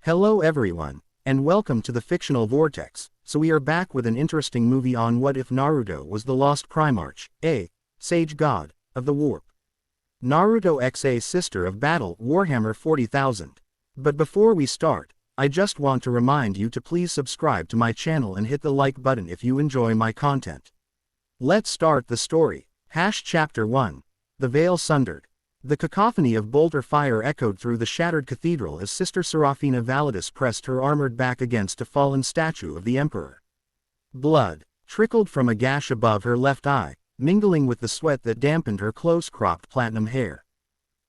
Hello everyone, and welcome to the Fictional Vortex. So we are back with an interesting movie on what if Naruto was the lost Primarch, a sage god, of the warp. Naruto x a sister of battle, Warhammer 40,000. But before we start, I just want to remind you to please subscribe to my channel and hit the like button if you enjoy my content. Let's start the story. Chapter 1. The Veil Sundered. The cacophony of bolter fire echoed through the shattered cathedral as Sister Serafina Validus pressed her armored back against a fallen statue of the Emperor. Blood trickled from a gash above her left eye, mingling with the sweat that dampened her close-cropped platinum hair.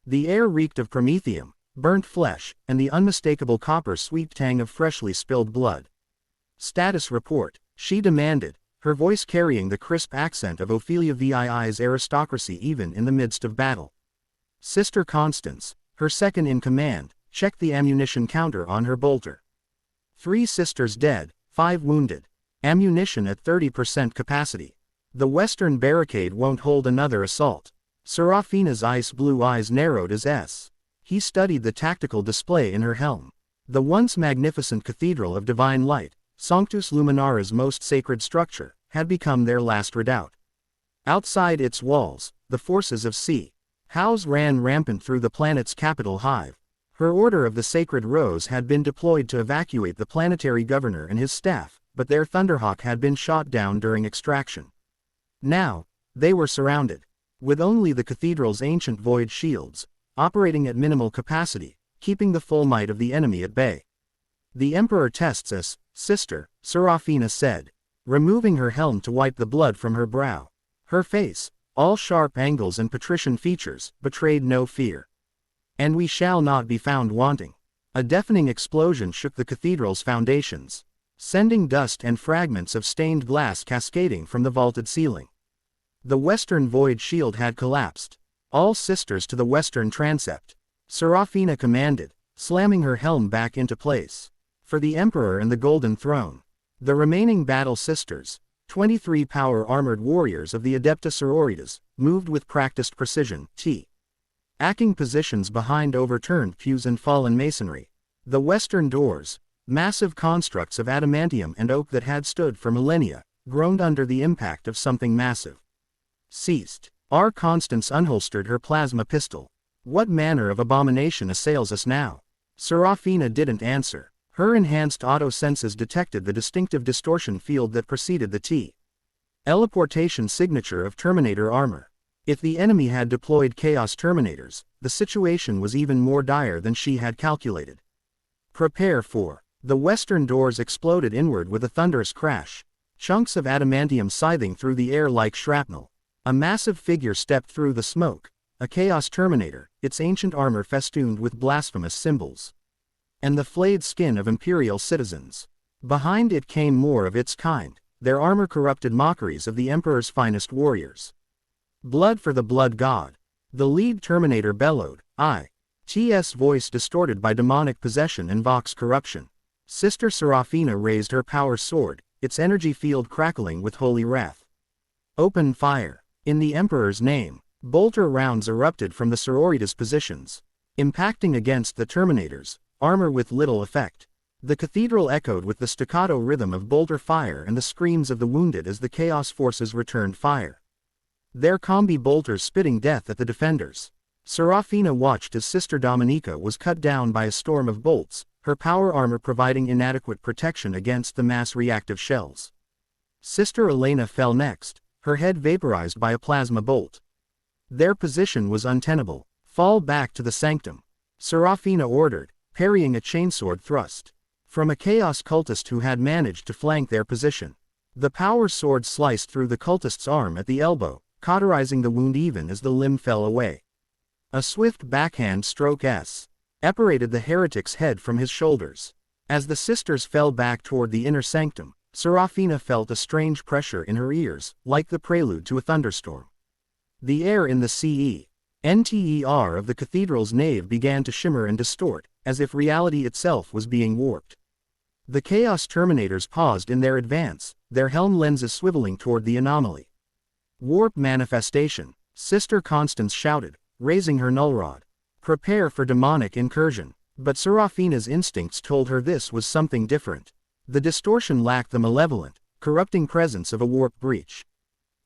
The air reeked of promethium, burnt flesh, and the unmistakable copper-sweet tang of freshly spilled blood. "Status report," she demanded, her voice carrying the crisp accent of Ophelia VII's aristocracy even in the midst of battle. Sister Constance, her second in command, checked the ammunition counter on her bolter. 3 sisters dead, 5 wounded. Ammunition at 30% capacity. The western barricade won't hold another assault. Serafina's ice-blue eyes narrowed as he studied the tactical display in her helm. The once magnificent Cathedral of Divine Light, Sanctus Luminara's most sacred structure, had become their last redoubt. Outside its walls, the forces of C. House ran rampant through the planet's capital hive. Her Order of the Sacred Rose had been deployed to evacuate the planetary governor and his staff, but their Thunderhawk had been shot down during extraction. Now, they were surrounded. With only the cathedral's ancient void shields, operating at minimal capacity, keeping the full might of the enemy at bay. "The Emperor tests us, Sister," Serafina said, removing her helm to wipe the blood from her brow. Her face, all sharp angles and patrician features, betrayed no fear. "And we shall not be found wanting." A deafening explosion shook the cathedral's foundations, sending dust and fragments of stained glass cascading from the vaulted ceiling. The western void shield had collapsed. "All sisters to the western transept," Serafina commanded, slamming her helm back into place. "For the Emperor and the Golden Throne." The remaining battle sisters, 23 power-armored warriors of the Adepta Sororitas, moved with practiced precision, taking positions behind overturned pews and fallen masonry. The western doors, massive constructs of adamantium and oak that had stood for millennia, groaned under the impact of something massive. "Ceased." Our Constance unholstered her plasma pistol. "What manner of abomination assails us now?" Serafina didn't answer. Her enhanced auto-senses detected the distinctive distortion field that preceded the teleportation signature of Terminator armor. If the enemy had deployed Chaos Terminators, the situation was even more dire than she had calculated. "Prepare for." The western doors exploded inward with a thunderous crash, chunks of adamantium scything through the air like shrapnel. A massive figure stepped through the smoke, a Chaos Terminator, its ancient armor festooned with blasphemous symbols and the flayed skin of imperial citizens. Behind it came more of its kind, their armor-corrupted mockeries of the Emperor's finest warriors. "Blood for the Blood God." The lead Terminator bellowed, its voice distorted by demonic possession and Vox corruption. Sister Serafina raised her power sword, its energy field crackling with holy wrath. "Open fire." In the Emperor's name, bolter rounds erupted from the Sororitas' positions, impacting against the Terminators, armor with little effect. The cathedral echoed with the staccato rhythm of bolter fire and the screams of the wounded as the Chaos forces returned fire, their combi bolters spitting death at the defenders. Serafina watched as Sister Dominica was cut down by a storm of bolts, her power armor providing inadequate protection against the mass reactive shells. Sister Elena fell next, her head vaporized by a plasma bolt. Their position was untenable. "Fall back to the sanctum," Serafina ordered, parrying a chainsword thrust from a Chaos cultist who had managed to flank their position. The power sword sliced through the cultist's arm at the elbow, cauterizing the wound even as the limb fell away. A swift backhand stroke separated the heretic's head from his shoulders. As the sisters fell back toward the inner sanctum, Serafina felt a strange pressure in her ears, like the prelude to a thunderstorm. The air in the CENTER of the cathedral's nave began to shimmer and distort, as if reality itself was being warped. The Chaos Terminators paused in their advance, their helm lenses swiveling toward the anomaly. "Warp manifestation," Sister Constance shouted, raising her nullrod. "Prepare for demonic incursion." But Serafina's instincts told her this was something different. The distortion lacked the malevolent, corrupting presence of a warp breach.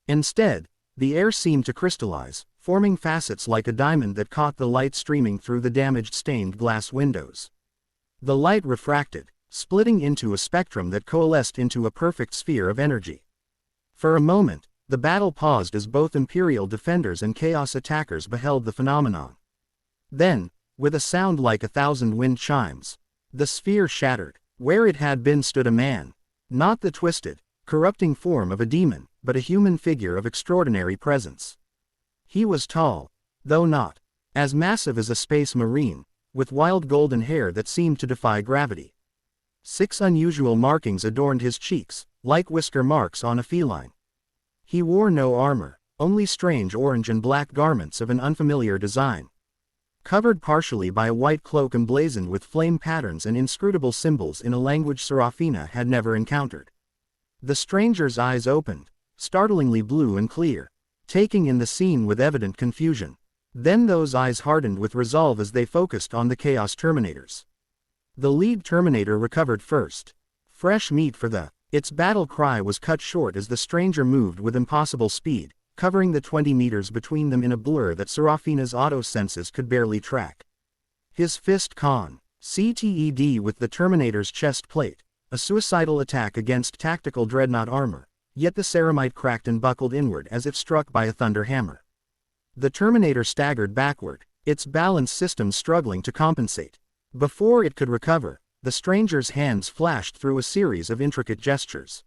Instead, the air seemed to crystallize, forming facets like a diamond that caught the light streaming through the damaged stained glass windows. The light refracted, splitting into a spectrum that coalesced into a perfect sphere of energy. For a moment, the battle paused as both Imperial defenders and Chaos attackers beheld the phenomenon. Then, with a sound like 1,000 wind chimes, the sphere shattered. Where it had been stood a man. Not the twisted, corrupting form of a demon, but a human figure of extraordinary presence. He was tall, though not as massive as a space marine, with wild golden hair that seemed to defy gravity. 6 unusual markings adorned his cheeks, like whisker marks on a feline. He wore no armor, only strange orange and black garments of an unfamiliar design. Covered partially by a white cloak emblazoned with flame patterns and inscrutable symbols in a language Serafina had never encountered. The stranger's eyes opened, startlingly blue and clear, taking in the scene with evident confusion. Then those eyes hardened with resolve as they focused on the Chaos Terminators. The lead Terminator recovered first. Fresh meat for the. Its battle cry was cut short as the stranger moved with impossible speed, covering the 20 meters between them in a blur that Serafina's auto senses could barely track. His fist CTED with the Terminator's chest plate, a suicidal attack against tactical dreadnought armor, yet the ceramite cracked and buckled inward as if struck by a thunder hammer. The Terminator staggered backward, its balance system struggling to compensate. Before it could recover, the stranger's hands flashed through a series of intricate gestures.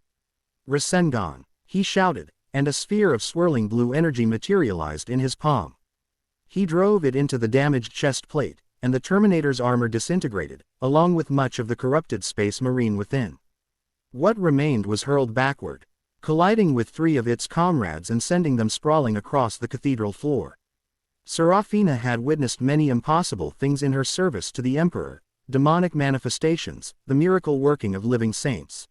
Rasengan, he shouted, and a sphere of swirling blue energy materialized in his palm. He drove it into the damaged chest plate, and the Terminator's armor disintegrated, along with much of the corrupted space marine within. What remained was hurled backward, colliding with 3 of its comrades and sending them sprawling across the cathedral floor. Serafina had witnessed many impossible things in her service to the Emperor, demonic manifestations, the miracle working of living saints.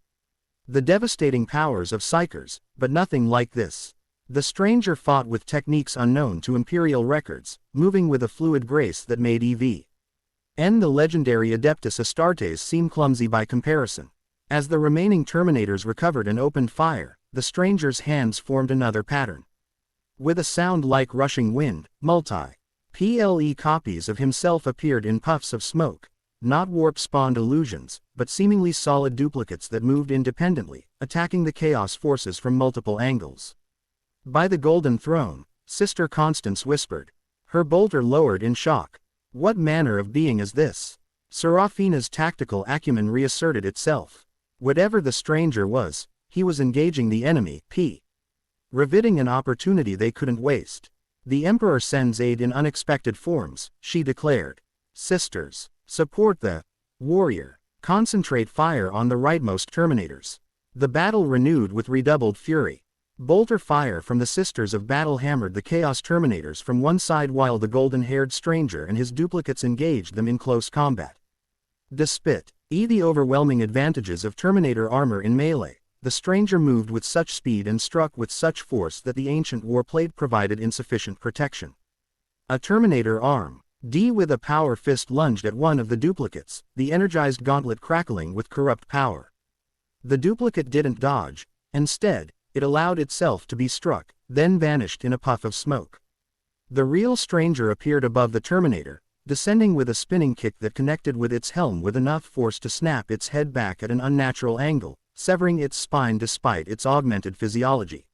The devastating powers of psychers, but nothing like this. The stranger fought with techniques unknown to Imperial records, moving with a fluid grace that made the legendary Adeptus Astartes seem clumsy by comparison. As the remaining Terminators recovered and opened fire, the stranger's hands formed another pattern. With a sound like rushing wind, multi-PLE copies of himself appeared in puffs of smoke. Not warp-spawned illusions, but seemingly solid duplicates that moved independently, attacking the Chaos forces from multiple angles. By the Golden Throne, Sister Constance whispered. Her bolter lowered in shock. What manner of being is this? Serafina's tactical acumen reasserted itself. Whatever the stranger was, he was engaging the enemy, riveting an opportunity they couldn't waste. The Emperor sends aid in unexpected forms, she declared. Sisters, support the warrior. Concentrate fire on the rightmost Terminators. The battle renewed with redoubled fury. Bolter fire from the Sisters of Battle hammered the Chaos Terminators from one side while the golden-haired stranger and his duplicates engaged them in close combat. Despite the overwhelming advantages of Terminator armor in melee, the stranger moved with such speed and struck with such force that the ancient warplate provided insufficient protection. A Terminator arm. With a power fist lunged at one of the duplicates, the energized gauntlet crackling with corrupt power. The duplicate didn't dodge. Instead, it allowed itself to be struck, then vanished in a puff of smoke. The real stranger appeared above the Terminator, descending with a spinning kick that connected with its helm with enough force to snap its head back at an unnatural angle, severing its spine despite its augmented physiology.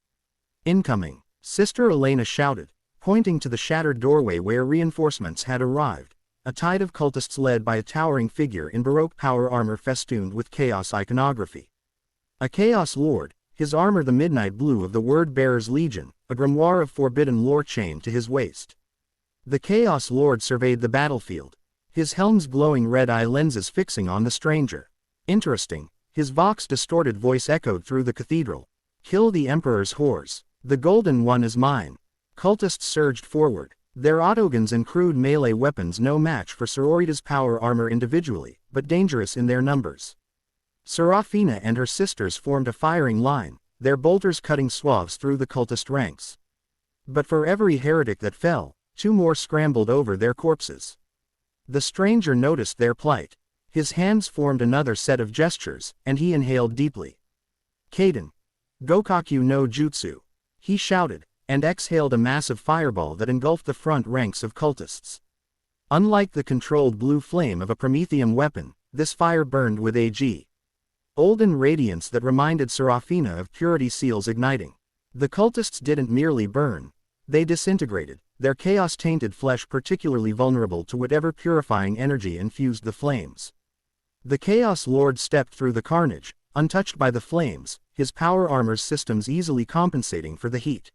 Incoming, Sister Elena shouted, pointing to the shattered doorway where reinforcements had arrived, a tide of cultists led by a towering figure in Baroque power armor festooned with Chaos iconography. A Chaos Lord, his armor the midnight blue of the Word-Bearer's Legion, a grimoire of forbidden lore chained to his waist. The Chaos Lord surveyed the battlefield, his helm's glowing red-eye lenses fixing on the stranger. Interesting, his vox-distorted voice echoed through the cathedral. Kill the Emperor's whores. The golden one is mine. Cultists surged forward, their autoguns and crude melee weapons no match for Sororita's power armor individually, but dangerous in their numbers. Serafina and her sisters formed a firing line, their bolters cutting swaths through the cultist ranks. But for every heretic that fell, 2 more scrambled over their corpses. The stranger noticed their plight. His hands formed another set of gestures, and he inhaled deeply. Kaiden. Gokaku no Jutsu. He shouted, and exhaled a massive fireball that engulfed the front ranks of cultists. Unlike the controlled blue flame of a Promethean weapon, this fire burned with a golden radiance that reminded Serafina of purity seals igniting. The cultists didn't merely burn. They disintegrated, their chaos-tainted flesh particularly vulnerable to whatever purifying energy infused the flames. The Chaos Lord stepped through the carnage, untouched by the flames, his power armor's systems easily compensating for the heat.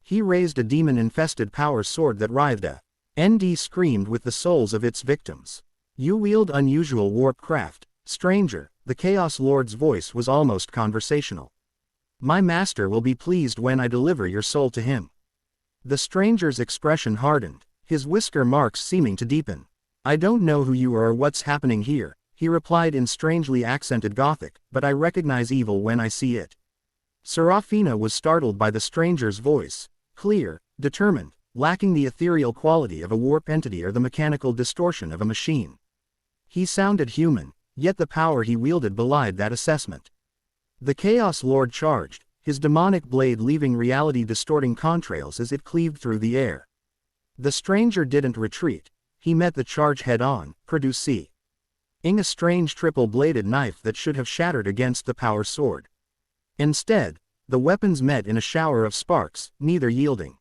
He raised a demon-infested power sword that writhed. ND screamed with the souls of its victims. You wield unusual warp craft, stranger. The Chaos Lord's voice was almost conversational. My master will be pleased when I deliver your soul to him. The stranger's expression hardened, his whisker marks seeming to deepen. I don't know who you are or what's happening here, he replied in strangely accented Gothic, but I recognize evil when I see it. Serafina was startled by the stranger's voice, clear, determined, lacking the ethereal quality of a warp entity or the mechanical distortion of a machine. He sounded human, yet the power he wielded belied that assessment. The Chaos Lord charged, his demonic blade leaving reality-distorting contrails as it cleaved through the air. The stranger didn't retreat. He met the charge head-on, producing a strange triple-bladed knife that should have shattered against the power sword. Instead, the weapons met in a shower of sparks, neither yielding.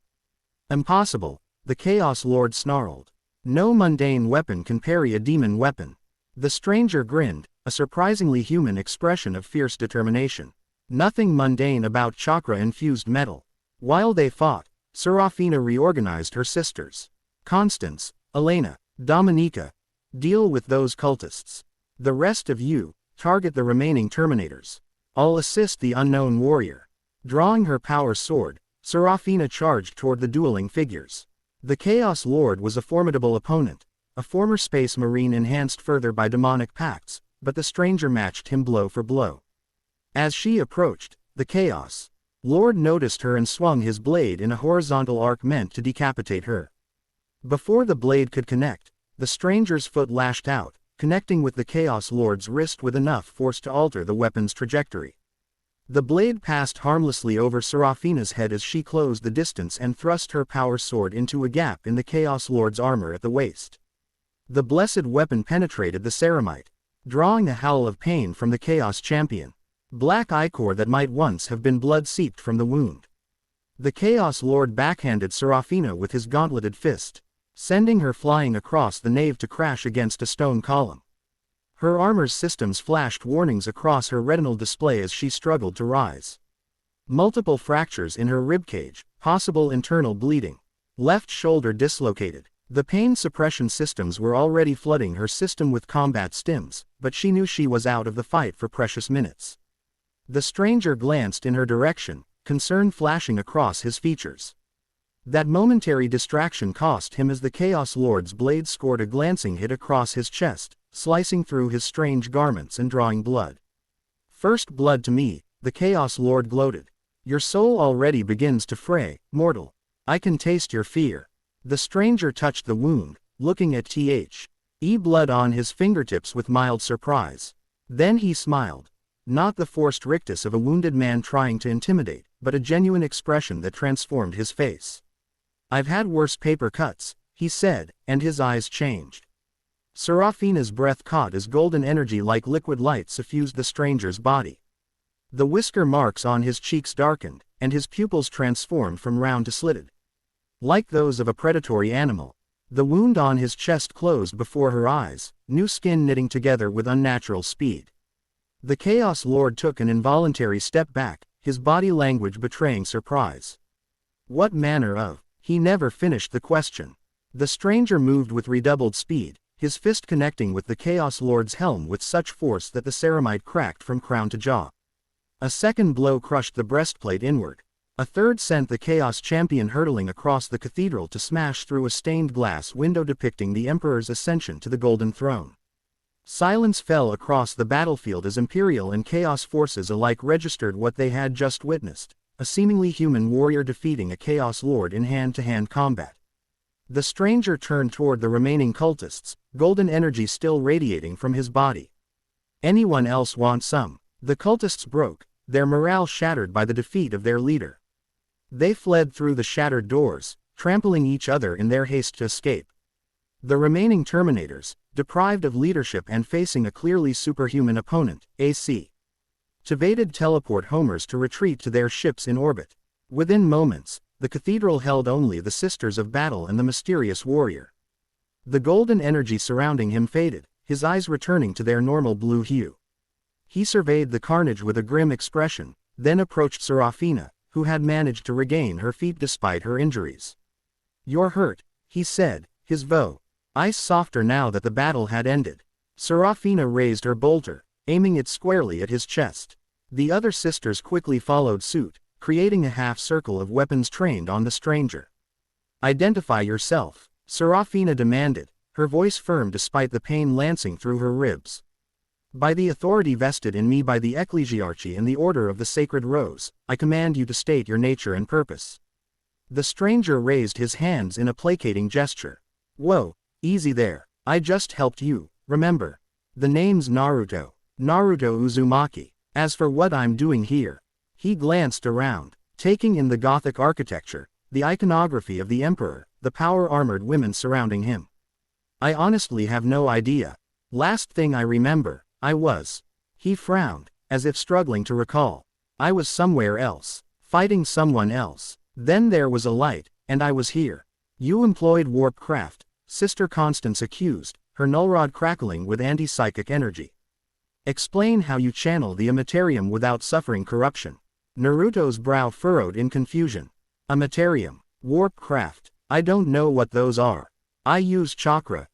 Impossible, the Chaos Lord snarled. No mundane weapon can parry a demon weapon. The stranger grinned, a surprisingly human expression of fierce determination. Nothing mundane about chakra-infused metal. While they fought, Serafina reorganized her sisters. Constance, Elena, Dominica. Deal with those cultists. The rest of you, target the remaining Terminators. I'll assist the unknown warrior. Drawing her power sword, Serafina charged toward the dueling figures. The Chaos Lord was a formidable opponent, a former space marine enhanced further by demonic pacts, but the stranger matched him blow for blow. As she approached, the Chaos Lord noticed her and swung his blade in a horizontal arc meant to decapitate her. Before the blade could connect, the stranger's foot lashed out, connecting with the Chaos Lord's wrist with enough force to alter the weapon's trajectory. The blade passed harmlessly over Serafina's head as she closed the distance and thrust her power sword into a gap in the Chaos Lord's armor at the waist. The blessed weapon penetrated the ceramite, drawing a howl of pain from the Chaos Champion. Black ichor that might once have been blood seeped from the wound. The Chaos Lord backhanded Serafina with his gauntleted fist, sending her flying across the nave to crash against a stone column. Her armor's systems flashed warnings across her retinal display as she struggled to rise. Multiple fractures in her ribcage, possible internal bleeding. Left shoulder dislocated. The pain suppression systems were already flooding her system with combat stims, but she knew she was out of the fight for precious minutes. The stranger glanced in her direction, concern flashing across his features. That momentary distraction cost him as the Chaos Lord's blade scored a glancing hit across his chest, slicing through his strange garments and drawing blood. First blood to me, the Chaos Lord gloated. Your soul already begins to fray, mortal. I can taste your fear. The stranger touched the wound, looking at blood on his fingertips with mild surprise. Then he smiled. Not the forced rictus of a wounded man trying to intimidate, but a genuine expression that transformed his face. I've had worse paper cuts, he said, and his eyes changed. Serafina's breath caught as golden energy like liquid light suffused the stranger's body. The whisker marks on his cheeks darkened, and his pupils transformed from round to slitted. Like those of a predatory animal. The wound on his chest closed before her eyes, new skin knitting together with unnatural speed. The Chaos Lord took an involuntary step back, his body language betraying surprise. What manner of? He never finished the question. The stranger moved with redoubled speed, his fist connecting with the Chaos Lord's helm with such force that the ceramite cracked from crown to jaw. A second blow crushed the breastplate inward. A third sent the Chaos Champion hurtling across the cathedral to smash through a stained glass window depicting the Emperor's ascension to the Golden Throne. Silence fell across the battlefield as Imperial and Chaos forces alike registered what they had just witnessed, a seemingly human warrior defeating a Chaos Lord in hand-to-hand combat. The stranger turned toward the remaining cultists, golden energy still radiating from his body. Anyone else want some? The cultists broke, their morale shattered by the defeat of their leader. They fled through the shattered doors, trampling each other in their haste to escape. The remaining Terminators, deprived of leadership and facing a clearly superhuman opponent, AC. Evaded teleport homers to retreat to their ships in orbit. Within moments, the cathedral held only the Sisters of Battle and the mysterious warrior. The golden energy surrounding him faded, his eyes returning to their normal blue hue. He surveyed the carnage with a grim expression, then approached Serafina, who had managed to regain her feet despite her injuries. "You're hurt," he said, his voice softer now that the battle had ended. Serafina raised her bolter, aiming it squarely at his chest. The other sisters quickly followed suit, creating a half-circle of weapons trained on the stranger. "Identify yourself," Serafina demanded, her voice firm despite the pain lancing through her ribs. "By the authority vested in me by the Ecclesiarchy and the Order of the Sacred Rose, I command you to state your nature and purpose." The stranger raised his hands in a placating gesture. "Whoa, easy there, I just helped you, remember? The name's Naruto Uzumaki. As for what I'm doing here..." He glanced around, taking in the Gothic architecture, the iconography of the Emperor, the power-armored women surrounding him. "I honestly have no idea. Last thing I remember, He frowned, as if struggling to recall. "I was somewhere else, fighting someone else. Then there was a light, and I was here." "You employed warp craft," Sister Constance accused, her nullrod crackling with anti-psychic energy. "Explain how you channel the Amaterium without suffering corruption." Naruto's brow furrowed in confusion. "Amaterium, warp craft, I don't know what those are. I use chakra,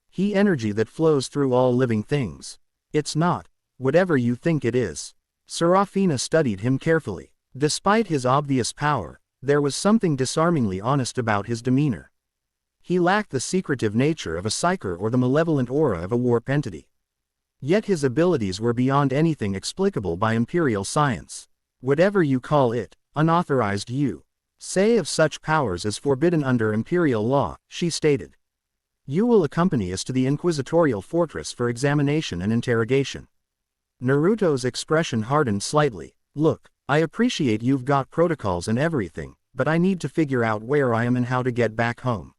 he energy that flows through all living things. It's not whatever you think it is." Serafina studied him carefully. Despite his obvious power, there was something disarmingly honest about his demeanor. He lacked the secretive nature of a psyker or the malevolent aura of a warp entity. Yet his abilities were beyond anything explicable by imperial science. "Whatever you call it, unauthorized say of such powers as forbidden under imperial law," she stated. "You will accompany us to the inquisitorial fortress for examination and interrogation." Naruto's expression hardened slightly. "Look, I appreciate you've got protocols and everything, but I need to figure out where I am and how to get back home.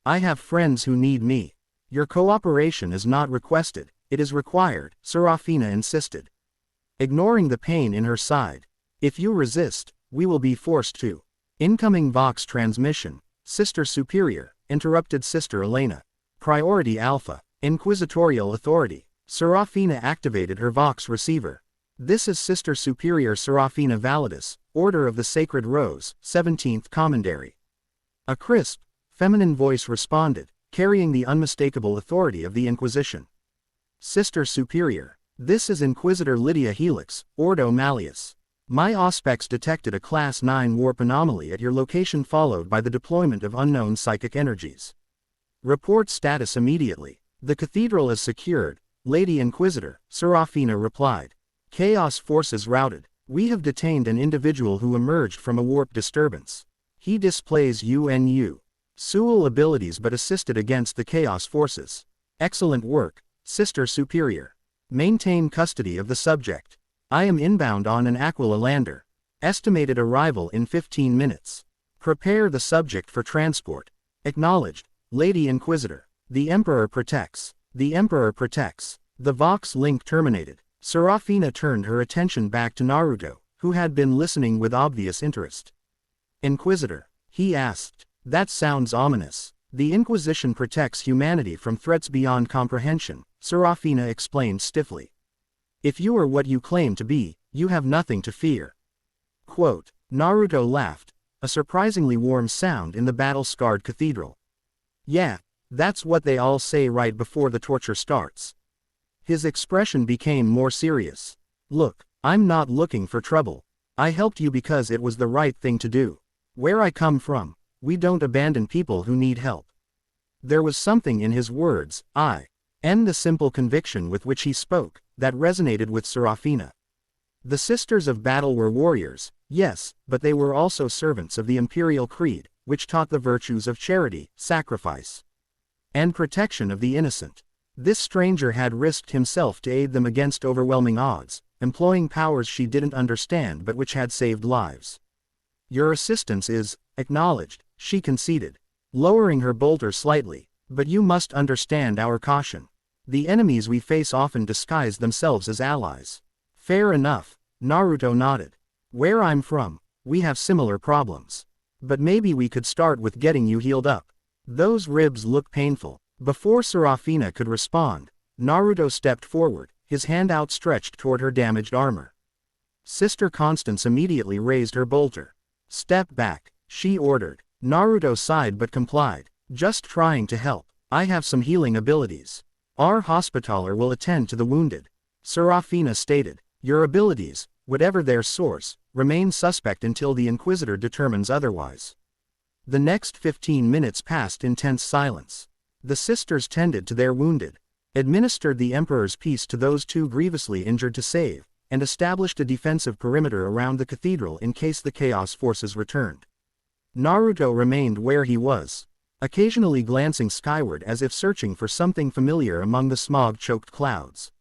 I have friends who need me. Your cooperation is not requested, it is required," Serafina insisted, ignoring the pain in her side. "If you resist, we will be forced to." "Incoming Vox transmission, Sister Superior," interrupted Sister Elena. "Priority Alpha, Inquisitorial Authority." Serafina activated her Vox receiver. "This is Sister Superior Serafina Validus, Order of the Sacred Rose, 17th Commandery." A crisp, feminine voice responded, carrying the unmistakable authority of the Inquisition. "Sister Superior, this is Inquisitor Lydia Helix, Ordo Malleus. My auspex detected a Class 9 warp anomaly at your location followed by the deployment of unknown psychic energies. Report status immediately." "The cathedral is secured, Lady Inquisitor," Serafina replied. "Chaos forces routed. We have detained an individual who emerged from a warp disturbance. He displays UNU Sual abilities but assisted against the Chaos forces. Excellent work, Sister Superior. Maintain custody of the subject. I am inbound on an Aquila lander. Estimated arrival in 15 minutes. Prepare the subject for transport. Acknowledged, Lady Inquisitor. The Emperor protects. The Emperor protects." The Vox link terminated. Serafina turned her attention back to Naruto, who had been listening with obvious interest. "Inquisitor?" he asked. "That sounds ominous." "The Inquisition protects humanity from threats beyond comprehension," Serafina explained stiffly. "If you are what you claim to be, you have nothing to fear." Quote, Naruto laughed, a surprisingly warm sound in the battle-scarred cathedral. "Yeah, that's what they all say right before the torture starts." His expression became more serious. "Look, I'm not looking for trouble. I helped you because it was the right thing to do. Where I come from, we don't abandon people who need help." There was something in his words, and the simple conviction with which he spoke, that resonated with Serafina. The Sisters of Battle were warriors, yes, but they were also servants of the Imperial Creed, which taught the virtues of charity, sacrifice, and protection of the innocent. This stranger had risked himself to aid them against overwhelming odds, employing powers she didn't understand but which had saved lives. Your assistance is acknowledged, she conceded, lowering her bolter slightly, but you must understand our caution. The enemies we face often disguise themselves as allies. Fair enough, Naruto nodded. Where I'm from, we have similar problems. But maybe we could start with getting you healed up. Those ribs look painful. Before Serafina could respond, Naruto stepped forward, his hand outstretched toward her damaged armor. Sister Constance immediately raised her bolter. Step back, she ordered. Naruto sighed but complied. Just trying to help. I have some healing abilities. Our hospitaller will attend to the wounded. Serafina stated. Your abilities, whatever their source, remain suspect until the Inquisitor determines otherwise. The next 15 minutes passed in tense silence. The sisters tended to their wounded, administered the Emperor's peace to those too grievously injured to save, and established a defensive perimeter around the cathedral in case the Chaos forces returned. Naruto remained where he was, occasionally glancing skyward as if searching for something familiar among the smog-choked clouds.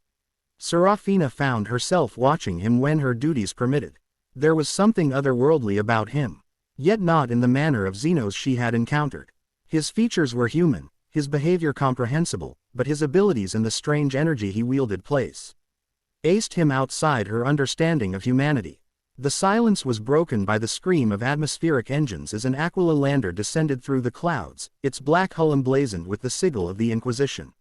Serafina found herself watching him when her duties permitted. There was something otherworldly about him, yet not in the manner of Xenos she had encountered. His features were human, his behavior comprehensible, but his abilities and the strange energy he wielded aced him outside her understanding of humanity. The silence was broken by the scream of atmospheric engines as an Aquila lander descended through the clouds, its black hull emblazoned with the sigil of the Inquisition.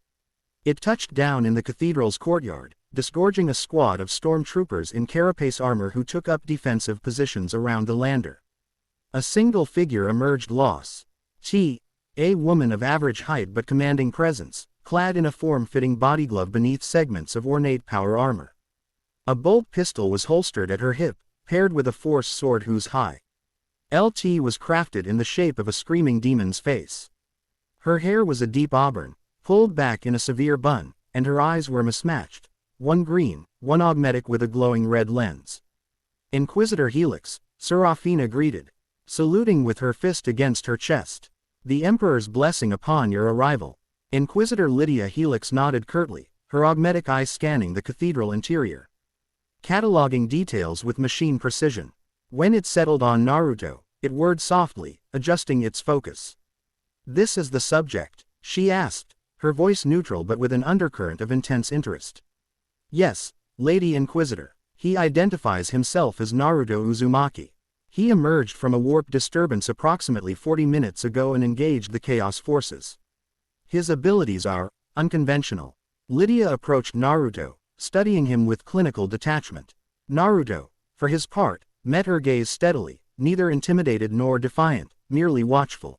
It touched down in the cathedral's courtyard, disgorging a squad of stormtroopers in carapace armor who took up defensive positions around the lander. A single figure emerged a woman of average height but commanding presence, clad in a form-fitting bodyglove beneath segments of ornate power armor. A bolt pistol was holstered at her hip, paired with a force sword whose hilt was crafted in the shape of a screaming demon's face. Her hair was a deep auburn, pulled back in a severe bun, and her eyes were mismatched, one green, one augmetic with a glowing red lens. Inquisitor Helix, Serafina greeted, saluting with her fist against her chest. The Emperor's blessing upon your arrival. Inquisitor Lydia Helix nodded curtly, her augmetic eye scanning the cathedral interior, cataloging details with machine precision. When it settled on Naruto, it whirred softly, adjusting its focus. This is the subject, she asked, her voice neutral but with an undercurrent of intense interest. Yes, Lady Inquisitor. He identifies himself as Naruto Uzumaki. He emerged from a warp disturbance approximately 40 minutes ago and engaged the Chaos forces. His abilities are unconventional. Lydia approached Naruto, studying him with clinical detachment. Naruto, for his part, met her gaze steadily, neither intimidated nor defiant, merely watchful.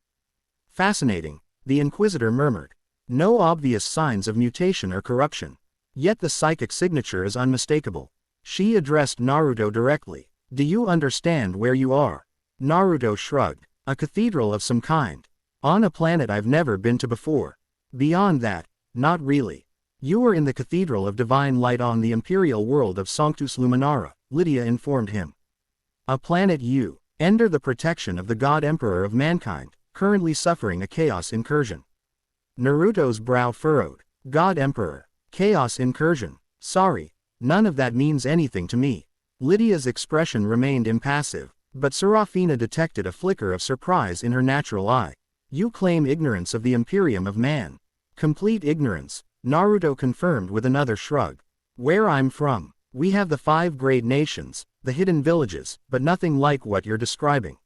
Fascinating, the Inquisitor murmured. No obvious signs of mutation or corruption. Yet the psychic signature is unmistakable. She addressed Naruto directly. Do you understand where you are? Naruto shrugged. A cathedral of some kind. On a planet I've never been to before. Beyond that, not really. You are in the Cathedral of Divine Light on the Imperial world of Sanctus Luminara, Lydia informed him. A planet under the protection of the God Emperor of mankind, currently suffering a chaos incursion. Naruto's brow furrowed. God Emperor. Chaos incursion. Sorry, none of that means anything to me. Lydia's expression remained impassive, but Serafina detected a flicker of surprise in her natural eye. You claim ignorance of the Imperium of Man. Complete ignorance, Naruto confirmed with another shrug. Where I'm from, we have the 5 great nations, the hidden villages, but nothing like what you're describing.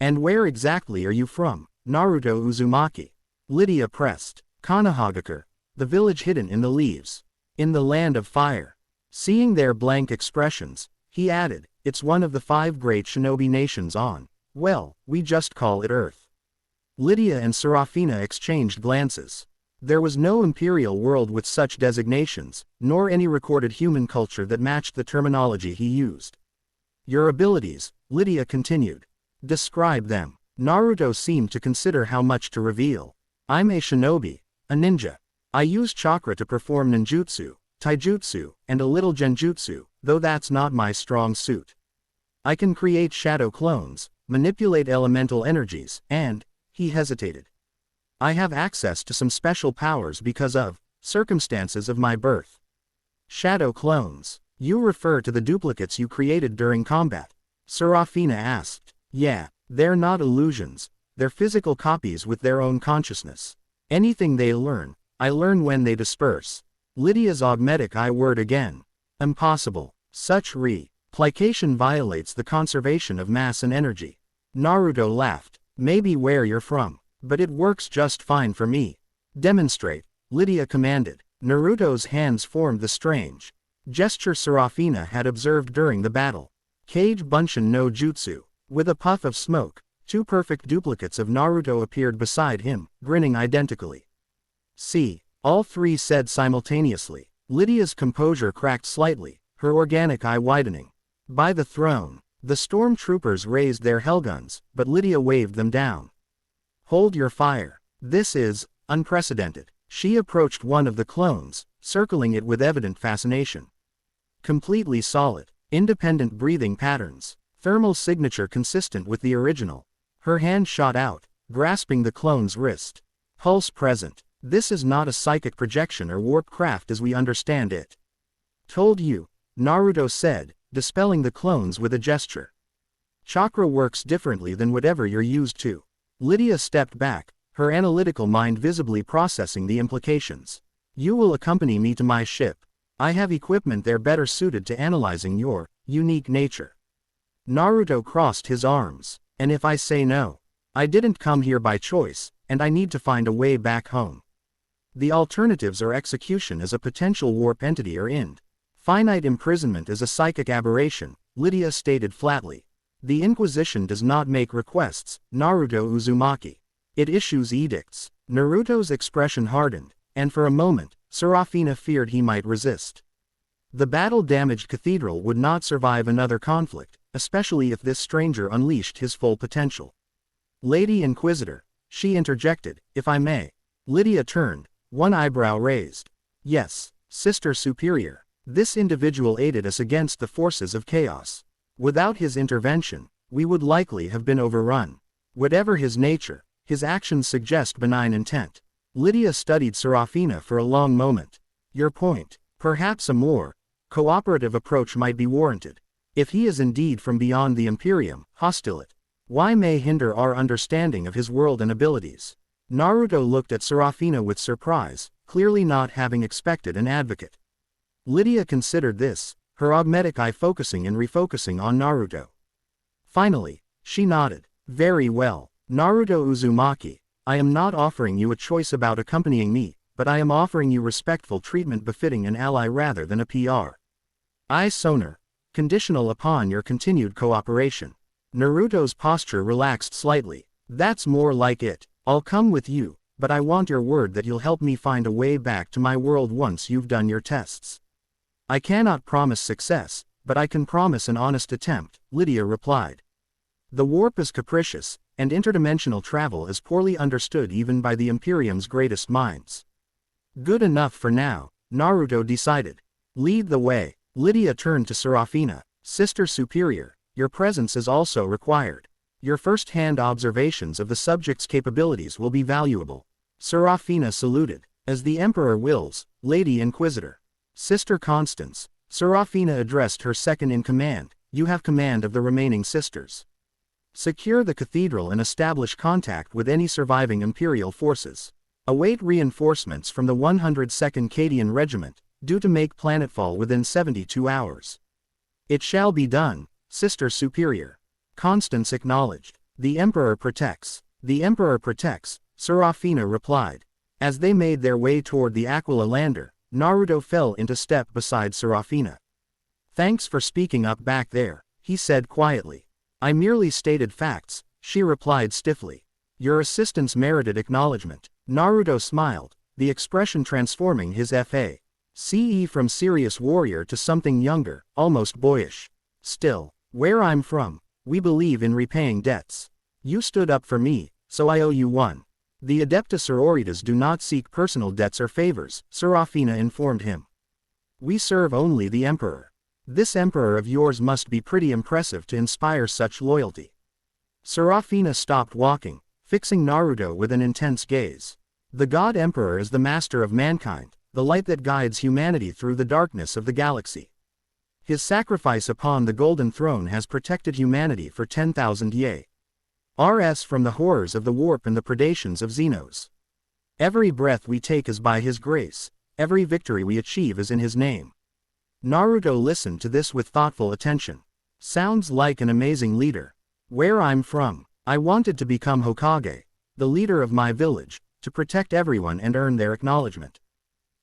And where exactly are you from? Naruto Uzumaki. Lydia pressed. Kanahagakure, the village hidden in the leaves. In the land of fire. Seeing their blank expressions, he added, it's one of the 5 great shinobi nations on, well, we just call it Earth. Lydia and Serafina exchanged glances. There was no imperial world with such designations, nor any recorded human culture that matched the terminology he used. Your abilities, Lydia continued. Describe them. Naruto seemed to consider how much to reveal. I'm a shinobi, a ninja. I use chakra to perform ninjutsu, taijutsu, and a little genjutsu, though that's not my strong suit. I can create shadow clones, manipulate elemental energies, and, he hesitated. I have access to some special powers because of circumstances of my birth. Shadow clones. You refer to the duplicates you created during combat? Serafina asked. Yeah, they're not illusions, they're physical copies with their own consciousness. Anything they learn, I learn when they disperse. Lydia's augmetic I word again. Impossible. Such replication violates the conservation of mass and energy. Naruto laughed. Maybe where you're from, but it works just fine for me. Demonstrate, Lydia commanded. Naruto's hands formed the strange gesture Serafina had observed during the battle. Kage Bunshin no Jutsu. With a puff of smoke, two perfect duplicates of Naruto appeared beside him, grinning identically. See, all three said simultaneously. Lydia's composure cracked slightly, her organic eye widening. By the throne. The stormtroopers raised their hellguns, but Lydia waved them down. Hold your fire. This is unprecedented. She approached one of the clones, circling it with evident fascination. Completely solid, independent breathing patterns, thermal signature consistent with the original. Her hand shot out, grasping the clone's wrist. Pulse present. This is not a psychic projection or warp craft as we understand it. Told you, Naruto said, dispelling the clones with a gesture. Chakra works differently than whatever you're used to. Lydia stepped back, her analytical mind visibly processing the implications. You will accompany me to my ship. I have equipment there better suited to analyzing your unique nature. Naruto crossed his arms. And if I say no? I didn't come here by choice, and I need to find a way back home. The alternatives are execution as a potential warp entity or finite imprisonment as a psychic aberration, Lydia stated flatly. The Inquisition does not make requests, Naruto Uzumaki. It issues edicts. Naruto's expression hardened, and for a moment, Serafina feared he might resist. The battle-damaged cathedral would not survive another conflict, especially if this stranger unleashed his full potential. Lady Inquisitor, she interjected, if I may. Lydia turned, one eyebrow raised. Yes, Sister Superior. This individual aided us against the forces of chaos. Without his intervention, we would likely have been overrun. Whatever his nature, his actions suggest benign intent. Lydia studied Serafina for a long moment. Your point, perhaps a more cooperative approach might be warranted. If he is indeed from beyond the Imperium, hostile, why may hinder our understanding of his world and abilities? Naruto looked at Serafina with surprise, clearly not having expected an advocate. Lydia considered this, her augmetic eye focusing and refocusing on Naruto. Finally, she nodded. Very well, Naruto Uzumaki, I am not offering you a choice about accompanying me, but I am offering you respectful treatment befitting an ally rather than a PR. Soner. Conditional upon your continued cooperation. Naruto's posture relaxed slightly. That's more like it. I'll come with you, but I want your word that you'll help me find a way back to my world once you've done your tests. I cannot promise success, but I can promise an honest attempt, Lydia replied. The warp is capricious, and interdimensional travel is poorly understood even by the Imperium's greatest minds. Good enough for now, Naruto decided. Lead the way. Lydia turned to Serafina. Sister Superior, your presence is also required. Your first-hand observations of the subject's capabilities will be valuable. Serafina saluted. As the Emperor wills, Lady Inquisitor. Sister Constance, Serafina addressed her second-in-command, you have command of the remaining sisters. Secure the cathedral and establish contact with any surviving Imperial forces. Await reinforcements from the 102nd Cadian Regiment, due to make planetfall within 72 hours. It shall be done, Sister Superior. Constance acknowledged. The Emperor protects. The Emperor protects, Serafina replied. As they made their way toward the Aquila lander, Naruto fell into step beside Serafina. Thanks for speaking up back there, he said quietly. I merely stated facts, she replied stiffly. Your assistance merited acknowledgement. Naruto smiled, the expression transforming his FA.CE from serious warrior to something younger, almost boyish. Still, where I'm from, we believe in repaying debts. You stood up for me, so I owe you one. The Adepta Sororitas do not seek personal debts or favors, Serafina informed him. We serve only the Emperor. This Emperor of yours must be pretty impressive to inspire such loyalty. Serafina stopped walking, fixing Naruto with an intense gaze. The God Emperor is the master of mankind, the light that guides humanity through the darkness of the galaxy. His sacrifice upon the Golden Throne has protected humanity for 10,000 years from the horrors of the warp and the predations of Xenos. Every breath we take is by his grace, every victory we achieve is in his name. Naruto listened to this with thoughtful attention. Sounds like an amazing leader. Where I'm from, I wanted to become Hokage, the leader of my village, to protect everyone and earn their acknowledgement.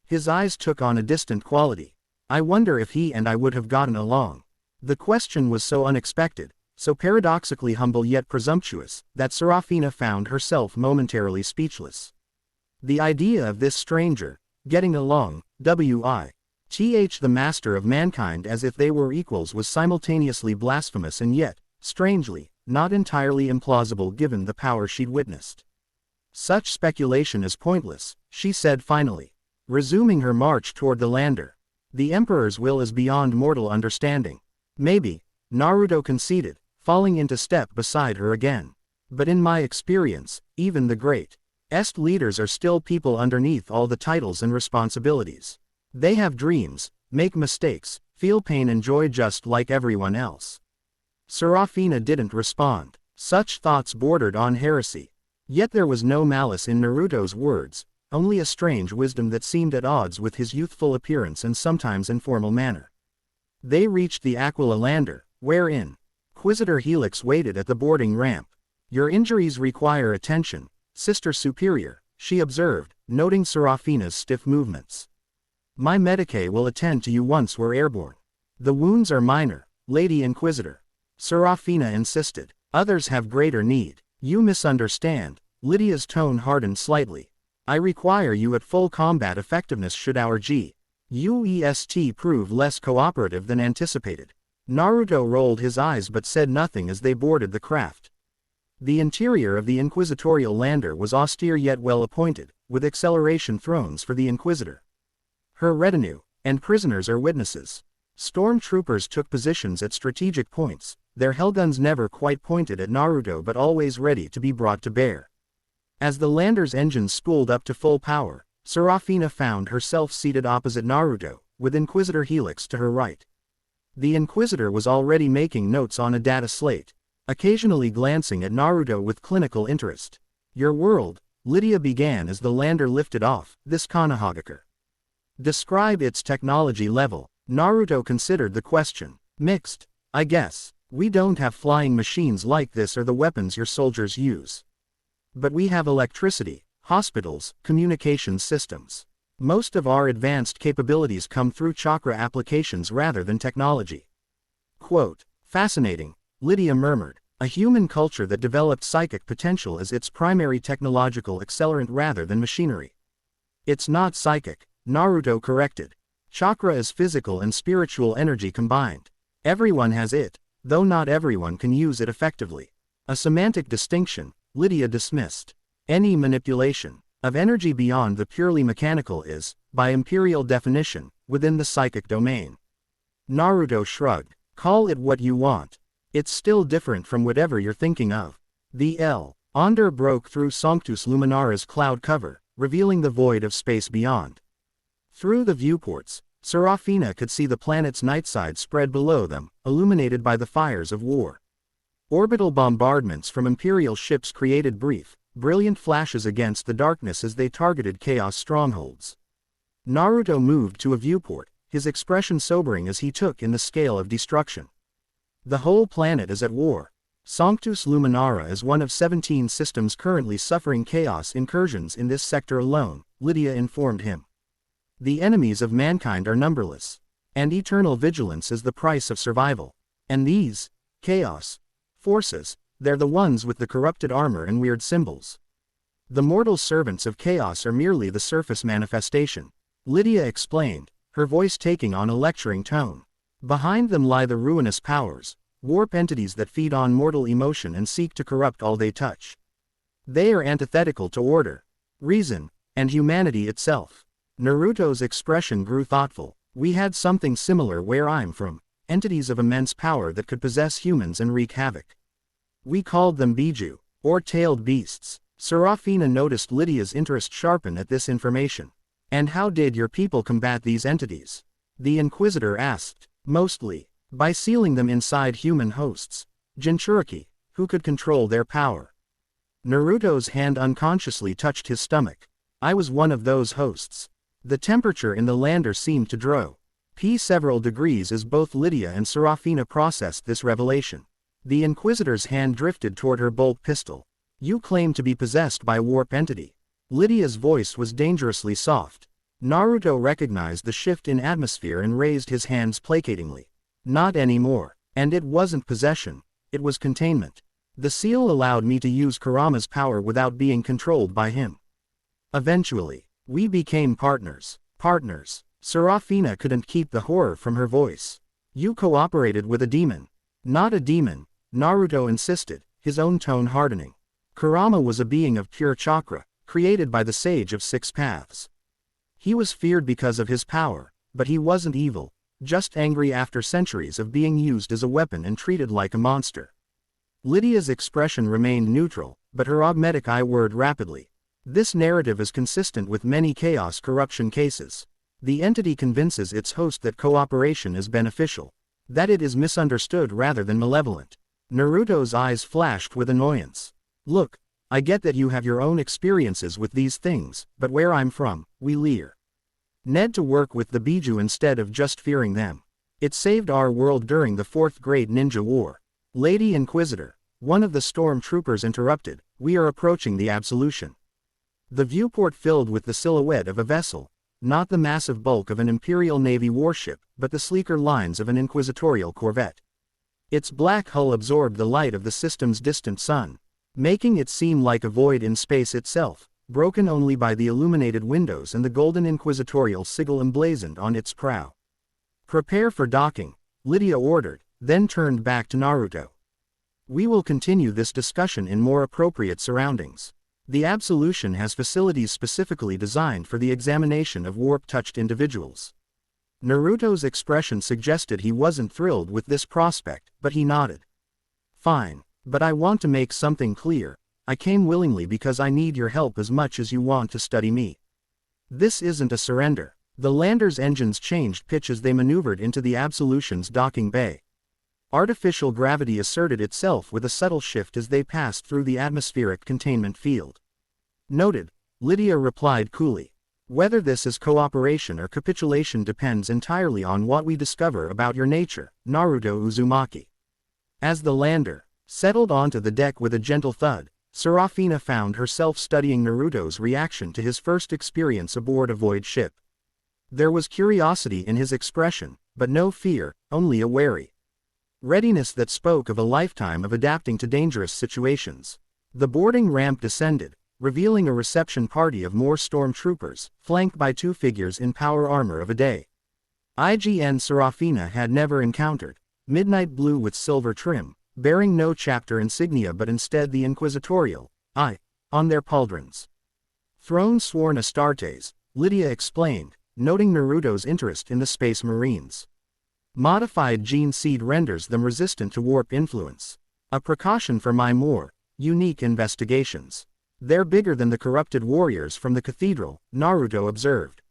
His eyes took on a distant quality. I wonder if he and I would have gotten along. The question was so unexpected, so paradoxically humble yet presumptuous, that Serafina found herself momentarily speechless. The idea of this stranger, getting along, with the master of mankind as if they were equals was simultaneously blasphemous and yet, strangely, not entirely implausible given the power she'd witnessed. Such speculation is pointless, she said finally, resuming her march toward the lander. The Emperor's will is beyond mortal understanding. Maybe, Naruto conceded, falling into step beside her again. But in my experience, even the greatest leaders are still people underneath all the titles and responsibilities. They have dreams, make mistakes, feel pain and joy just like everyone else. Serafina didn't respond. Such thoughts bordered on heresy. Yet there was no malice in Naruto's words, only a strange wisdom that seemed at odds with his youthful appearance and sometimes informal manner. They reached the Aquila lander, wherein Inquisitor Helix waited at the boarding ramp. Your injuries require attention, Sister Superior, she observed, noting Serafina's stiff movements. My Medicae will attend to you once we're airborne. The wounds are minor, Lady Inquisitor. Serafina insisted. Others have greater need. You misunderstand. Lydia's tone hardened slightly. I require you at full combat effectiveness should our GUEST prove less cooperative than anticipated. Naruto rolled his eyes but said nothing as they boarded the craft. The interior of the inquisitorial lander was austere yet well appointed, with acceleration thrones for the Inquisitor. Her retinue and prisoners are witnesses. Stormtroopers took positions at strategic points, their hellguns never quite pointed at Naruto but always ready to be brought to bear. As the lander's engines spooled up to full power, Serafina found herself seated opposite Naruto, with Inquisitor Helix to her right. The Inquisitor was already making notes on a data slate, occasionally glancing at Naruto with clinical interest. Your world, Lydia began as the lander lifted off, this Konohagakure. Describe its technology level. Naruto considered the question. Mixed, I guess. We don't have flying machines like this or the weapons your soldiers use. But we have electricity, hospitals, communication systems. Most of our advanced capabilities come through chakra applications rather than technology. Quote, fascinating, Lydia murmured. A human culture that developed psychic potential as its primary technological accelerant rather than machinery. It's not psychic, Naruto corrected. Chakra is physical and spiritual energy combined. Everyone has it, though not everyone can use it effectively. A semantic distinction, Lydia dismissed. Any manipulation of energy beyond the purely mechanical is, by imperial definition, within the psychic domain. Naruto shrugged. Call it what you want. It's still different from whatever you're thinking of. The Onder broke through Sanctus Luminara's cloud cover, revealing the void of space beyond. Through the viewports, Serafina could see the planet's nightside spread below them, illuminated by the fires of war. Orbital bombardments from Imperial ships created brief, brilliant flashes against the darkness as they targeted Chaos strongholds. Naruto moved to a viewport, his expression sobering as he took in the scale of destruction. The whole planet is at war. Sanctus Luminara is one of 17 systems currently suffering Chaos incursions in this sector alone, Lydia informed him. The enemies of mankind are numberless, and eternal vigilance is the price of survival. And these Chaos forces, they're the ones with the corrupted armor and weird symbols. The mortal servants of Chaos are merely the surface manifestation, Lydia explained, her voice taking on a lecturing tone. Behind them lie the ruinous powers, warp entities that feed on mortal emotion and seek to corrupt all they touch. They are antithetical to order, reason, and humanity itself. Naruto's expression grew thoughtful. We had something similar where I'm from, entities of immense power that could possess humans and wreak havoc. We called them Biju, or tailed beasts. Serafina noticed Lydia's interest sharpen at this information. And how did your people combat these entities? The Inquisitor asked. Mostly, by sealing them inside human hosts. Jinchuriki, who could control their power. Naruto's hand unconsciously touched his stomach. I was one of those hosts. The temperature in the lander seemed to drow. Several degrees as both Lydia and Serafina processed this revelation. The Inquisitor's hand drifted toward her bolt pistol. You claim to be possessed by warp entity. Lydia's voice was dangerously soft. Naruto recognized the shift in atmosphere and raised his hands placatingly. Not anymore. And it wasn't possession. It was containment. The seal allowed me to use Kurama's power without being controlled by him. Eventually, we became partners. Partners. Serafina couldn't keep the horror from her voice. You cooperated with a demon. Not a demon, Naruto insisted, his own tone hardening. Kurama was a being of pure chakra, created by the Sage of Six Paths. He was feared because of his power, but he wasn't evil, just angry after centuries of being used as a weapon and treated like a monster. Lydia's expression remained neutral, but her augmetic eye whirred rapidly. This narrative is consistent with many chaos corruption cases. The entity convinces its host that cooperation is beneficial, that it is misunderstood rather than malevolent. Naruto's eyes flashed with annoyance. Look, I get that you have your own experiences with these things, but where I'm from, we leer. Ned to work with the Biju instead of just fearing them. It saved our world during the 4th Great Ninja War. Lady Inquisitor, one of the stormtroopers interrupted, we are approaching the absolution. The viewport filled with the silhouette of a vessel. Not the massive bulk of an Imperial Navy warship, but the sleeker lines of an inquisitorial corvette. Its black hull absorbed the light of the system's distant sun, making it seem like a void in space itself, broken only by the illuminated windows and the golden inquisitorial sigil emblazoned on its prow. Prepare for docking, Lydia ordered, then turned back to Naruto. We will continue this discussion in more appropriate surroundings. The Absolution has facilities specifically designed for the examination of warp-touched individuals. Naruto's expression suggested he wasn't thrilled with this prospect, but he nodded. Fine, but I want to make something clear. I came willingly because I need your help as much as you want to study me. This isn't a surrender. The lander's engines changed pitch as they maneuvered into the Absolution's docking bay. Artificial gravity asserted itself with a subtle shift as they passed through the atmospheric containment field. Noted, Lydia replied coolly. Whether this is cooperation or capitulation depends entirely on what we discover about your nature, Naruto Uzumaki. As the lander settled onto the deck with a gentle thud, Serafina found herself studying Naruto's reaction to his first experience aboard a void ship. There was curiosity in his expression, but no fear, only a wary readiness that spoke of a lifetime of adapting to dangerous situations. The boarding ramp descended, revealing a reception party of more stormtroopers, flanked by 2 figures in power armor of a day. IGN Serafina had never encountered, midnight blue with silver trim, bearing no chapter insignia but instead the inquisitorial I on their pauldrons. Throne sworn Astartes, Lydia explained, noting Naruto's interest in the Space Marines. Modified gene seed renders them resistant to warp influence. A precaution for my more unique investigations. They're bigger than the corrupted warriors from the cathedral, Naruto observed.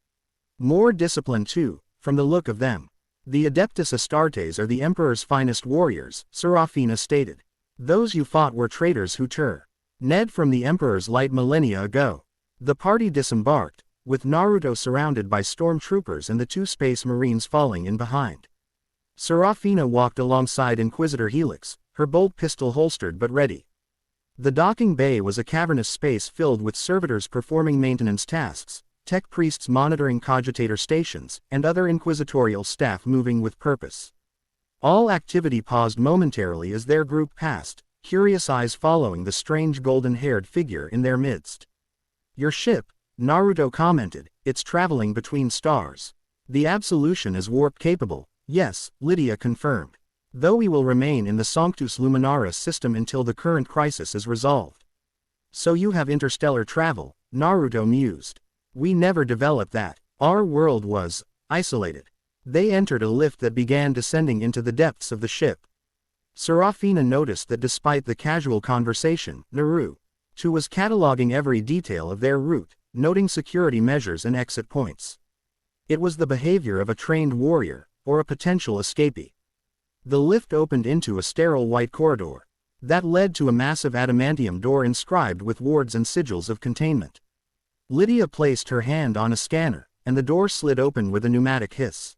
More disciplined too, from the look of them. The Adeptus Astartes are the Emperor's finest warriors, Serafina stated. Those you fought were traitors who Ned from the Emperor's light millennia ago. The party disembarked, with Naruto surrounded by stormtroopers and the 2 Space Marines falling in behind. Serafina walked alongside Inquisitor Helix, her bolt pistol holstered but ready. The docking bay was a cavernous space filled with servitors performing maintenance tasks, tech priests monitoring cogitator stations, and other inquisitorial staff moving with purpose. All activity paused momentarily as their group passed, curious eyes following the strange golden-haired figure in their midst. Your ship, Naruto commented, it's traveling between stars. The Absolution is warp-capable, yes, Lydia confirmed. Though we will remain in the Sanctus Luminaris system until the current crisis is resolved. So you have interstellar travel, Naruto mused. We never developed that. Our world was isolated. They entered a lift that began descending into the depths of the ship. Serafina noticed that despite the casual conversation, Naruto was cataloging every detail of their route, noting security measures and exit points. It was the behavior of a trained warrior, or a potential escapee. The lift opened into a sterile white corridor that led to a massive adamantium door inscribed with wards and sigils of containment. Lydia placed her hand on a scanner, and the door slid open with a pneumatic hiss.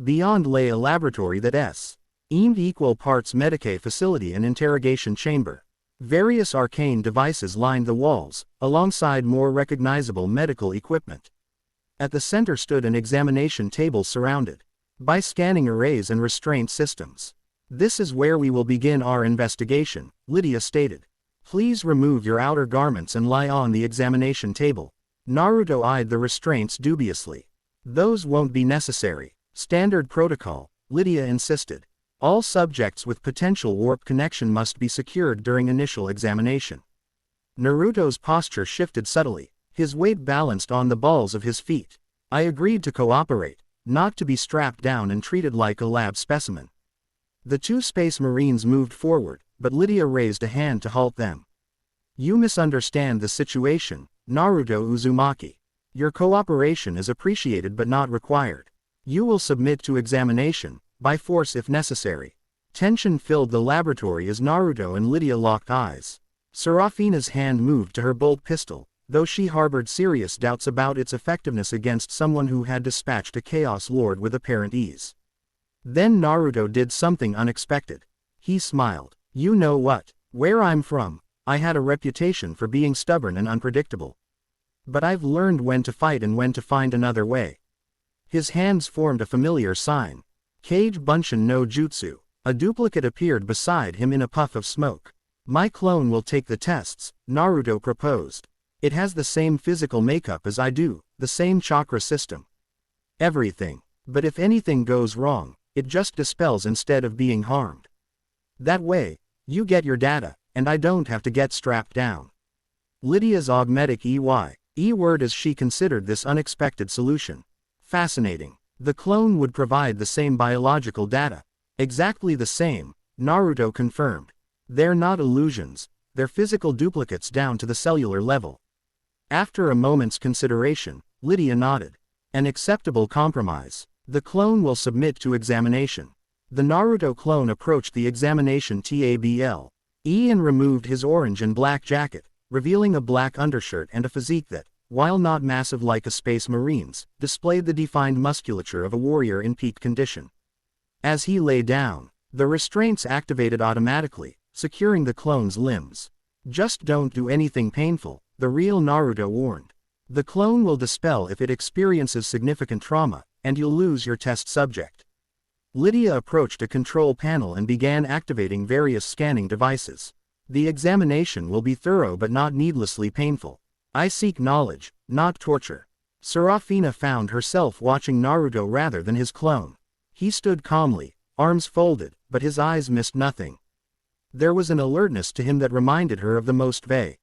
Beyond lay a laboratory that seemed equal parts medicae facility and interrogation chamber. Various arcane devices lined the walls, alongside more recognizable medical equipment. At the center stood an examination table surrounded by scanning arrays and restraint systems. "This is where we will begin our investigation," Lydia stated. "Please remove your outer garments and lie on the examination table." Naruto eyed the restraints dubiously. "Those won't be necessary. Standard protocol," Lydia insisted. "All subjects with potential warp connection must be secured during initial examination." Naruto's posture shifted subtly, his weight balanced on the balls of his feet. "I agreed to cooperate, not to be strapped down and treated like a lab specimen." The two space marines moved forward, but Lydia raised a hand to halt them. "You misunderstand the situation, Naruto Uzumaki. Your cooperation is appreciated but not required. You will submit to examination, by force if necessary." Tension filled the laboratory as Naruto and Lydia locked eyes. Serafina's hand moved to her bolt pistol, though she harbored serious doubts about its effectiveness against someone who had dispatched a Chaos Lord with apparent ease. Then Naruto did something unexpected. He smiled. "You know what? Where I'm from, I had a reputation for being stubborn and unpredictable. But I've learned when to fight and when to find another way." His hands formed a familiar sign. "Kage Bunshin no Jutsu." A duplicate appeared beside him in a puff of smoke. "My clone will take the tests," Naruto proposed. "It has the same physical makeup as I do, the same chakra system. Everything. But if anything goes wrong, it just dispels instead of being harmed. That way, you get your data, and I don't have to get strapped down." Lydia's augmetic word as she considered this unexpected solution. "Fascinating. The clone would provide the same biological data." "Exactly the same," Naruto confirmed. "They're not illusions, they're physical duplicates down to the cellular level." After a moment's consideration, Lydia nodded. "An acceptable compromise. The clone will submit to examination." The Naruto clone approached the examination table. Ian removed his orange and black jacket, revealing a black undershirt and a physique that, while not massive like a space marine's, displayed the defined musculature of a warrior in peak condition. As he lay down, the restraints activated automatically, securing the clone's limbs. "Just don't do anything painful," the real Naruto warned. "The clone will dispel if it experiences significant trauma, and you'll lose your test subject." Lydia approached a control panel and began activating various scanning devices. "The examination will be thorough but not needlessly painful. I seek knowledge, not torture." Serafina found herself watching Naruto rather than his clone. He stood calmly, arms folded, but his eyes missed nothing. There was an alertness to him that reminded her of the most vague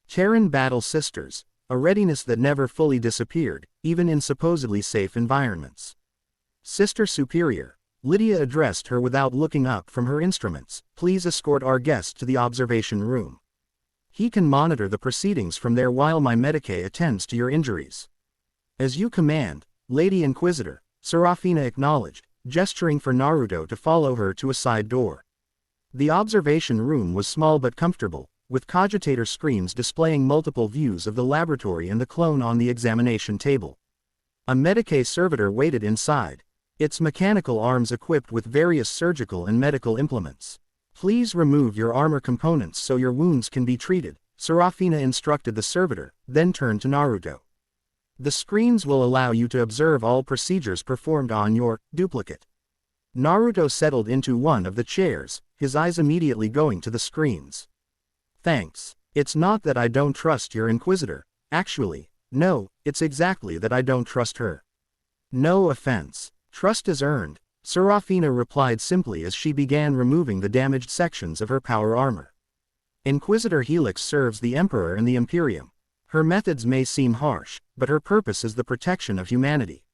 Terran battle sisters, a readiness that never fully disappeared, even in supposedly safe environments. "Sister Superior," Lydia addressed her without looking up from her instruments, "please escort our guest to the observation room. He can monitor the proceedings from there while my medicae attends to your injuries." "As you command, Lady Inquisitor," Serafina acknowledged, gesturing for Naruto to follow her to a side door. The observation room was small but comfortable, with cogitator screens displaying multiple views of the laboratory and the clone on the examination table. A medicae servitor waited inside, its mechanical arms equipped with various surgical and medical implements. "Please remove your armor components so your wounds can be treated," Serafina instructed the servitor, then turned to Naruto. "The screens will allow you to observe all procedures performed on your duplicate." Naruto settled into one of the chairs, his eyes immediately going to the screens. "Thanks. It's not that I don't trust your Inquisitor. Actually, no, it's exactly that I don't trust her." "No offense. Trust is earned," Serafina replied simply as she began removing the damaged sections of her power armor. "Inquisitor Helix serves the Emperor and the Imperium. Her methods may seem harsh, but her purpose is the protection of humanity."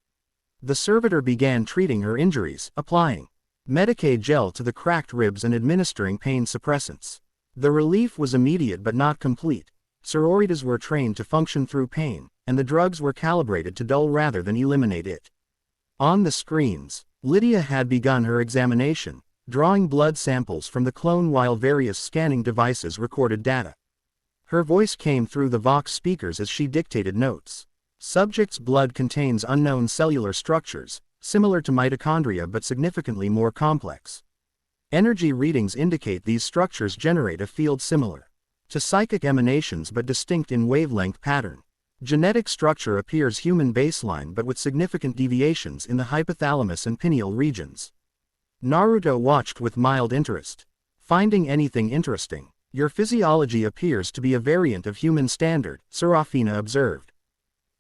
The servitor began treating her injuries, applying Medicae gel to the cracked ribs and administering pain suppressants. The relief was immediate but not complete. Sororitas were trained to function through pain, and the drugs were calibrated to dull rather than eliminate it. On the screens, Lydia had begun her examination, drawing blood samples from the clone while various scanning devices recorded data. Her voice came through the Vox speakers as she dictated notes. Subject's blood contains unknown cellular structures, similar to mitochondria but significantly more complex. Energy readings indicate these structures generate a field similar to psychic emanations but distinct in wavelength pattern. Genetic structure appears human baseline but with significant deviations in the hypothalamus and pineal regions. Naruto watched with mild interest. Finding anything interesting? Your physiology appears to be a variant of human standard, Serafina observed.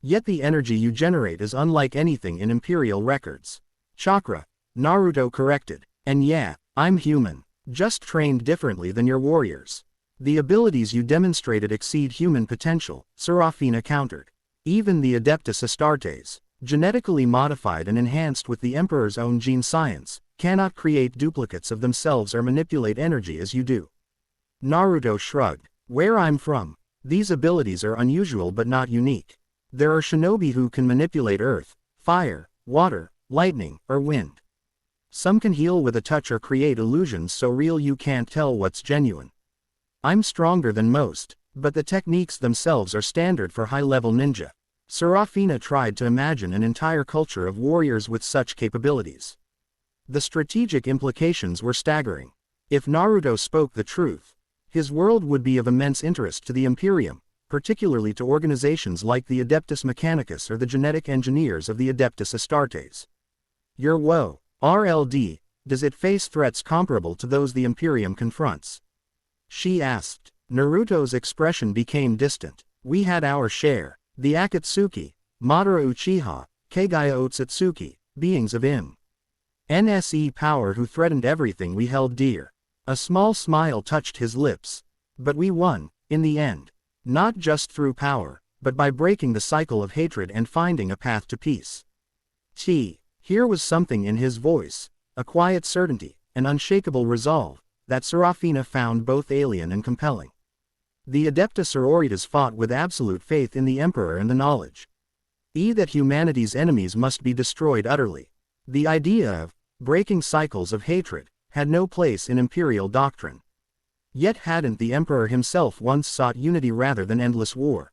Yet the energy you generate is unlike anything in Imperial records. Chakra, Naruto corrected. And yeah, I'm human. Just trained differently than your warriors. The abilities you demonstrated exceed human potential, Serafina countered. Even the Adeptus Astartes, genetically modified and enhanced with the Emperor's own gene science, cannot create duplicates of themselves or manipulate energy as you do. Naruto shrugged. Where I'm from, these abilities are unusual but not unique. There are shinobi who can manipulate earth, fire, water, lightning, or wind. Some can heal with a touch or create illusions so real you can't tell what's genuine. I'm stronger than most, but the techniques themselves are standard for high-level ninja. Serafina tried to imagine an entire culture of warriors with such capabilities. The strategic implications were staggering. If Naruto spoke the truth, his world would be of immense interest to the Imperium, particularly to organizations like the Adeptus Mechanicus or the genetic engineers of the Adeptus Astartes. Your woe, RLD, does it face threats comparable to those the Imperium confronts? She asked. Naruto's expression became distant. We had our share. The Akatsuki, Madara Uchiha, Kagaya Otsutsuki, beings of NSE power who threatened everything we held dear. A small smile touched his lips. But we won, in the end. Not just through power, but by breaking the cycle of hatred and finding a path to peace. Here was something in his voice, a quiet certainty, an unshakable resolve, that Serafina found both alien and compelling. The Adeptus Sororitas fought with absolute faith in the Emperor and the knowledge that humanity's enemies must be destroyed utterly. The idea of breaking cycles of hatred had no place in imperial doctrine. Yet hadn't the Emperor himself once sought unity rather than endless war?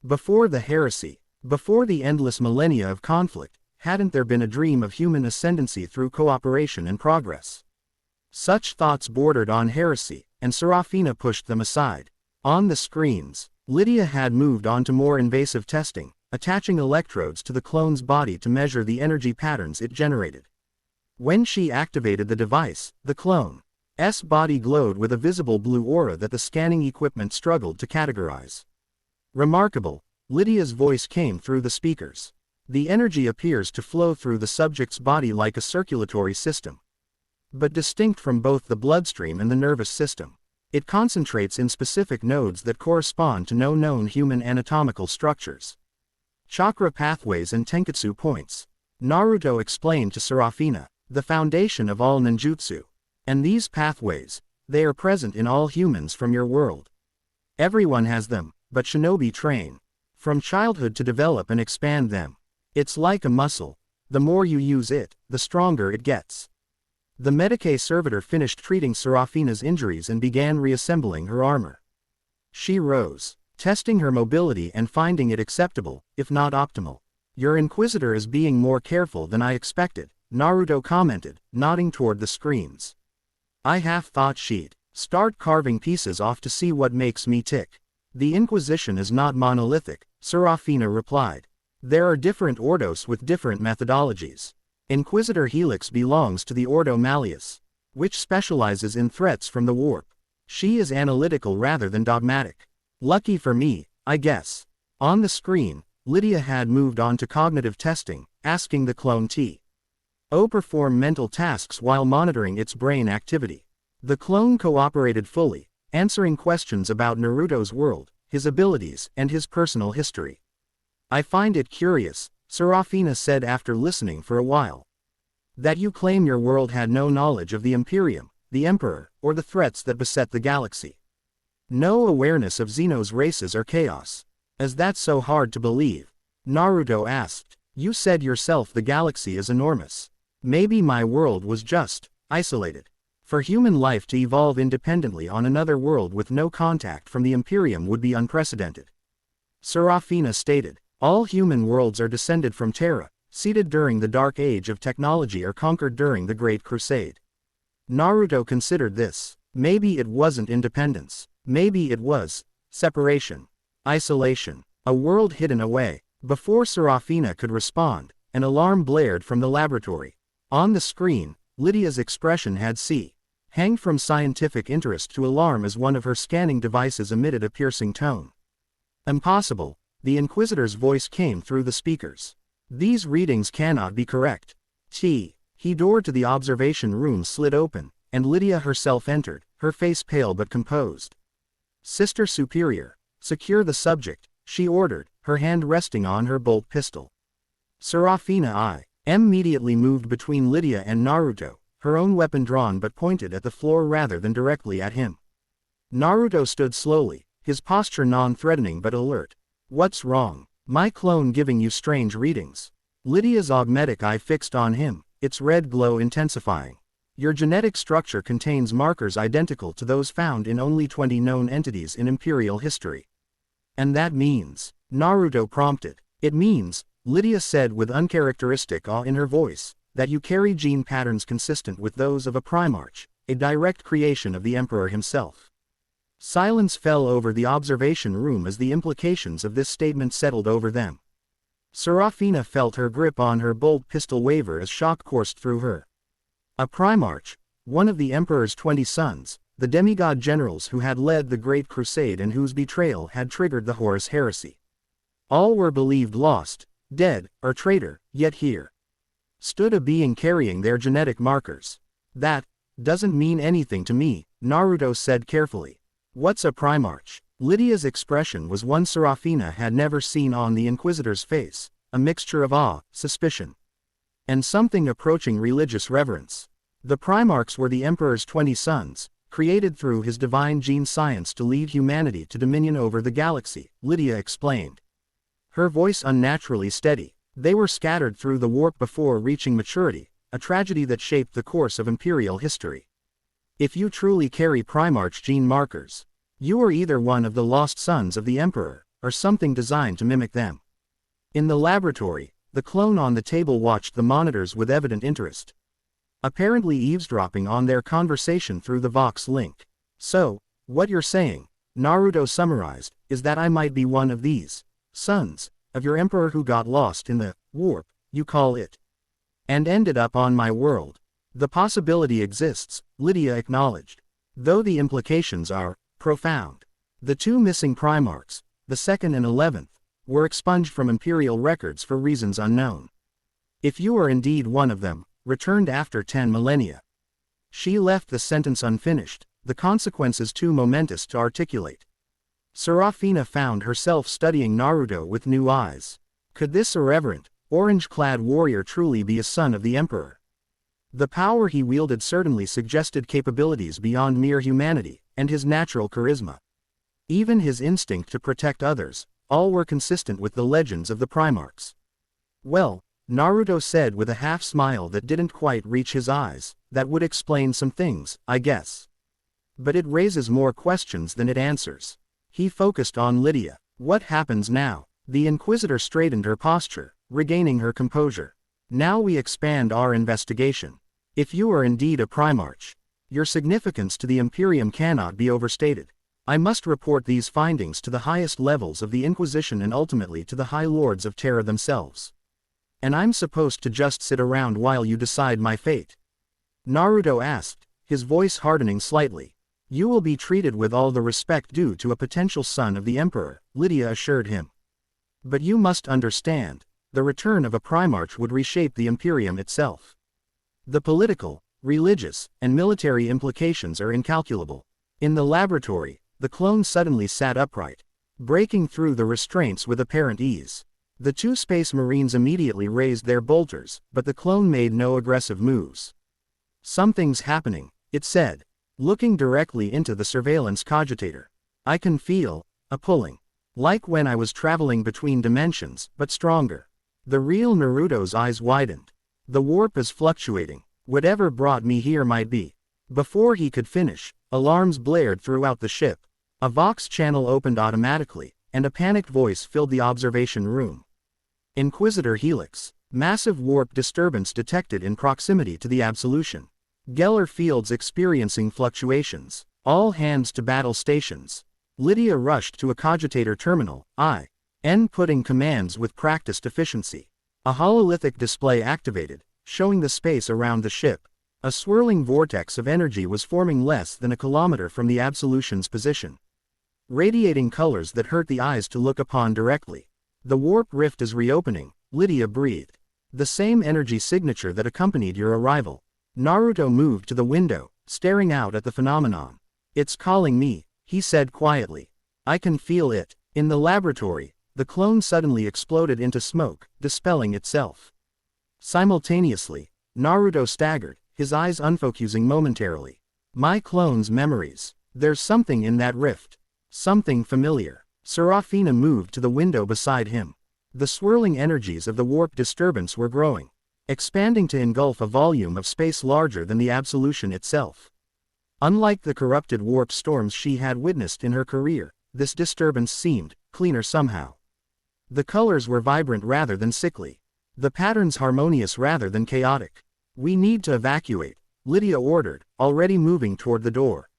Before the heresy, before the endless millennia of conflict, hadn't there been a dream of human ascendancy through cooperation and progress? Such thoughts bordered on heresy, and Serafina pushed them aside. On the screens, Lydia had moved on to more invasive testing, attaching electrodes to the clone's body to measure the energy patterns it generated. When she activated the device, the clone's body glowed with a visible blue aura that the scanning equipment struggled to categorize. Remarkable, Lydia's voice came through the speakers. The energy appears to flow through the subject's body like a circulatory system, but distinct from both the bloodstream and the nervous system. It concentrates in specific nodes that correspond to no known human anatomical structures. Chakra pathways and tenketsu points. Naruto explained to Serafina, the foundation of all ninjutsu. And these pathways, they are present in all humans from your world. Everyone has them, but shinobi train from childhood to develop and expand them. It's like a muscle. The more you use it, the stronger it gets. The Medicae servitor finished treating Serafina's injuries and began reassembling her armor. She rose, testing her mobility and finding it acceptable, if not optimal. Your Inquisitor is being more careful than I expected, Naruto commented, nodding toward the screens. I half thought she'd start carving pieces off to see what makes me tick. The Inquisition is not monolithic, Serafina replied. There are different Ordos with different methodologies. Inquisitor Helix belongs to the Ordo Malleus, which specializes in threats from the warp. She is analytical rather than dogmatic. Lucky for me, I guess. On the screen, Lydia had moved on to cognitive testing, asking the clone to perform mental tasks while monitoring its brain activity. The clone cooperated fully, answering questions about Naruto's world, his abilities, and his personal history. I find it curious, Serafina said after listening for a while. That you claim your world had no knowledge of the Imperium, the Emperor, or the threats that beset the galaxy. No awareness of Xeno's races or chaos. Is that so hard to believe? Naruto asked. You said yourself the galaxy is enormous. Maybe my world was just isolated. For human life to evolve independently on another world with no contact from the Imperium would be unprecedented. Serafina stated. All human worlds are descended from Terra, seeded during the Dark Age of technology or conquered during the Great Crusade. Naruto considered this. Maybe it wasn't independence. Maybe it was separation. Isolation. A world hidden away. Before Serafina could respond, an alarm blared from the laboratory. On the screen, Lydia's expression had hanged from scientific interest to alarm as one of her scanning devices emitted a piercing tone. Impossible, the Inquisitor's voice came through the speakers. These readings cannot be correct. The door to the observation room slid open, and Lydia herself entered, her face pale but composed. Sister Superior, secure the subject, she ordered, her hand resting on her bolt pistol. Serafina immediately moved between Lydia and Naruto, her own weapon drawn but pointed at the floor rather than directly at him. Naruto stood slowly, his posture non-threatening but alert. What's wrong? My clone giving you strange readings. Lydia's augmetic eye fixed on him, its red glow intensifying. Your genetic structure contains markers identical to those found in only 20 known entities in Imperial history. And that means, Naruto prompted. It means, Lydia said with uncharacteristic awe in her voice, that you carry gene patterns consistent with those of a Primarch, a direct creation of the Emperor himself. Silence fell over the observation room as the implications of this statement settled over them. Serafina felt her grip on her bolt pistol waver as shock coursed through her. A Primarch, one of the Emperor's 20 sons, the demigod generals who had led the Great Crusade and whose betrayal had triggered the Horus Heresy. All were believed lost, dead, or traitor, yet here stood a being carrying their genetic markers. That doesn't mean anything to me, Naruto said carefully. What's a Primarch? Lydia's expression was one Serafina had never seen on the Inquisitor's face, a mixture of awe, suspicion, and something approaching religious reverence. The Primarchs were the Emperor's 20 sons, created through his divine gene science to lead humanity to dominion over the galaxy, Lydia explained. Her voice unnaturally steady. They were scattered through the warp before reaching maturity, a tragedy that shaped the course of Imperial history. If you truly carry Primarch gene markers, you are either one of the lost sons of the Emperor, or something designed to mimic them. In the laboratory, the clone on the table watched the monitors with evident interest, apparently eavesdropping on their conversation through the Vox link. So, what you're saying, Naruto summarized, is that I might be one of these sons of your Emperor who got lost in the warp, you call it, and ended up on my world. The possibility exists, Lydia acknowledged, though the implications are profound. The two missing Primarchs, the 2nd and 11th, were expunged from Imperial records for reasons unknown. If you are indeed one of them, returned after 10 millennia. She left the sentence unfinished, the consequences too momentous to articulate. Serafina found herself studying Naruto with new eyes. Could this irreverent, orange-clad warrior truly be a son of the Emperor? The power he wielded certainly suggested capabilities beyond mere humanity, and his natural charisma. Even his instinct to protect others, all were consistent with the legends of the Primarchs. Well, Naruto said with a half-smile that didn't quite reach his eyes, that would explain some things, I guess. But it raises more questions than it answers. He focused on Lydia. What happens now? The Inquisitor straightened her posture, regaining her composure. Now we expand our investigation. If you are indeed a Primarch, your significance to the Imperium cannot be overstated. I must report these findings to the highest levels of the Inquisition and ultimately to the High Lords of Terra themselves. And I'm supposed to just sit around while you decide my fate? Naruto asked, his voice hardening slightly. You will be treated with all the respect due to a potential son of the Emperor, Lydia assured him. But you must understand, the return of a Primarch would reshape the Imperium itself. The political, religious, and military implications are incalculable. In the laboratory, the clone suddenly sat upright, breaking through the restraints with apparent ease. The two Space Marines immediately raised their bolters, but the clone made no aggressive moves. "Something's happening," it said, looking directly into the surveillance cogitator. "I can feel a pulling. Like when I was traveling between dimensions, but stronger." The real Naruto's eyes widened. "The warp is fluctuating. Whatever brought me here might be." Before he could finish, alarms blared throughout the ship. A Vox channel opened automatically, and a panicked voice filled the observation room. "Inquisitor Helix. Massive warp disturbance detected in proximity to the Absolution. Geller fields experiencing fluctuations. All hands to battle stations." Lydia rushed to a cogitator terminal, inputting commands with practiced efficiency. A hololithic display activated, showing the space around the ship. A swirling vortex of energy was forming less than a kilometer from the Absolution's position, radiating colors that hurt the eyes to look upon directly. "The warp rift is reopening," Lydia breathed. "The same energy signature that accompanied your arrival." Naruto moved to the window, staring out at the phenomenon. "It's calling me," he said quietly. "I can feel it." In the laboratory, the clone suddenly exploded into smoke, dispelling itself. Simultaneously, Naruto staggered, his eyes unfocusing momentarily. "My clone's memories. There's something in that rift. Something familiar." Serafina moved to the window beside him. The swirling energies of the warp disturbance were growing, expanding to engulf a volume of space larger than the Absolution itself. Unlike the corrupted warp storms she had witnessed in her career, this disturbance seemed cleaner somehow. The colors were vibrant rather than sickly. The patterns harmonious rather than chaotic. "We need to evacuate," Lydia ordered, already moving toward the door.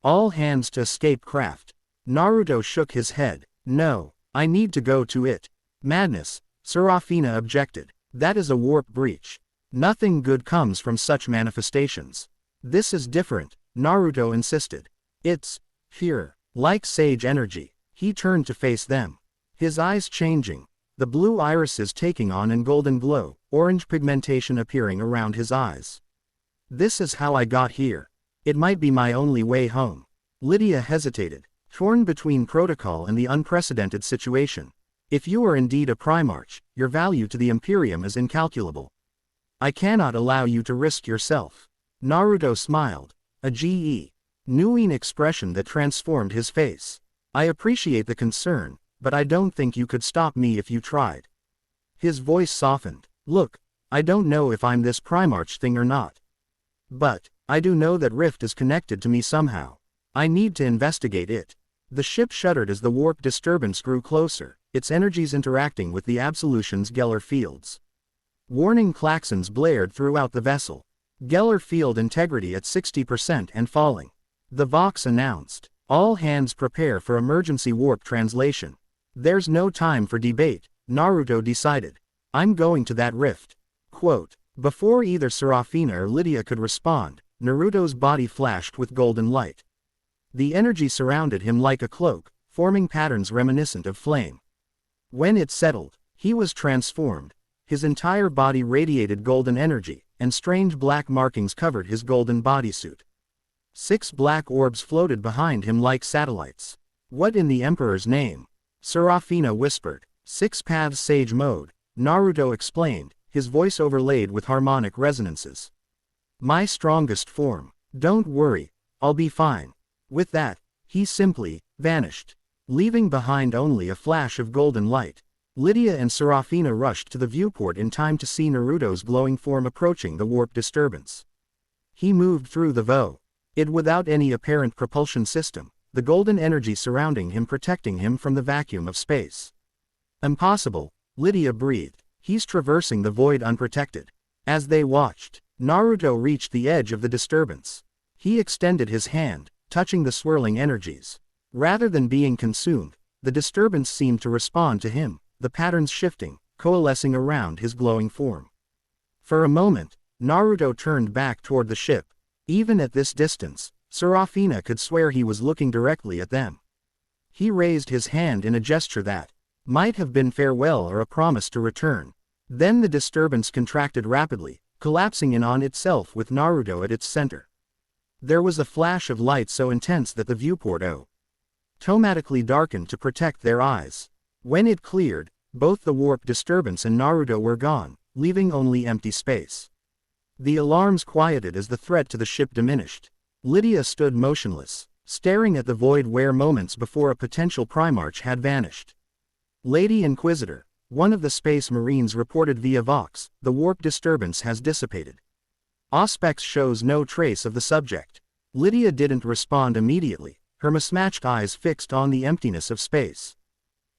"All hands to escape craft." Naruto shook his head. "No, I need to go to it." "Madness," Serafina objected. "That is a warp breach. Nothing good comes from such manifestations." "This is different," Naruto insisted. "It's pure, like sage energy." He turned to face them, his eyes changing, the blue irises taking on an golden glow, orange pigmentation appearing around his eyes. "This is how I got here. It might be my only way home." Lydia hesitated, torn between protocol and the unprecedented situation. "If you are indeed a Primarch, your value to the Imperium is incalculable. I cannot allow you to risk yourself." Naruto smiled, a genuine expression that transformed his face. "I appreciate the concern, but I don't think you could stop me if you tried." His voice softened. "Look, I don't know if I'm this Primarch thing or not. But I do know that Rift is connected to me somehow. I need to investigate it." The ship shuddered as the warp disturbance grew closer, its energies interacting with the Absolution's Geller fields. Warning klaxons blared throughout the vessel. "Geller field integrity at 60% and falling." The Vox announced. "All hands prepare for emergency warp translation." "There's no time for debate," Naruto decided. "I'm going to that rift." Quote. Before either Serafina or Lydia could respond, Naruto's body flashed with golden light. The energy surrounded him like a cloak, forming patterns reminiscent of flame. When it settled, he was transformed. His entire body radiated golden energy, and strange black markings covered his golden bodysuit. 6 black orbs floated behind him like satellites. "What in the Emperor's name?" Serafina whispered. 6 paths sage mode, Naruto explained, his voice overlaid with harmonic resonances. "My strongest form. Don't worry, I'll be fine." With that, he simply vanished, leaving behind only a flash of golden light. Lydia and Serafina rushed to the viewport in time to see Naruto's glowing form approaching the warp disturbance. He moved through the void without any apparent propulsion system, the golden energy surrounding him protecting him from the vacuum of space. "Impossible," Lydia breathed. "He's traversing the void unprotected." As they watched, Naruto reached the edge of the disturbance. He extended his hand, touching the swirling energies. Rather than being consumed, the disturbance seemed to respond to him, the patterns shifting, coalescing around his glowing form. For a moment, Naruto turned back toward the ship. Even at this distance, Serafina could swear he was looking directly at them. He raised his hand in a gesture that might have been farewell or a promise to return. Then the disturbance contracted rapidly, collapsing in on itself with Naruto at its center. There was a flash of light so intense that the viewport automatically darkened to protect their eyes. When it cleared, Both the warp disturbance and Naruto were gone, leaving only empty space. The alarms quieted as the threat to the ship diminished. Lydia stood motionless, staring at the void where moments before a potential Primarch had vanished. Lady Inquisitor, one of the Space Marines reported via Vox, the warp disturbance has dissipated. Auspex shows no trace of the subject. Lydia didn't respond immediately, her mismatched eyes fixed on the emptiness of space.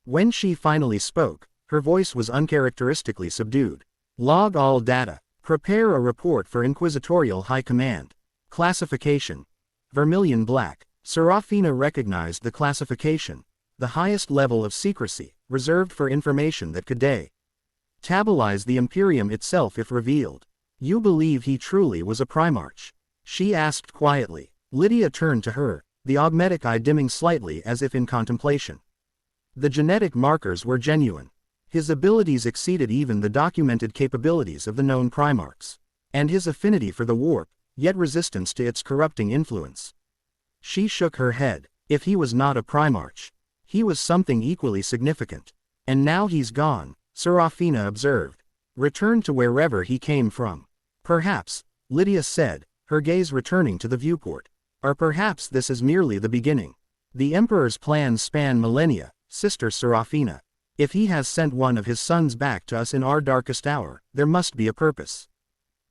When she finally spoke, her voice was uncharacteristically subdued. Log all data. Prepare a report for Inquisitorial High Command. Classification: Vermilion Black. Serafina recognized the classification, the highest level of secrecy, reserved for information that could destabilize the Imperium itself if revealed. You believe he truly was a Primarch? She asked quietly. Lydia turned to her, the augmetic eye dimming slightly as if in contemplation. The genetic markers were genuine. His abilities exceeded even the documented capabilities of the known Primarchs. And his affinity for the warp, yet resistance to its corrupting influence. She shook her head. If he was not a Primarch, he was something equally significant. And now he's gone, Serafina observed. Returned to wherever he came from. Perhaps, Lydia said, her gaze returning to the viewport. Or perhaps this is merely the beginning. The Emperor's plans span millennia, Sister Serafina. If he has sent one of his sons back to us in our darkest hour, there must be a purpose.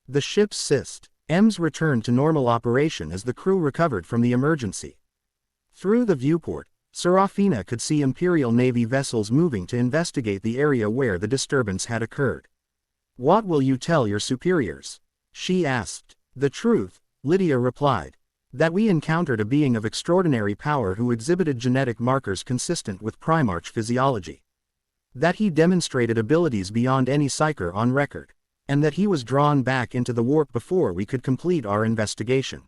The ship's systems returned to normal operation as the crew recovered from the emergency. Through the viewport, Serafina could see Imperial Navy vessels moving to investigate the area where the disturbance had occurred. What will you tell your superiors? She asked. The truth, Lydia replied. That we encountered a being of extraordinary power who exhibited genetic markers consistent with Primarch physiology. That he demonstrated abilities beyond any psyker on record. And that he was drawn back into the warp before we could complete our investigation.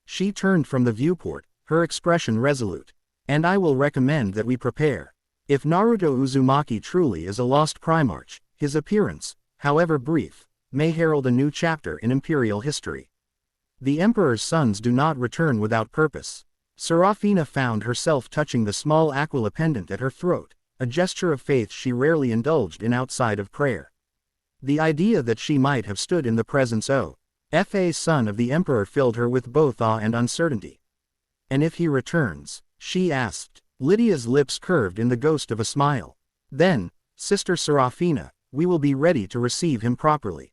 She turned from the viewport, her expression resolute. And I will recommend that we prepare. If Naruto Uzumaki truly is a lost Primarch, his appearance, however brief, may herald a new chapter in Imperial history. The Emperor's sons do not return without purpose. Serafina found herself touching the small aquila pendant at her throat, a gesture of faith she rarely indulged in outside of prayer. The idea that she might have stood in the presence of a son of the Emperor filled her with both awe and uncertainty. And if he returns? She asked. Lydia's lips curved in the ghost of a smile. Then, Sister Serafina, we will be ready to receive him properly.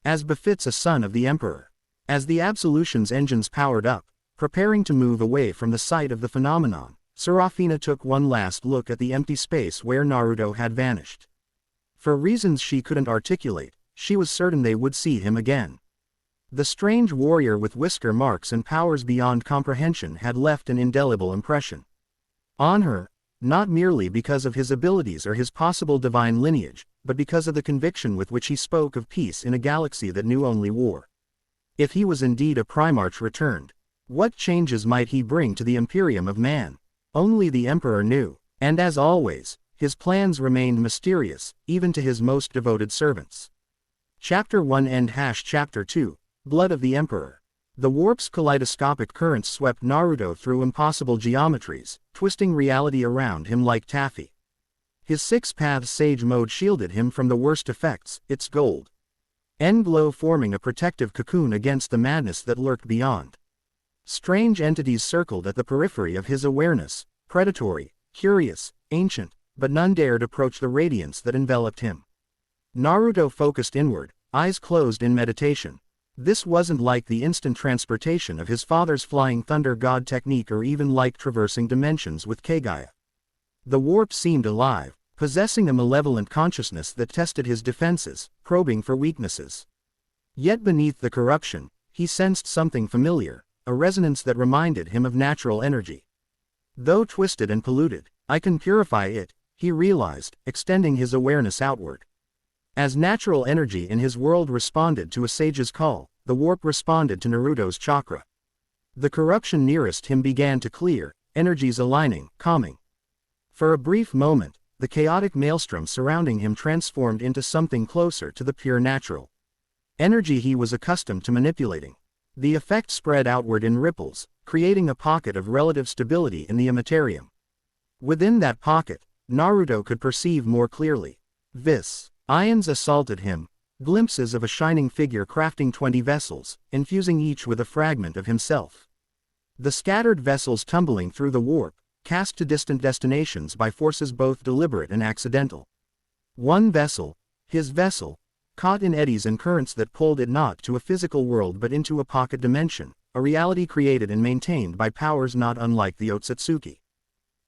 As befits a son of the Emperor. As the Absolution's engines powered up, preparing to move away from the site of the phenomenon, Serafina took one last look at the empty space where Naruto had vanished. For reasons she couldn't articulate, she was certain they would see him again. The strange warrior with whisker marks and powers beyond comprehension had left an indelible impression on her, not merely because of his abilities or his possible divine lineage, but because of the conviction with which he spoke of peace in a galaxy that knew only war. If he was indeed a Primarch returned, what changes might he bring to the Imperium of Man? Only the Emperor knew, and as always, his plans remained mysterious, even to his most devoted servants. Chapter 1 End Chapter 2 Blood of the Emperor. The warp's kaleidoscopic currents swept Naruto through impossible geometries, twisting reality around him like taffy. His six-path sage mode shielded him from the worst effects, its gold glow forming a protective cocoon against the madness that lurked beyond. Strange entities circled at the periphery of his awareness, predatory, curious, ancient, but none dared approach the radiance that enveloped him. Naruto focused inward, eyes closed in meditation. This wasn't like the instant transportation of his father's flying thunder god technique or even like traversing dimensions with Kagaya. The warp seemed alive, possessing a malevolent consciousness that tested his defenses, probing for weaknesses. Yet beneath the corruption, he sensed something familiar, a resonance that reminded him of natural energy. Though twisted and polluted, I can purify it, he realized, extending his awareness outward. As natural energy in his world responded to a sage's call, the warp responded to Naruto's chakra. The corruption nearest him began to clear, energies aligning, calming. For a brief moment, the chaotic maelstrom surrounding him transformed into something closer to the pure natural energy he was accustomed to manipulating. The effect spread outward in ripples, creating a pocket of relative stability in the immaterium. Within that pocket, Naruto could perceive more clearly. Ions assaulted him, glimpses of a shining figure crafting 20 vessels, infusing each with a fragment of himself. The scattered vessels tumbling through the warp, cast to distant destinations by forces both deliberate and accidental. One vessel, his vessel, caught in eddies and currents that pulled it not to a physical world but into a pocket dimension, a reality created and maintained by powers not unlike the Otsutsuki.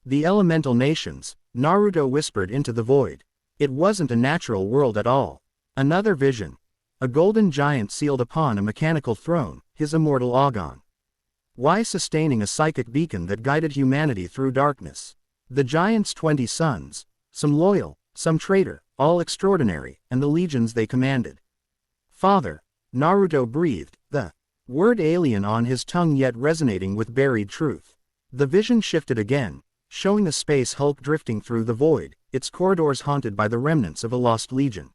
The elemental nations, Naruto whispered into the void. It wasn't a natural world at all. Another vision. A golden giant sealed upon a mechanical throne, his immortal Agon. Why sustaining a psychic beacon that guided humanity through darkness? The giant's 20 sons, some loyal, some traitor, all extraordinary, and the legions they commanded. Father, Naruto breathed, the word alien on his tongue yet resonating with buried truth. The vision shifted again, showing a space hulk drifting through the void, its corridors haunted by the remnants of a lost legion.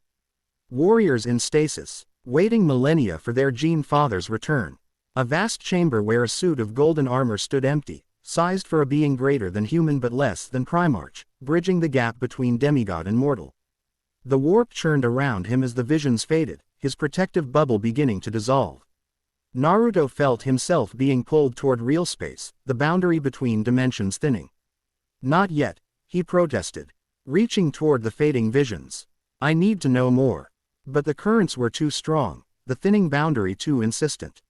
Warriors in stasis, waiting millennia for their Gene Father's return. A vast chamber where a suit of golden armor stood empty, sized for a being greater than human but less than Primarch, bridging the gap between demigod and mortal. The warp churned around him as the visions faded, his protective bubble beginning to dissolve. Naruto felt himself being pulled toward real space, the boundary between dimensions thinning. Not yet, he protested, reaching toward the fading visions. I need to know more. But the currents were too strong, the thinning boundary too insistent.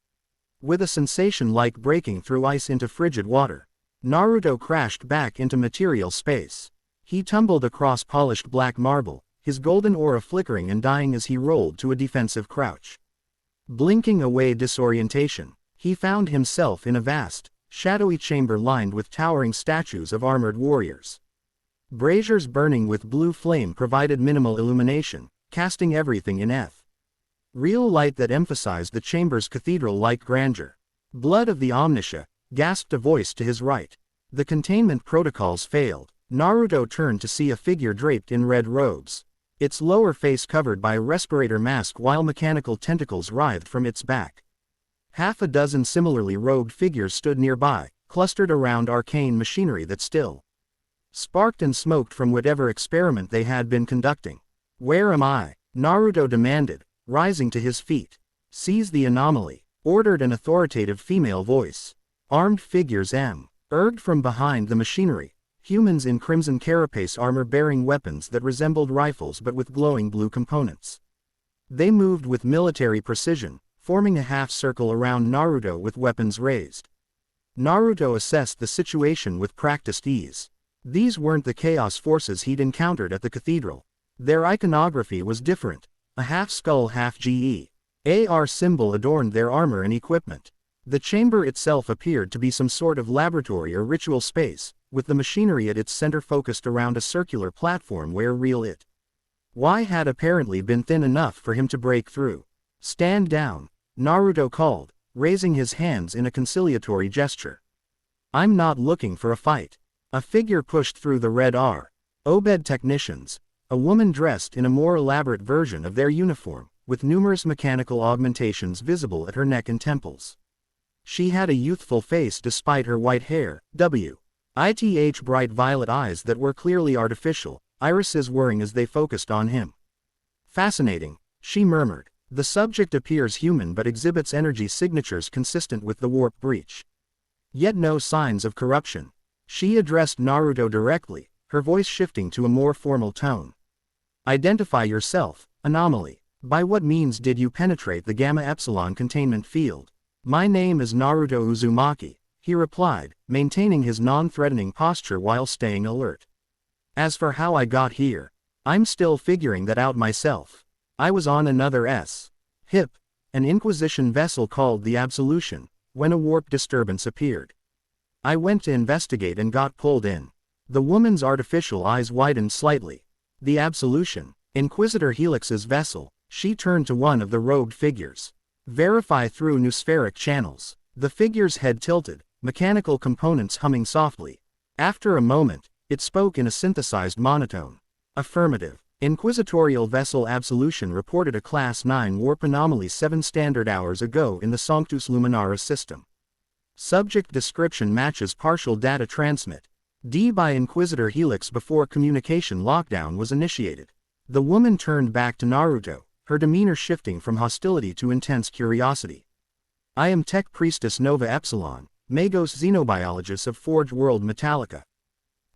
With a sensation like breaking through ice into frigid water, Naruto crashed back into material space. He tumbled across polished black marble, his golden aura flickering and dying as he rolled to a defensive crouch. Blinking away disorientation, he found himself in a vast, shadowy chamber lined with towering statues of armored warriors. Braziers burning with blue flame provided minimal illumination, casting everything in real light that emphasized the chamber's cathedral-like grandeur. Blood of the Omniscia, gasped a voice to his right. The containment protocols failed. Naruto turned to see a figure draped in red robes. Its lower face covered by a respirator mask while mechanical tentacles writhed from its back. Half a dozen similarly robed figures stood nearby, clustered around arcane machinery that still sparked and smoked from whatever experiment they had been conducting. Where am I? Naruto demanded, rising to his feet. Seize the anomaly, ordered an authoritative female voice. Armed figures emerged from behind the machinery, humans in crimson carapace armor bearing weapons that resembled rifles but with glowing blue components. They moved with military precision, forming a half-circle around Naruto with weapons raised. Naruto assessed the situation with practiced ease. These weren't the chaos forces he'd encountered at the cathedral. Their iconography was different. A half-skull half-GE.AR symbol adorned their armor and equipment. The chamber itself appeared to be some sort of laboratory or ritual space, with the machinery at its center focused around a circular platform where real Y had apparently been thin enough for him to break through. Stand down, Naruto called, raising his hands in a conciliatory gesture. I'm not looking for a fight. A figure pushed through the red Obed technicians, a woman dressed in a more elaborate version of their uniform, with numerous mechanical augmentations visible at her neck and temples. She had a youthful face despite her white hair, with bright violet eyes that were clearly artificial, irises whirring as they focused on him. Fascinating, she murmured. The subject appears human but exhibits energy signatures consistent with the warp breach. Yet no signs of corruption. She addressed Naruto directly, her voice shifting to a more formal tone. Identify yourself, anomaly. By what means did you penetrate the Gamma Epsilon containment field? My name is Naruto Uzumaki, he replied, maintaining his non-threatening posture while staying alert. As for how I got here, I'm still figuring that out myself. I was on another hip, an Inquisition vessel called the Absolution, when a warp disturbance appeared. I went to investigate and got pulled in. The woman's artificial eyes widened slightly. The Absolution, Inquisitor Helix's vessel, she turned to one of the robed figures. Verify through noospheric channels. The figure's head tilted, mechanical components humming softly. After a moment, it spoke in a synthesized monotone. Affirmative. Inquisitorial vessel Absolution reported a Class 9 warp anomaly 7 standard hours ago in the Sanctus Luminaris system. Subject description matches partial data transmit. D by Inquisitor Helix before communication lockdown was initiated. The woman turned back to Naruto, her demeanor shifting from hostility to intense curiosity. I am Tech Priestess Nova Epsilon, Magos Xenobiologist of Forge World Metallica.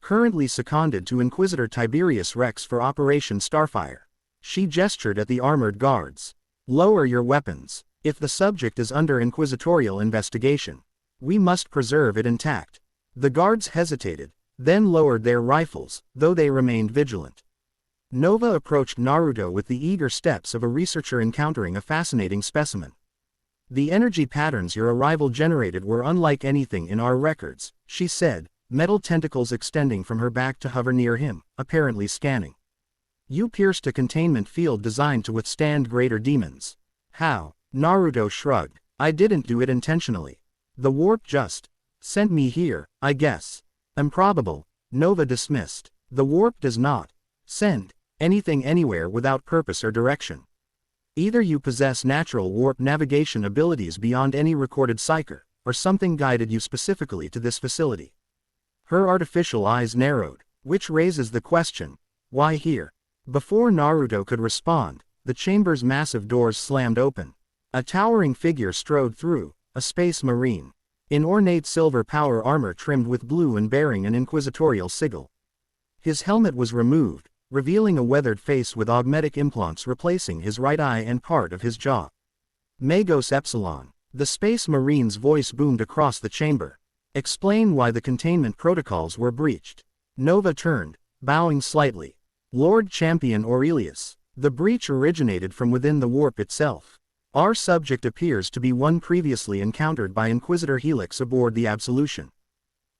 Currently seconded to Inquisitor Tiberius Rex for Operation Starfire. She gestured at the armored guards. Lower your weapons. If the subject is under inquisitorial investigation, we must preserve it intact. The guards hesitated, then lowered their rifles, though they remained vigilant. Nova approached Naruto with the eager steps of a researcher encountering a fascinating specimen. The energy patterns your arrival generated were unlike anything in our records, she said, metal tentacles extending from her back to hover near him, apparently scanning. You pierced a containment field designed to withstand greater demons. How? Naruto shrugged. I didn't do it intentionally. The warp just sent me here, I guess. Improbable, Nova dismissed. The warp does not send anything anywhere without purpose or direction. Either you possess natural warp navigation abilities beyond any recorded psyker, or something guided you specifically to this facility. Her artificial eyes narrowed, which raises the question, why here? Before Naruto could respond, the chamber's massive doors slammed open. A towering figure strode through, a space marine, in ornate silver power armor trimmed with blue and bearing an inquisitorial sigil. His helmet was removed, revealing a weathered face with augmetic implants replacing his right eye and part of his jaw. Magos Epsilon. The space marine's voice boomed across the chamber. Explain why the containment protocols were breached. Nova turned, bowing slightly. Lord Champion Aurelius. The breach originated from within the warp itself. Our subject appears to be one previously encountered by Inquisitor Helix aboard the Absolution.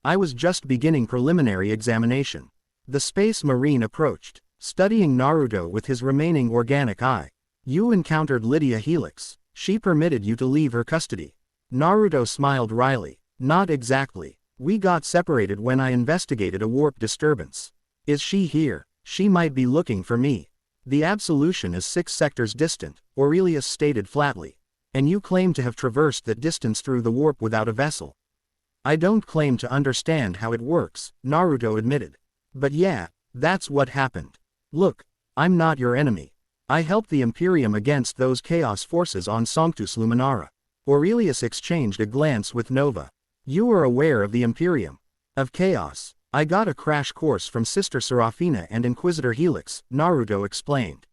I was just beginning preliminary examination. The space marine approached, studying Naruto with his remaining organic eye. You encountered Lydia Helix. She permitted you to leave her custody. Naruto smiled wryly. Not exactly. We got separated when I investigated a warp disturbance. Is she here? She might be looking for me. The Absolution is 6 sectors distant, Aurelius stated flatly. And you claim to have traversed that distance through the warp without a vessel. I don't claim to understand how it works, Naruto admitted. But yeah, that's what happened. Look, I'm not your enemy. I helped the Imperium against those chaos forces on Sanctus Luminara. Aurelius exchanged a glance with Nova. You are aware of the Imperium. Of chaos. I got a crash course from Sister Serafina and Inquisitor Helix, Naruto explained.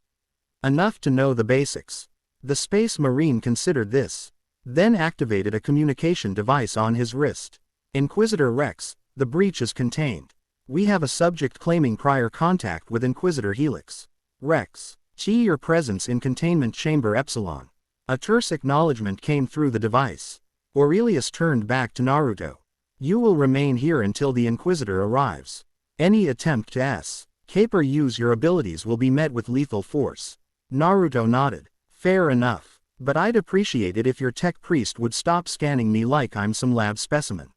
Enough to know the basics. The space marine considered this. Then activated a communication device on his wrist. Inquisitor Rex, the breach is contained. We have a subject claiming prior contact with Inquisitor Helix. Rex, your presence in containment chamber Epsilon. A terse acknowledgement came through the device. Aurelius turned back to Naruto. You will remain here until the Inquisitor arrives. Any attempt to escape or use your abilities will be met with lethal force. Naruto nodded. Fair enough. But I'd appreciate it if your tech priest would stop scanning me like I'm some lab specimen.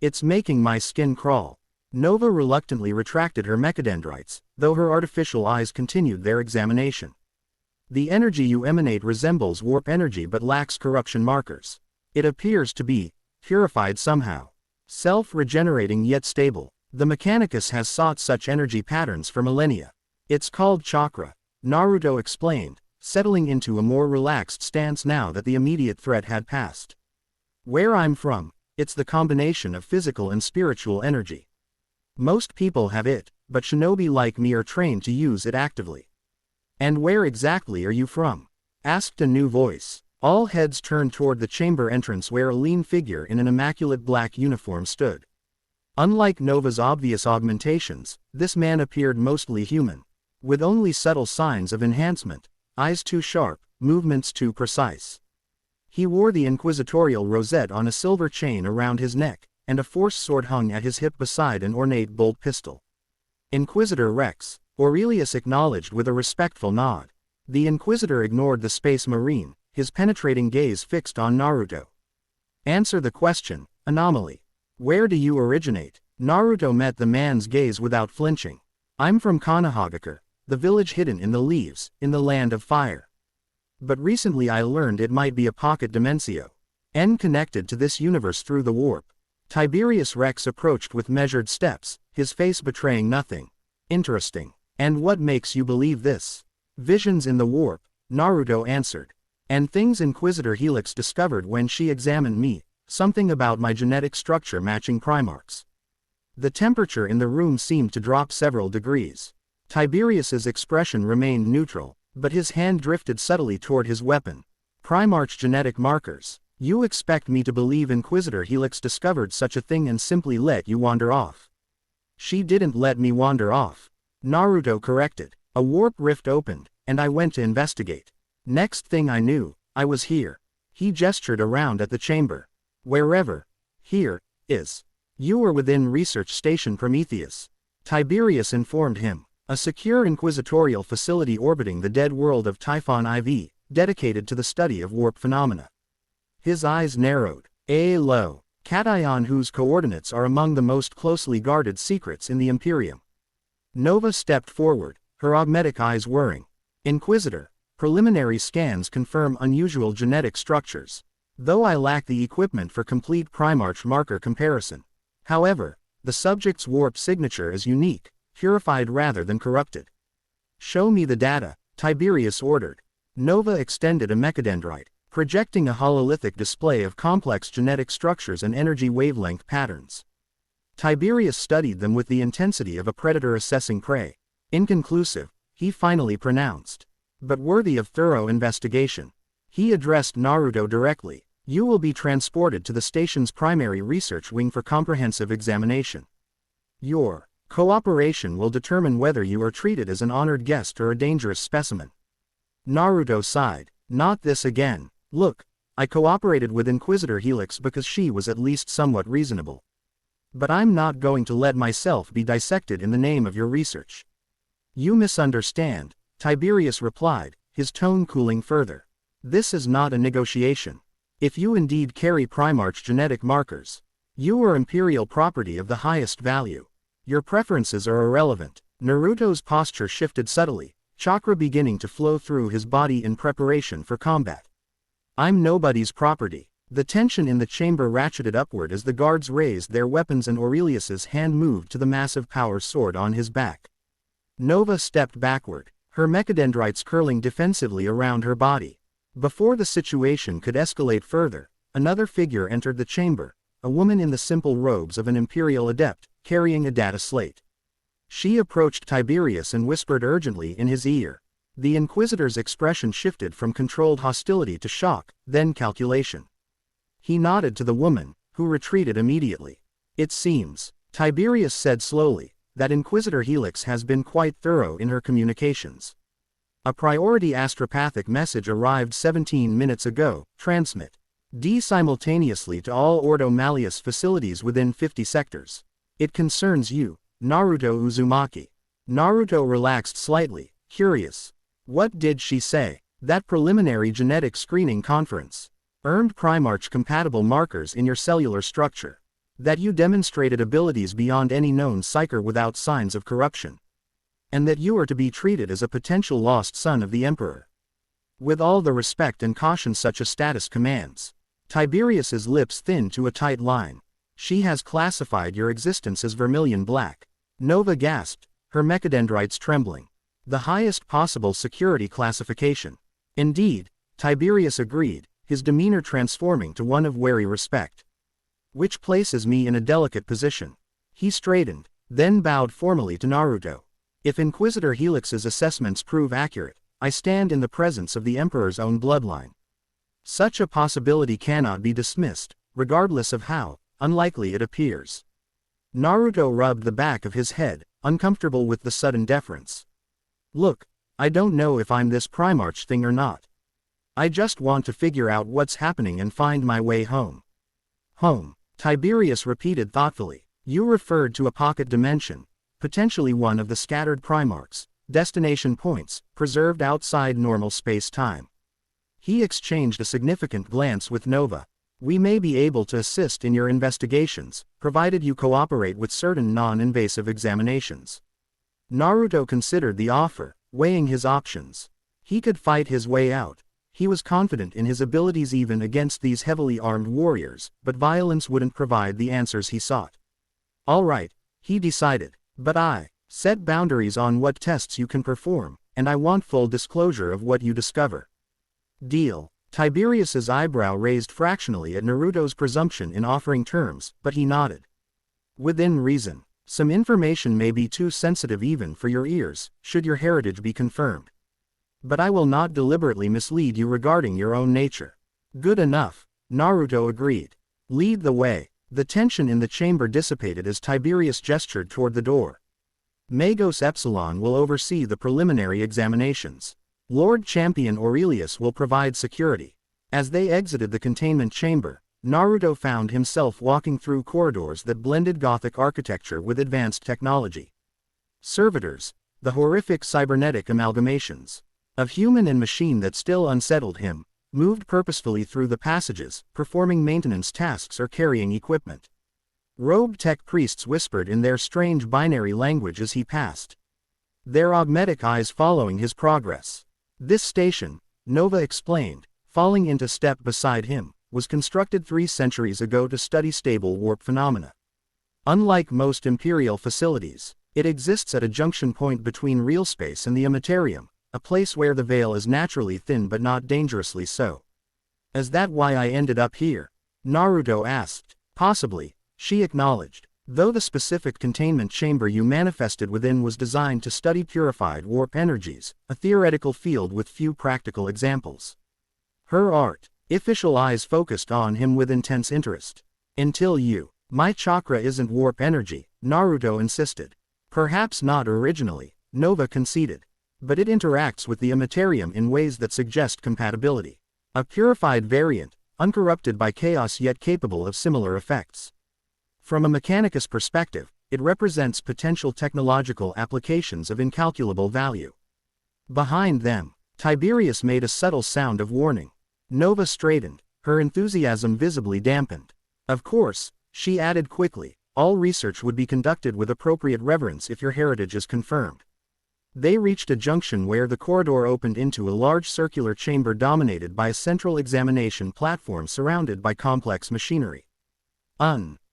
It's making my skin crawl. Nova reluctantly retracted her mechadendrites, though her artificial eyes continued their examination. The energy you emanate resembles warp energy but lacks corruption markers. It appears to be purified somehow. Self-regenerating yet stable. The Mechanicus has sought such energy patterns for millennia. It's called chakra, Naruto explained, settling into a more relaxed stance now that the immediate threat had passed. Where I'm from, it's the combination of physical and spiritual energy. Most people have it, but shinobi like me are trained to use it actively. And where exactly are you from? Asked a new voice. All heads turned toward the chamber entrance where a lean figure in an immaculate black uniform stood. Unlike Nova's obvious augmentations, this man appeared mostly human. With only subtle signs of enhancement, eyes too sharp, movements too precise. He wore the inquisitorial rosette on a silver chain around his neck, and a force sword hung at his hip beside an ornate bolt pistol. Inquisitor Rex, Aurelius acknowledged with a respectful nod. The Inquisitor ignored the space marine, his penetrating gaze fixed on Naruto. Answer the question, anomaly. Where do you originate? Naruto met the man's gaze without flinching. I'm from Kanahagakure, the village hidden in the leaves, in the land of fire. But recently I learned it might be a pocket dimensio. Connected to this universe through the warp. Tiberius Rex approached with measured steps, his face betraying nothing. Interesting. And what makes you believe this? Visions in the warp, Naruto answered. And things Inquisitor Helix discovered when she examined me, something about my genetic structure matching Primarch's. The temperature in the room seemed to drop several degrees. Tiberius's expression remained neutral, but his hand drifted subtly toward his weapon. Primarch genetic markers. You expect me to believe Inquisitor Helix discovered such a thing and simply let you wander off? She didn't let me wander off. Naruto corrected. A warp rift opened, and I went to investigate. Next thing I knew, I was here. He gestured around at the chamber. Wherever. Here, is. You were within Research Station Prometheus. Tiberius informed him. A secure inquisitorial facility orbiting the dead world of Typhon IV, dedicated to the study of warp phenomena. His eyes narrowed. A low cation whose coordinates are among the most closely guarded secrets in the Imperium. Nova stepped forward, her augmetic eyes whirring. Inquisitor, preliminary scans confirm unusual genetic structures. Though I lack the equipment for complete Primarch marker comparison. However, the subject's warp signature is unique, purified rather than corrupted. Show me the data, Tiberius ordered. Nova extended a mechadendrite, projecting a hololithic display of complex genetic structures and energy wavelength patterns. Tiberius studied them with the intensity of a predator assessing prey. Inconclusive, he finally pronounced. But worthy of thorough investigation. He addressed Naruto directly. You will be transported to the station's primary research wing for comprehensive examination. Your cooperation will determine whether you are treated as an honored guest or a dangerous specimen. Naruto sighed. Not this again. Look, I cooperated with Inquisitor Helix because she was at least somewhat reasonable. But I'm not going to let myself be dissected in the name of your research. You misunderstand, Tiberius replied, his tone cooling further. This is not a negotiation. If you indeed carry Primarch genetic markers, you are Imperial property of the highest value. Your preferences are irrelevant. Naruto's posture shifted subtly, chakra beginning to flow through his body in preparation for combat. I'm nobody's property. The tension in the chamber ratcheted upward as the guards raised their weapons and Aurelius's hand moved to the massive power sword on his back. Nova stepped backward, her mechadendrites curling defensively around her body. Before the situation could escalate further, another figure entered the chamber, a woman in the simple robes of an Imperial adept, carrying a data slate. She approached Tiberius and whispered urgently in his ear. The Inquisitor's expression shifted from controlled hostility to shock, then calculation. He nodded to the woman, who retreated immediately. It seems, Tiberius said slowly, that Inquisitor Helix has been quite thorough in her communications. A priority astropathic message arrived 17 minutes ago, transmit. D simultaneously to all Ordo Malleus facilities within 50 sectors. It concerns you, Naruto Uzumaki. Naruto relaxed slightly, curious. What did she say? That preliminary genetic screening conference. Earned Primarch-compatible markers in your cellular structure. That you demonstrated abilities beyond any known psyker without signs of corruption. And that you are to be treated as a potential lost son of the Emperor. With all the respect and caution such a status commands. Tiberius's lips thinned to a tight line. She has classified your existence as vermilion black. Nova gasped, her mechadendrites trembling. The highest possible security classification. Indeed, Tiberius agreed, his demeanor transforming to one of wary respect. Which places me in a delicate position. He straightened, then bowed formally to Naruto. If Inquisitor Helix's assessments prove accurate, I stand in the presence of the Emperor's own bloodline. Such a possibility cannot be dismissed, regardless of how unlikely it appears. Naruto rubbed the back of his head, uncomfortable with the sudden deference. Look, I don't know if I'm this Primarch thing or not. I just want to figure out what's happening and find my way home. Home, Tiberius repeated thoughtfully. You referred to a pocket dimension, potentially one of the scattered Primarchs, destination points, preserved outside normal space-time. He exchanged a significant glance with Nova. We may be able to assist in your investigations, provided you cooperate with certain non-invasive examinations. Naruto considered the offer, weighing his options. He could fight his way out. He was confident in his abilities even against these heavily armed warriors, but violence wouldn't provide the answers he sought. All right, he decided, but I set boundaries on what tests you can perform, and I want full disclosure of what you discover. Deal. Tiberius's eyebrow raised fractionally at Naruto's presumption in offering terms, but he nodded. Within reason. Some information may be too sensitive even for your ears, should your heritage be confirmed. But I will not deliberately mislead you regarding your own nature. Good enough, Naruto agreed. Lead the way. The tension in the chamber dissipated as Tiberius gestured toward the door. Magos Epsilon will oversee the preliminary examinations. Lord Champion Aurelius will provide security. As they exited the containment chamber, Naruto found himself walking through corridors that blended Gothic architecture with advanced technology. Servitors, the horrific cybernetic amalgamations of human and machine that still unsettled him, moved purposefully through the passages, performing maintenance tasks or carrying equipment. Robed tech priests whispered in their strange binary language as he passed, their augmetic eyes following his progress. This station, Nova explained, falling into step beside him, was constructed 3 centuries ago to study stable warp phenomena. Unlike most Imperial facilities, it exists at a junction point between real space and the Immaterium, a place where the veil is naturally thin but not dangerously so. Is that why I ended up here? Naruto asked. Possibly, she acknowledged, though the specific containment chamber you manifested within was designed to study purified warp energies, a theoretical field with few practical examples. Her artificial eyes focused on him with intense interest. Until you. My chakra isn't warp energy, Naruto insisted. Perhaps not originally, Nova conceded. But it interacts with the Immaterium in ways that suggest compatibility. A purified variant, uncorrupted by chaos yet capable of similar effects. From a mechanicus perspective, it represents potential technological applications of incalculable value. Behind them, Tiberius made a subtle sound of warning. Nova straightened, her enthusiasm visibly dampened. Of course, she added quickly, all research would be conducted with appropriate reverence if your heritage is confirmed. They reached a junction where the corridor opened into a large circular chamber dominated by a central examination platform surrounded by complex machinery.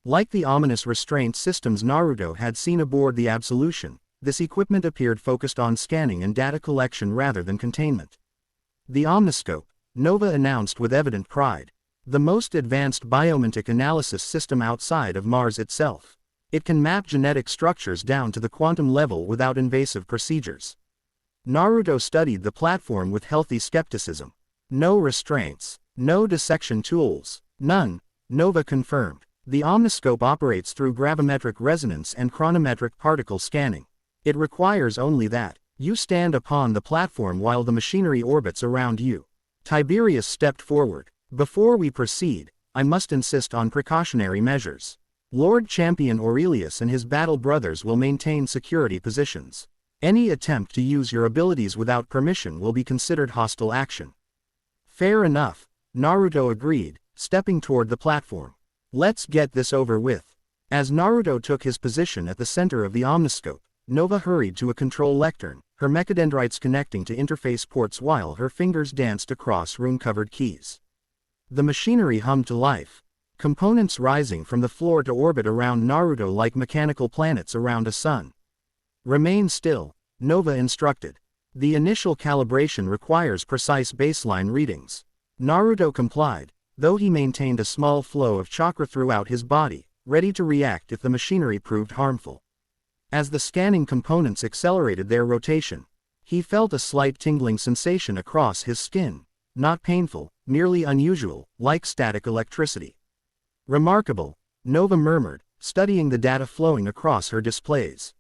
Like the ominous restraint systems Naruto had seen aboard the Absolution, this equipment appeared focused on scanning and data collection rather than containment. The Omniscope, Nova announced with evident pride, the most advanced biomimetic analysis system outside of Mars itself. It can map genetic structures down to the quantum level without invasive procedures. Naruto studied the platform with healthy skepticism. No restraints, no dissection tools, none, Nova confirmed. The Omniscope operates through gravimetric resonance and chronometric particle scanning. It requires only that you stand upon the platform while the machinery orbits around you. Tiberius stepped forward. Before we proceed, I must insist on precautionary measures. Lord Champion Aurelius and his battle brothers will maintain security positions. Any attempt to use your abilities without permission will be considered hostile action. Fair enough, Naruto agreed, stepping toward the platform. Let's get this over with. As Naruto took his position at the center of the Omniscope, Nova hurried to a control lectern, her mechadendrites connecting to interface ports while her fingers danced across rune-covered keys. The machinery hummed to life, components rising from the floor to orbit around Naruto like mechanical planets around a sun. Remain still, Nova instructed. The initial calibration requires precise baseline readings. Naruto complied, though he maintained a small flow of chakra throughout his body, ready to react if the machinery proved harmful. As the scanning components accelerated their rotation, he felt a slight tingling sensation across his skin, not painful, merely unusual, like static electricity. Remarkable, Nova murmured, studying the data flowing across her displays.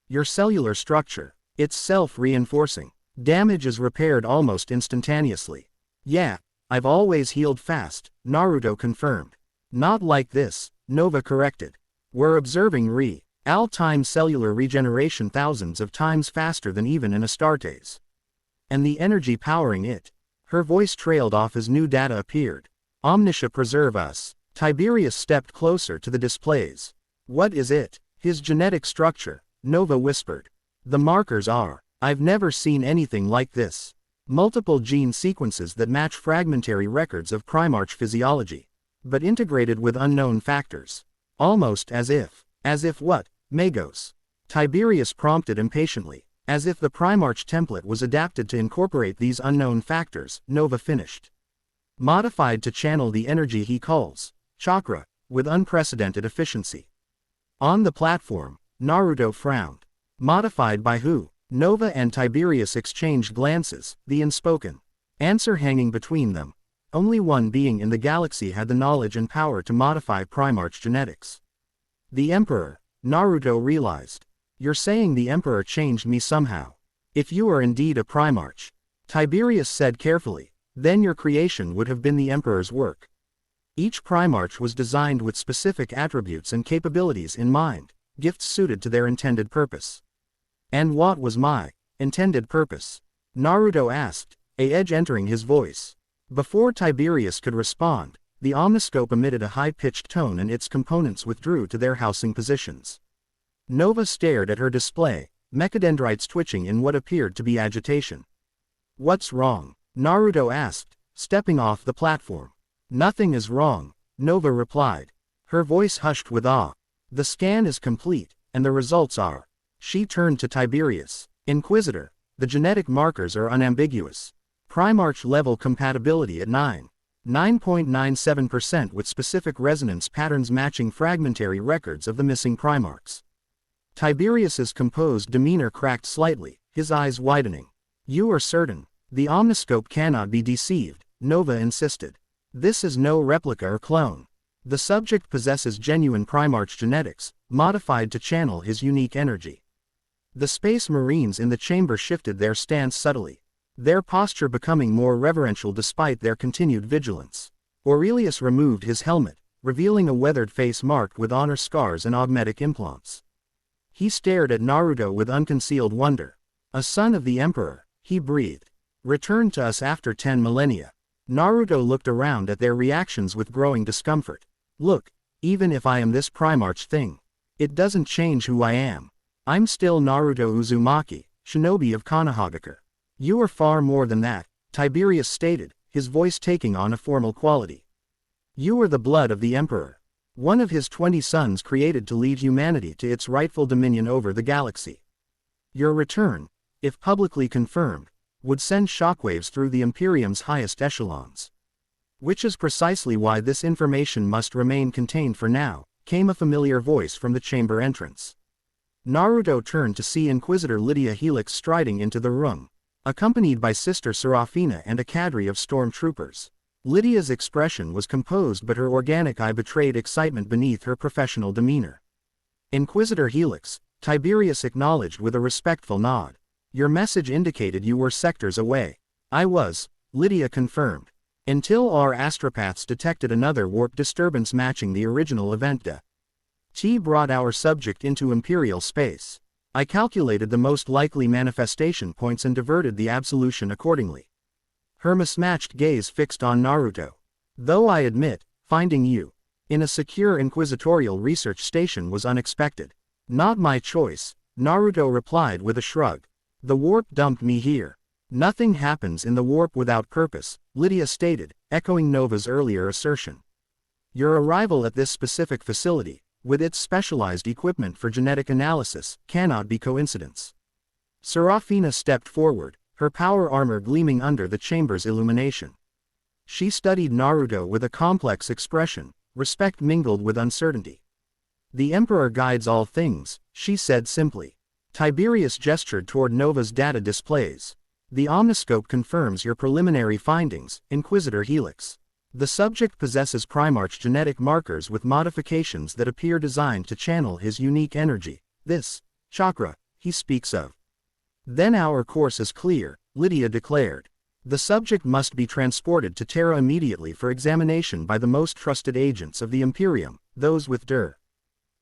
Your cellular structure, it's self-reinforcing. Damage is repaired almost instantaneously. Yeah, I've always healed fast, Naruto confirmed. Not like this, Nova corrected. We're observing real-time cellular regeneration thousands of times faster than even in Astartes. And the energy powering it. Her voice trailed off as new data appeared. Omniscia preserve us. Tiberius stepped closer to the displays. What is it? His genetic structure, Nova whispered. The markers are. I've never seen anything like this. Multiple gene sequences that match fragmentary records of Primarch physiology, but integrated with unknown factors. Almost as if what? Magos. Tiberius prompted impatiently. As if the Primarch template was adapted to incorporate these unknown factors, Nova finished. Modified to channel the energy he calls chakra, with unprecedented efficiency. On the platform, Naruto frowned. Modified by who? Nova and Tiberius exchanged glances, the unspoken answer hanging between them. Only one being in the galaxy had the knowledge and power to modify Primarch genetics. The Emperor, Naruto realized. You're saying the Emperor changed me somehow. If you are indeed a Primarch, Tiberius said carefully, then your creation would have been the Emperor's work. Each Primarch was designed with specific attributes and capabilities in mind, gifts suited to their intended purpose. And what was my intended purpose? Naruto asked, a edge entering his voice. Before Tiberius could respond, the omniscope emitted a high-pitched tone and its components withdrew to their housing positions. Nova stared at her display, mechadendrites twitching in what appeared to be agitation. What's wrong? Naruto asked, stepping off the platform. Nothing is wrong, Nova replied. Her voice hushed with awe. The scan is complete, and the results are. She turned to Tiberius. Inquisitor, the genetic markers are unambiguous. Primarch level compatibility at 9.97% with specific resonance patterns matching fragmentary records of the missing Primarchs. Tiberius's composed demeanor cracked slightly, his eyes widening. You are certain? The omniscope cannot be deceived, Nova insisted. This is no replica or clone. The subject possesses genuine Primarch genetics, modified to channel his unique energy. The Space Marines in the chamber shifted their stance subtly, their posture becoming more reverential despite their continued vigilance. Aurelius removed his helmet, revealing a weathered face marked with honor scars and augmetic implants. He stared at Naruto with unconcealed wonder. A son of the Emperor, he breathed. Returned to us after 10 millennia. Naruto looked around at their reactions with growing discomfort. Look, even if I am this Primarch thing, it doesn't change who I am. I'm still Naruto Uzumaki, shinobi of Konohagakure. You are far more than that, Tiberius stated, his voice taking on a formal quality. You are the blood of the Emperor. One of his 20 sons created to lead humanity to its rightful dominion over the galaxy. Your return, if publicly confirmed, would send shockwaves through the Imperium's highest echelons. Which is precisely why this information must remain contained for now, came a familiar voice from the chamber entrance. Naruto turned to see Inquisitor Lydia Helix striding into the room, accompanied by Sister Serafina and a cadre of stormtroopers. Lydia's expression was composed but her organic eye betrayed excitement beneath her professional demeanor. Inquisitor Helix, Tiberius acknowledged with a respectful nod. Your message indicated you were sectors away. I was, Lydia confirmed. Until our astropaths detected another warp disturbance matching the original event T brought our subject into Imperial space. I calculated the most likely manifestation points and diverted the absolution accordingly. Her mismatched gaze fixed on Naruto. Though I admit, finding you in a secure inquisitorial research station was unexpected. Not my choice, Naruto replied with a shrug. The warp dumped me here. Nothing happens in the warp without purpose, Lydia stated, echoing Nova's earlier assertion. Your arrival at this specific facility, with its specialized equipment for genetic analysis, cannot be coincidence. Serafina stepped forward, her power armor gleaming under the chamber's illumination. She studied Naruto with a complex expression, respect mingled with uncertainty. The Emperor guides all things, she said simply. Tiberius gestured toward Nova's data displays. The omniscope confirms your preliminary findings, Inquisitor Helix. The subject possesses Primarch genetic markers with modifications that appear designed to channel his unique energy, this chakra he speaks of. Then our course is clear, Lydia declared. The subject must be transported to Terra immediately for examination by the most trusted agents of the Imperium, those with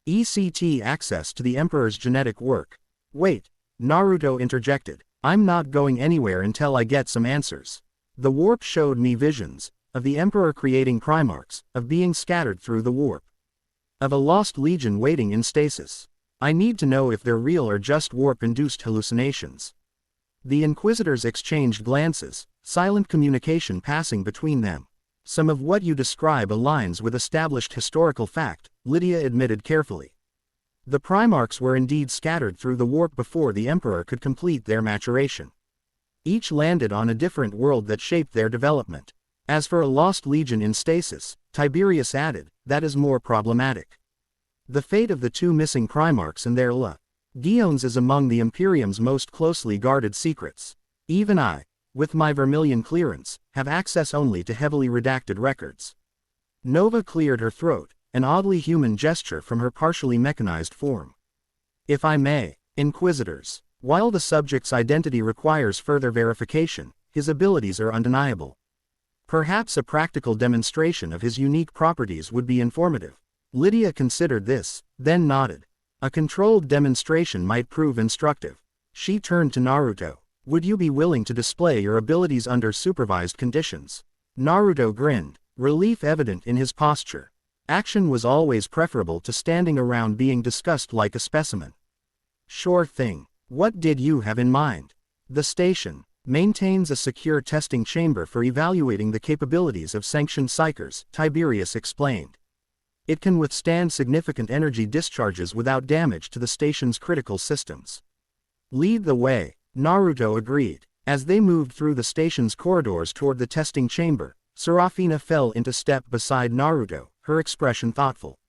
ECT access to the Emperor's genetic work. Wait, Naruto interjected. I'm not going anywhere until I get some answers. The warp showed me visions, of the Emperor creating Primarchs, of being scattered through the warp. Of a lost legion waiting in stasis. I need to know if they're real or just warp-induced hallucinations. The Inquisitors exchanged glances, silent communication passing between them. Some of what you describe aligns with established historical fact, Lydia admitted carefully. The Primarchs were indeed scattered through the warp before the Emperor could complete their maturation. Each landed on a different world that shaped their development. As for a lost legion in stasis, Tiberius added, that is more problematic. The fate of the two missing Primarchs and their Legions is among the Imperium's most closely guarded secrets. Even I, with my Vermilion clearance, have access only to heavily redacted records. Nova cleared her throat, an oddly human gesture from her partially mechanized form. If I may, Inquisitors, while the subject's identity requires further verification, his abilities are undeniable. Perhaps a practical demonstration of his unique properties would be informative. Lydia considered this, then nodded. A controlled demonstration might prove instructive. She turned to Naruto. Would you be willing to display your abilities under supervised conditions? Naruto grinned, relief evident in his posture. Action was always preferable to standing around being discussed like a specimen. Sure thing. What did you have in mind? The station maintains a secure testing chamber for evaluating the capabilities of sanctioned psychers, Tiberius explained. It can withstand significant energy discharges without damage to the station's critical systems. Lead the way, Naruto agreed. As they moved through the station's corridors toward the testing chamber, Serafina fell into step beside Naruto, her expression thoughtful.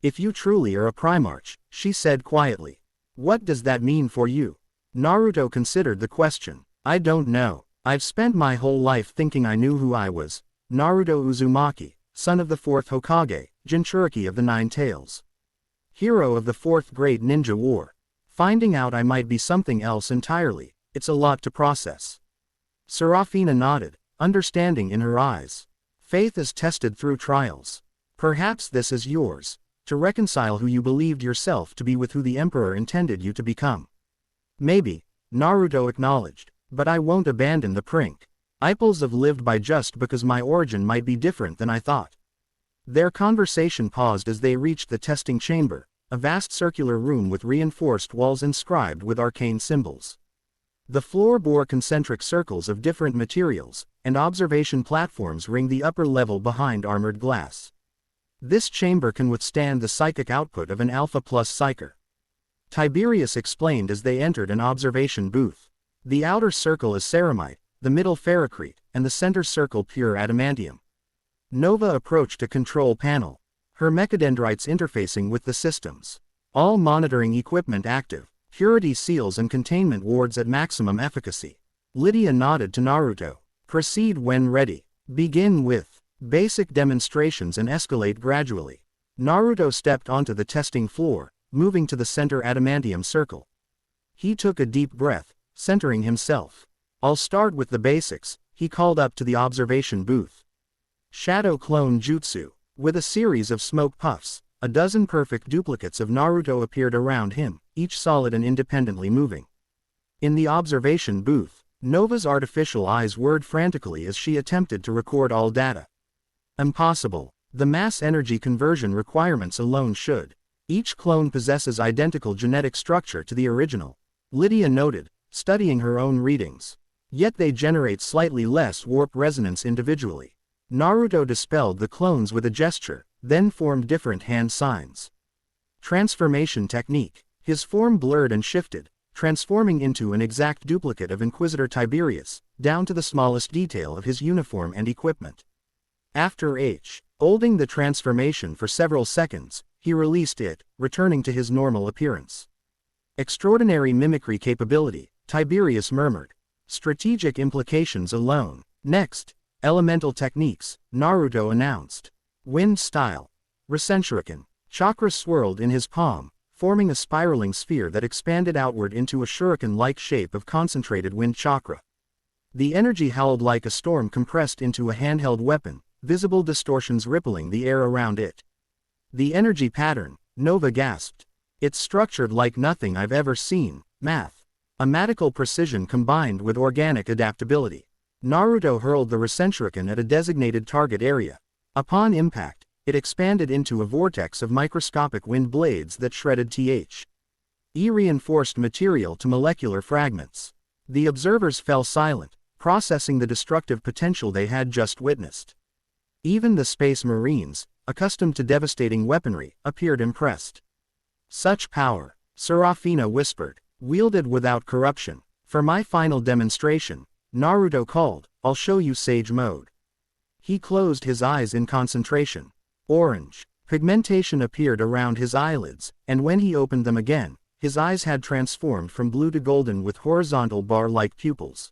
If you truly are a Primarch, she said quietly. What does that mean for you? Naruto considered the question. I don't know. I've spent my whole life thinking I knew who I was. Naruto Uzumaki, son of the 4th Hokage, Jinchuriki of the Nine Tails. Hero of the 4th Great Ninja War. Finding out I might be something else entirely, it's a lot to process. Serafina nodded, understanding in her eyes. Faith is tested through trials. Perhaps this is yours, to reconcile who you believed yourself to be with who the Emperor intended you to become. Maybe, Naruto acknowledged, but I won't abandon the prank. Ipples have lived by just because my origin might be different than I thought. Their conversation paused as they reached the testing chamber, a vast circular room with reinforced walls inscribed with arcane symbols. The floor bore concentric circles of different materials, and observation platforms ring the upper level behind armored glass. This chamber can withstand the psychic output of an Alpha Plus psyker. Tiberius explained as they entered an observation booth. The outer circle is ceramite, the middle ferrocrete, and the center circle pure adamantium. Nova approached a control panel, her mechadendrites interfacing with the systems. All monitoring equipment active, purity seals and containment wards at maximum efficacy. Lydia nodded to Naruto. Proceed when ready. Begin with basic demonstrations and escalate gradually. Naruto stepped onto the testing floor, moving to the center adamantium circle. He took a deep breath, centering himself. I'll start with the basics, he called up to the observation booth. Shadow Clone Jutsu. With a series of smoke puffs, a dozen perfect duplicates of Naruto appeared around him, each solid and independently moving. In the observation booth, Nova's artificial eyes whirred frantically as she attempted to record all data. Impossible. The mass energy conversion requirements alone should. Each clone possesses identical genetic structure to the original. Lydia noted, studying her own readings. Yet they generate slightly less warp resonance individually. Naruto dispelled the clones with a gesture, then formed different hand signs. Transformation technique. His form blurred and shifted, transforming into an exact duplicate of Inquisitor Tiberius, down to the smallest detail of his uniform and equipment. After holding the transformation for several seconds, he released it, returning to his normal appearance. Extraordinary mimicry capability, Tiberius murmured. Strategic implications alone. Next. Elemental techniques, Naruto announced. Wind style. Recenshuriken. Chakra swirled in his palm, forming a spiraling sphere that expanded outward into a shuriken-like shape of concentrated wind chakra. The energy howled like a storm compressed into a handheld weapon, visible distortions rippling the air around it. The energy pattern, Nova gasped. It's structured like nothing I've ever seen, math. A magical precision combined with organic adaptability. Naruto hurled the Recenshuriken at a designated target area. Upon impact, it expanded into a vortex of microscopic wind blades that shredded reinforced material to molecular fragments. The observers fell silent, processing the destructive potential they had just witnessed. Even the Space Marines, accustomed to devastating weaponry, appeared impressed. Such power, Serafina whispered, wielded without corruption. For my final demonstration, Naruto called, I'll show you Sage Mode. He closed his eyes in concentration. Orange pigmentation appeared around his eyelids, and when he opened them again, his eyes had transformed from blue to golden with horizontal bar-like pupils.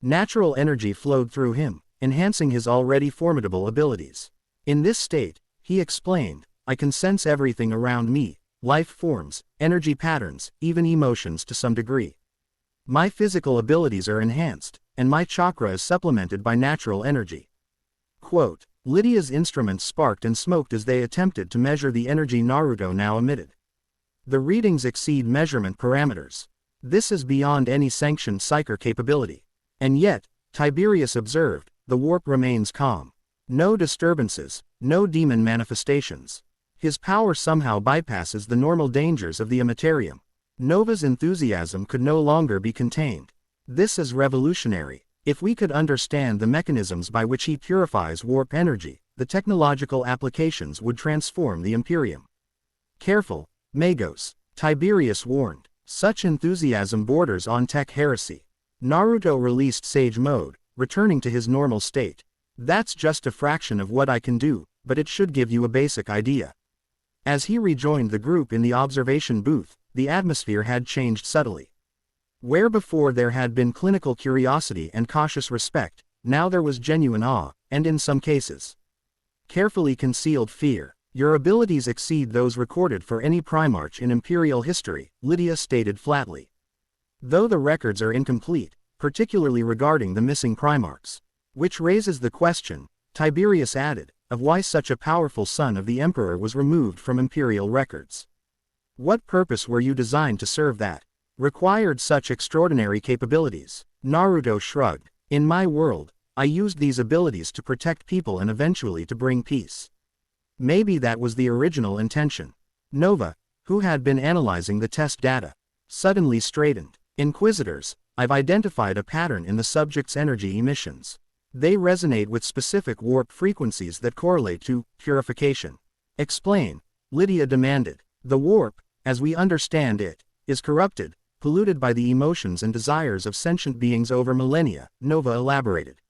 Natural energy flowed through him, enhancing his already formidable abilities. In this state, he explained, I can sense everything around me, life forms, energy patterns, even emotions to some degree. My physical abilities are enhanced, and my chakra is supplemented by natural energy. Quote, Lydia's instruments sparked and smoked as they attempted to measure the energy Naruto now emitted. The readings exceed measurement parameters. This is beyond any sanctioned psyker capability. And yet, Tiberius observed, the warp remains calm. No disturbances, no demon manifestations. His power somehow bypasses the normal dangers of the Immaterium. Nova's enthusiasm could no longer be contained. This is revolutionary. If we could understand the mechanisms by which he purifies warp energy, the technological applications would transform the Imperium. Careful, Magos, Tiberius warned. Such enthusiasm borders on tech heresy. Naruto released Sage Mode, returning to his normal state. That's just a fraction of what I can do, but it should give you a basic idea. As he rejoined the group in the observation booth, the atmosphere had changed subtly. Where before there had been clinical curiosity and cautious respect, now there was genuine awe, and in some cases, carefully concealed fear. Your abilities exceed those recorded for any Primarch in Imperial history, Lydia stated flatly. Though the records are incomplete, particularly regarding the missing Primarchs. Which raises the question, Tiberius added, of why such a powerful son of the Emperor was removed from Imperial records. What purpose were you designed to serve that required such extraordinary capabilities? Naruto shrugged. In my world, I used these abilities to protect people and eventually to bring peace. Maybe that was the original intention. Nova, who had been analyzing the test data, suddenly straightened. Inquisitors, I've identified a pattern in the subject's energy emissions. They resonate with specific warp frequencies that correlate to purification. Explain, Lydia demanded. The warp, as we understand it, is corrupted, polluted by the emotions and desires of sentient beings over millennia, Nova elaborated.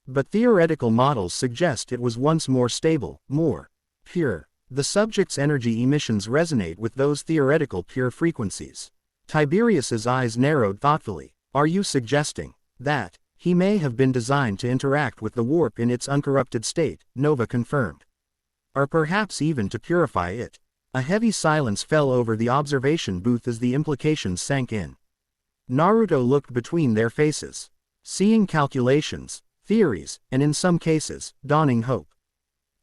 But theoretical models suggest it was once more stable, more pure. The subject's energy emissions resonate with those theoretical pure frequencies. Tiberius's eyes narrowed thoughtfully. Are you suggesting that he may have been designed to interact with the warp in its uncorrupted state? Nova confirmed. Or perhaps even to purify it. A heavy silence fell over the observation booth as the implications sank in. Naruto looked between their faces, seeing calculations, theories, and in some cases, dawning hope.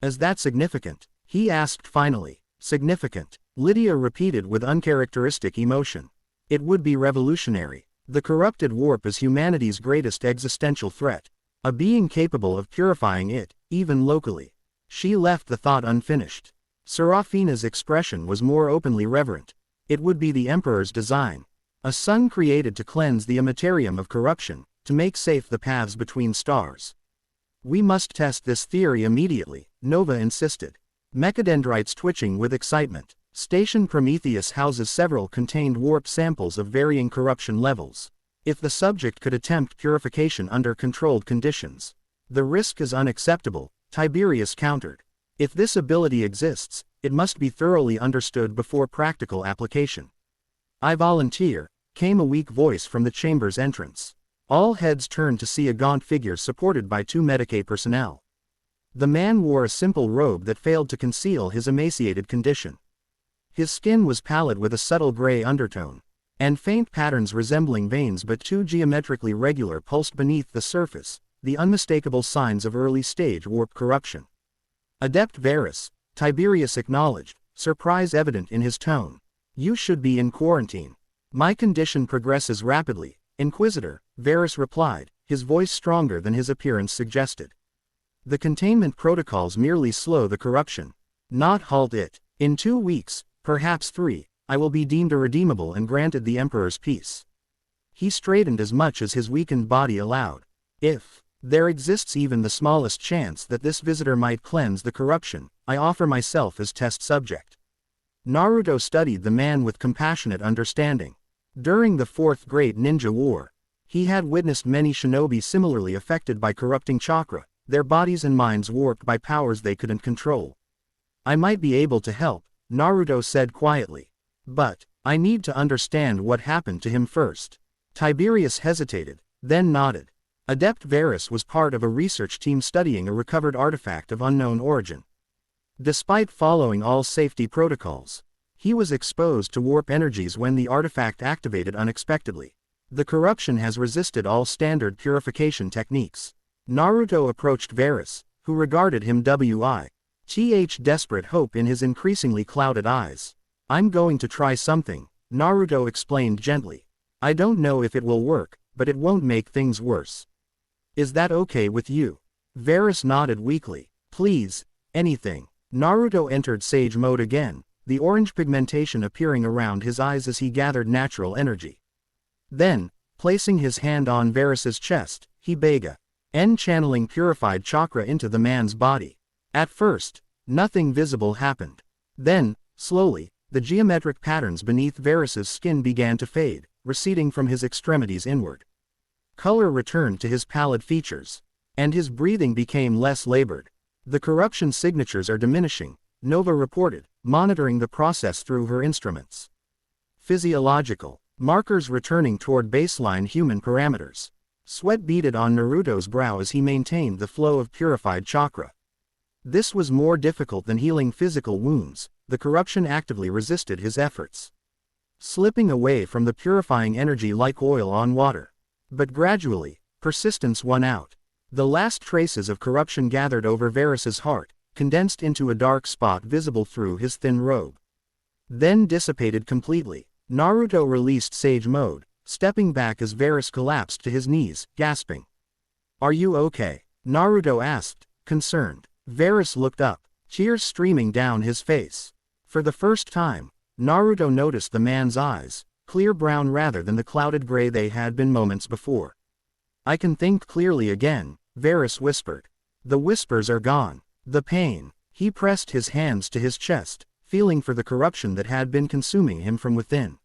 Is that significant? He asked finally. Significant, Lydia repeated with uncharacteristic emotion. It would be revolutionary. The corrupted warp is humanity's greatest existential threat. A being capable of purifying it, even locally. She left the thought unfinished. Serafina's expression was more openly reverent. It would be the Emperor's design. A sun created to cleanse the Immaterium of corruption, to make safe the paths between stars. We must test this theory immediately, Nova insisted. Mechadendrites twitching with excitement. Station Prometheus houses several contained warp samples of varying corruption levels. If the subject could attempt purification under controlled conditions, the risk is unacceptable, Tiberius countered. If this ability exists, it must be thoroughly understood before practical application. I volunteer, came a weak voice from the chamber's entrance. All heads turned to see a gaunt figure supported by two Medicae personnel. The man wore a simple robe that failed to conceal his emaciated condition. His skin was pallid with a subtle gray undertone, and faint patterns resembling veins but too geometrically regular pulsed beneath the surface, the unmistakable signs of early-stage warp corruption. Adept Varus, Tiberius acknowledged, surprise evident in his tone. You should be in quarantine. My condition progresses rapidly, Inquisitor, Varus replied, his voice stronger than his appearance suggested. The containment protocols merely slow the corruption, not halt it. In 2 weeks, perhaps 3, I will be deemed irredeemable and granted the Emperor's peace. He straightened as much as his weakened body allowed. If there exists even the smallest chance that this visitor might cleanse the corruption, I offer myself as test subject. Naruto studied the man with compassionate understanding. During the Fourth Great Ninja War, he had witnessed many shinobi similarly affected by corrupting chakra, their bodies and minds warped by powers they couldn't control. I might be able to help, Naruto said quietly. But I need to understand what happened to him first. Tiberius hesitated, then nodded. Adept Varus was part of a research team studying a recovered artifact of unknown origin. Despite following all safety protocols, he was exposed to warp energies when the artifact activated unexpectedly. The corruption has resisted all standard purification techniques. Naruto approached Varus, who regarded him with desperate hope in his increasingly clouded eyes. I'm going to try something, Naruto explained gently. I don't know if it will work, but it won't make things worse. Is that okay with you? Varus nodded weakly. Please, anything. Naruto entered Sage mode again, the orange pigmentation appearing around his eyes as he gathered natural energy. Then, placing his hand on Varus's chest, he began channeling purified chakra into the man's body. At first, nothing visible happened. Then, slowly, the geometric patterns beneath Varus's skin began to fade, receding from his extremities inward. Color returned to his pallid features, and his breathing became less labored. The corruption signatures are diminishing, Nova reported, monitoring the process through her instruments. Physiological markers returning toward baseline human parameters. Sweat beaded on Naruto's brow as he maintained the flow of purified chakra. This was more difficult than healing physical wounds, the corruption actively resisted his efforts, slipping away from the purifying energy like oil on water. But gradually, persistence won out. The last traces of corruption gathered over Varus's heart, condensed into a dark spot visible through his thin robe. Then dissipated completely. Naruto released Sage mode, stepping back as Varus collapsed to his knees, gasping. Are you okay? Naruto asked, concerned. Varus looked up, tears streaming down his face. For the first time, Naruto noticed the man's eyes, clear brown rather than the clouded gray they had been moments before. I can think clearly again, Varus whispered. The whispers are gone. The pain. He pressed his hands to his chest, feeling for the corruption that had been consuming him from within.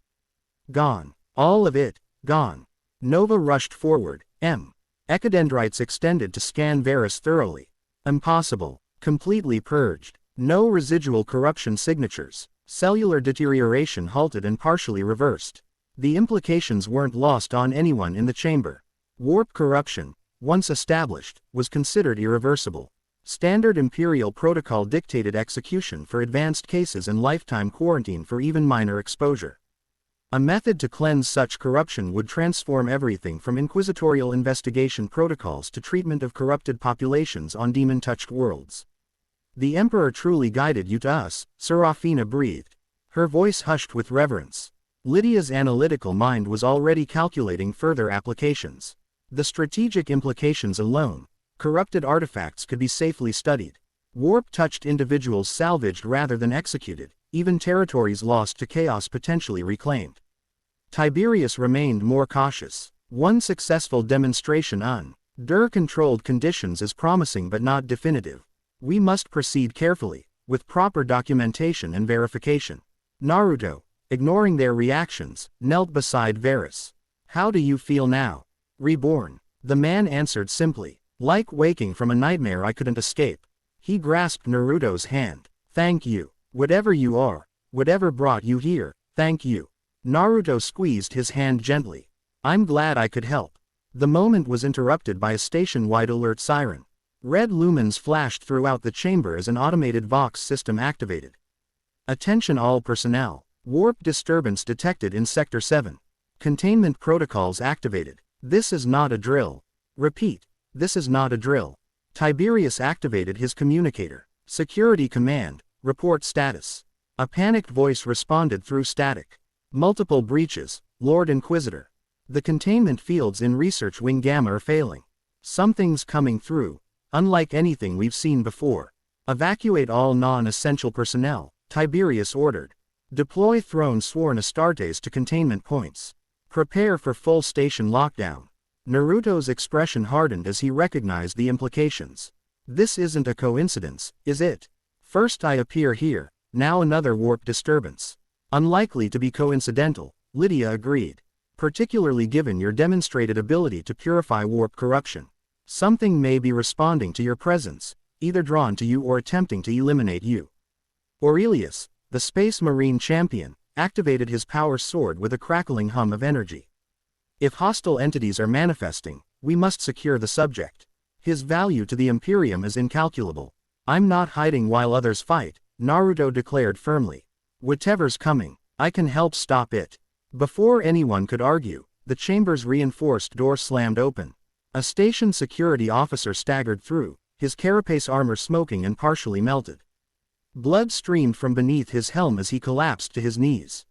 Gone. All of it, gone. Nova rushed forward, echidendrites extended to scan Varus thoroughly. Impossible. Completely purged. No residual corruption signatures. Cellular deterioration halted and partially reversed. The implications weren't lost on anyone in the chamber. Warp corruption, once established, was considered irreversible. Standard Imperial protocol dictated execution for advanced cases and lifetime quarantine for even minor exposure. A method to cleanse such corruption would transform everything from inquisitorial investigation protocols to treatment of corrupted populations on demon-touched worlds. The Emperor truly guided you to us, Serafina breathed. Her voice hushed with reverence. Lydia's analytical mind was already calculating further applications. The strategic implications alone, corrupted artifacts could be safely studied. Warp-touched individuals salvaged rather than executed, even territories lost to chaos potentially reclaimed. Tiberius remained more cautious. One successful demonstration under controlled conditions is promising but not definitive. We must proceed carefully, with proper documentation and verification. Naruto, ignoring their reactions, knelt beside Varus. How do you feel now? Reborn. The man answered simply. Like waking from a nightmare I couldn't escape. He grasped Naruto's hand. Thank you. Whatever you are, whatever brought you here, thank you. Naruto squeezed his hand gently. I'm glad I could help. The moment was interrupted by a station-wide alert siren. Red lumens flashed throughout the chamber as an automated Vox system activated. Attention all personnel. Warp disturbance detected in Sector 7. Containment protocols activated. This is not a drill. Repeat, this is not a drill. Tiberius activated his communicator. Security command, report status. A panicked voice responded through static. Multiple breaches, Lord Inquisitor. The containment fields in Research Wing Gamma are failing. Something's coming through, unlike anything we've seen before. Evacuate all non-essential personnel, Tiberius ordered. Deploy Throne Sworn Astartes to containment points. Prepare for full station lockdown. Naruto's expression hardened as he recognized the implications. This isn't a coincidence, is it? First I appear here, now another warp disturbance. Unlikely to be coincidental, Lydia agreed. Particularly given your demonstrated ability to purify warp corruption. Something may be responding to your presence, either drawn to you or attempting to eliminate you. Aurelius, the Space Marine champion, activated his power sword with a crackling hum of energy. If hostile entities are manifesting, we must secure the subject. His value to the Imperium is incalculable. I'm not hiding while others fight, Naruto declared firmly. Whatever's coming, I can help stop it. Before anyone could argue, the chamber's reinforced door slammed open. A station security officer staggered through, his carapace armor smoking and partially melted. Blood streamed from beneath his helm as he collapsed to his knees.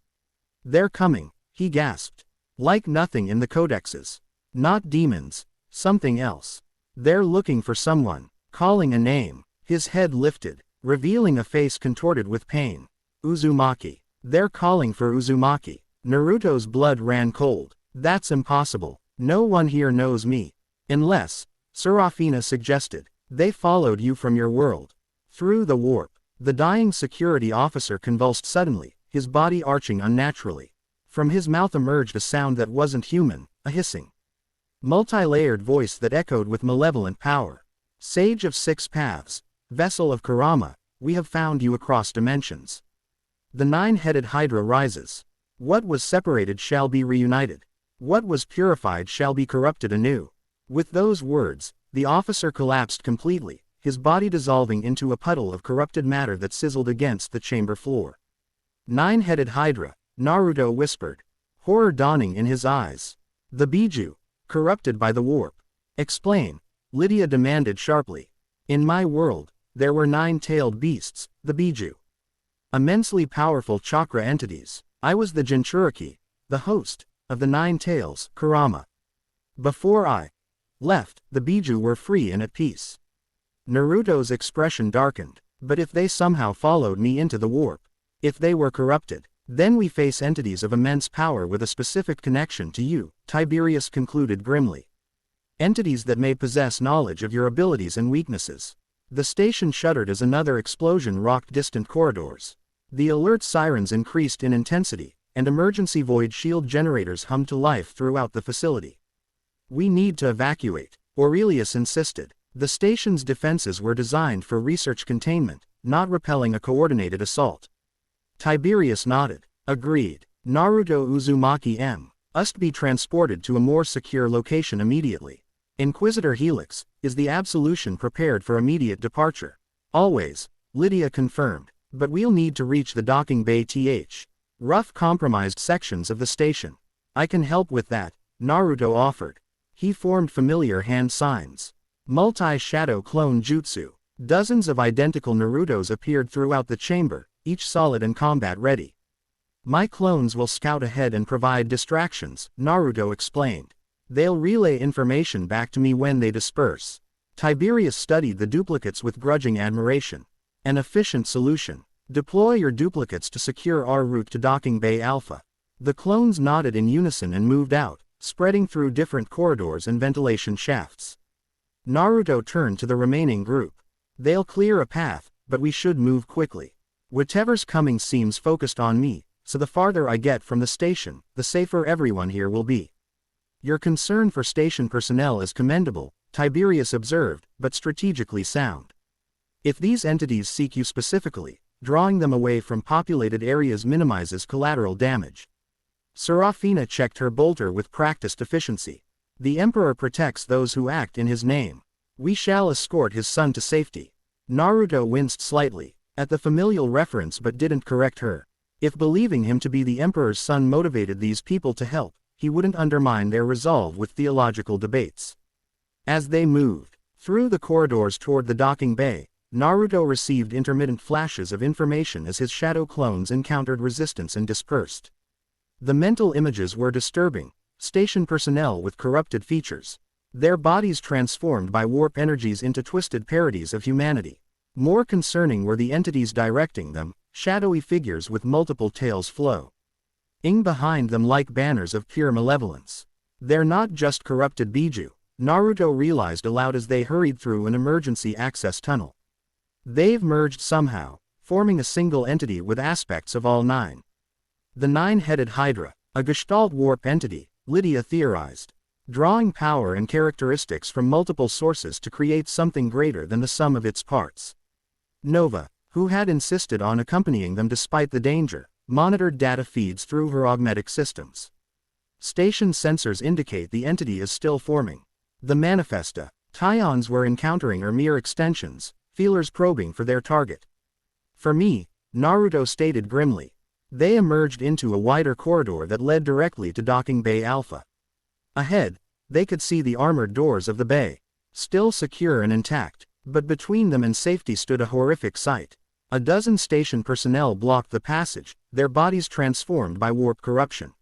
They're coming, he gasped. Like nothing in the codexes. Not demons, something else. They're looking for someone, calling a name. His head lifted, revealing a face contorted with pain. Uzumaki. They're calling for Uzumaki. Naruto's blood ran cold. That's impossible. No one here knows me. Unless, Serafina suggested, they followed you from your world. Through the warp. The dying security officer convulsed suddenly, his body arching unnaturally. From his mouth emerged a sound that wasn't human, a hissing. Multi-layered voice that echoed with malevolent power. Sage of Six Paths, vessel of Kurama, we have found you across dimensions. The nine-headed Hydra rises. What was separated shall be reunited. What was purified shall be corrupted anew. With those words, the officer collapsed completely, his body dissolving into a puddle of corrupted matter that sizzled against the chamber floor. Nine-headed Hydra, Naruto whispered, horror dawning in his eyes. The Biju, corrupted by the warp. Explain, Lydia demanded sharply. In my world, there were nine-tailed beasts, the Biju. Immensely powerful chakra entities. I was the Jinchuriki, the host, of the Nine Tails, Kurama. Before I left, the Biju were free and at peace. Naruto's expression darkened. But if they somehow followed me into the warp, if they were corrupted, then we face entities of immense power with a specific connection to you, Tiberius concluded grimly. Entities that may possess knowledge of your abilities and weaknesses. The station shuddered as another explosion rocked distant corridors. The alert sirens increased in intensity, and emergency void shield generators hummed to life throughout the facility. We need to evacuate, Aurelius insisted. The station's defenses were designed for research containment, not repelling a coordinated assault. Tiberius nodded. Agreed. Naruto Uzumaki must be transported to a more secure location immediately. Inquisitor Helix, is the absolution prepared for immediate departure? Always, Lydia confirmed. But we'll need to reach the docking bay rough compromised sections of the station. I can help with that, Naruto offered. He formed familiar hand signs. Multi-shadow clone jutsu. Dozens of identical Narutos appeared throughout the chamber, each solid and combat ready. My clones will scout ahead and provide distractions, Naruto explained. They'll relay information back to me when they disperse. Tiberius studied the duplicates with grudging admiration. An efficient solution. Deploy your duplicates to secure our route to Docking Bay Alpha. The clones nodded in unison and moved out, spreading through different corridors and ventilation shafts. Naruto turned to the remaining group. They'll clear a path, but we should move quickly. Whatever's coming seems focused on me, so the farther I get from the station, the safer everyone here will be. Your concern for station personnel is commendable, Tiberius observed, but strategically sound. If these entities seek you specifically, drawing them away from populated areas minimizes collateral damage. Serafina checked her bolter with practiced efficiency. The Emperor protects those who act in his name. We shall escort his son to safety. Naruto winced slightly at the familial reference but didn't correct her. If believing him to be the Emperor's son motivated these people to help, he wouldn't undermine their resolve with theological debates. As they moved through the corridors toward the docking bay, Naruto received intermittent flashes of information as his shadow clones encountered resistance and dispersed. The mental images were disturbing. Station personnel with corrupted features. Their bodies transformed by warp energies into twisted parodies of humanity. More concerning were the entities directing them, shadowy figures with multiple tails flow. ing behind them like banners of pure malevolence. They're not just corrupted Biju, Naruto realized aloud as they hurried through an emergency access tunnel. They've merged somehow, forming a single entity with aspects of all 9. The 9-headed Hydra, a Gestalt warp entity, Lydia theorized, drawing power and characteristics from multiple sources to create something greater than the sum of its parts. Nova, who had insisted on accompanying them despite the danger, monitored data feeds through her augmetic systems. Station sensors indicate the entity is still forming. The Manifesta, Tyons were encountering are mere extensions, feelers probing for their target. For me, Naruto stated grimly. They emerged into a wider corridor that led directly to Docking Bay Alpha. Ahead, they could see the armored doors of the bay, still secure and intact, but between them and safety stood a horrific sight. A dozen station personnel blocked the passage, their bodies transformed by warp corruption.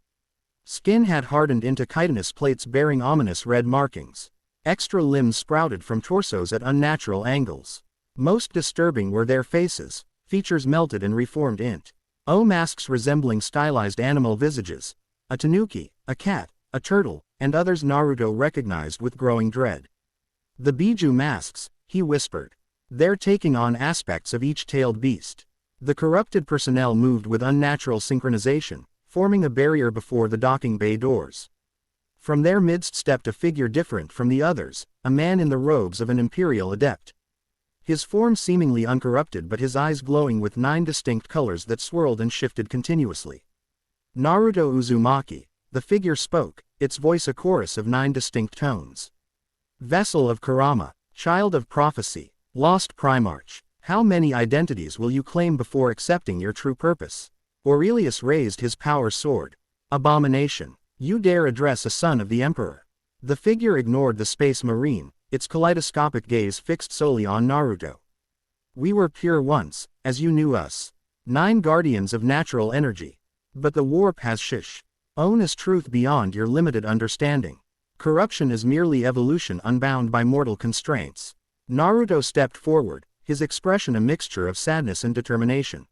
Skin had hardened into chitinous plates bearing ominous red markings. Extra limbs sprouted from torsos at unnatural angles. Most disturbing were their faces, features melted and reformed masks resembling stylized animal visages, a tanuki, a cat, a turtle, and others Naruto recognized with growing dread. The Biju masks, he whispered. They're taking on aspects of each tailed beast. The corrupted personnel moved with unnatural synchronization, forming a barrier before the docking bay doors. From their midst stepped a figure different from the others, a man in the robes of an imperial adept. His form seemingly uncorrupted but his eyes glowing with 9 distinct colors that swirled and shifted continuously. Naruto Uzumaki, the figure spoke, its voice a chorus of 9 distinct tones. Vessel of Kurama, child of prophecy, lost Primarch, how many identities will you claim before accepting your true purpose? Aurelius raised his power sword. Abomination, you dare address a son of the Emperor? The figure ignored the space marine, its kaleidoscopic gaze fixed solely on Naruto. We were pure once, as you knew us. 9 guardians of natural energy. But the warp has own as truth beyond your limited understanding. Corruption is merely evolution unbound by mortal constraints. Naruto stepped forward, his expression a mixture of sadness and determination.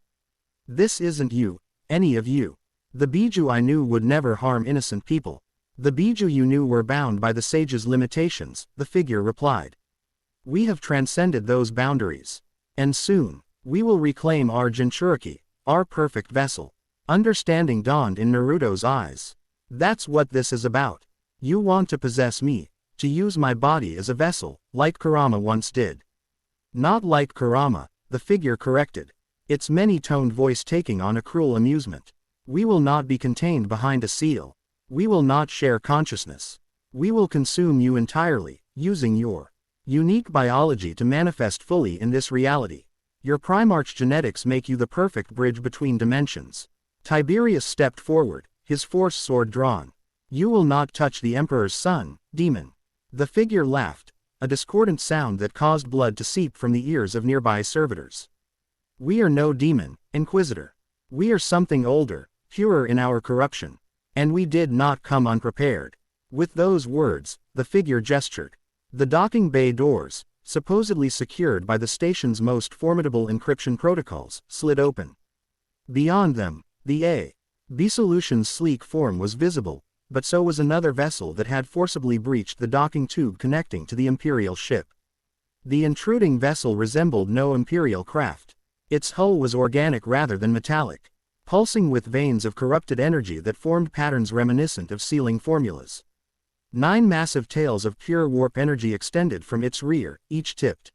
This isn't you, any of you. The Biju I knew would never harm innocent people. The Biju you knew were bound by the sage's limitations, the figure replied. We have transcended those boundaries. And soon, we will reclaim our Jinchuriki, our perfect vessel. Understanding dawned in Naruto's eyes. That's what this is about. You want to possess me, to use my body as a vessel, like Kurama once did. Not like Kurama, the figure corrected, its many-toned voice taking on a cruel amusement. We will not be contained behind a seal. We will not share consciousness. We will consume you entirely, using your unique biology to manifest fully in this reality. Your Primarch genetics make you the perfect bridge between dimensions. Tiberius stepped forward, his force sword drawn. You will not touch the Emperor's son, demon. The figure laughed, a discordant sound that caused blood to seep from the ears of nearby servitors. We are no demon, Inquisitor. We are something older, purer in our corruption. And we did not come unprepared. With those words, the figure gestured. The docking bay doors, supposedly secured by the station's most formidable encryption protocols, slid open. Beyond them, the A.B. Solution's sleek form was visible, but so was another vessel that had forcibly breached the docking tube connecting to the Imperial ship. The intruding vessel resembled no Imperial craft. Its hull was organic rather than metallic, pulsing with veins of corrupted energy that formed patterns reminiscent of sealing formulas. 9 massive tails of pure warp energy extended from its rear, each tipped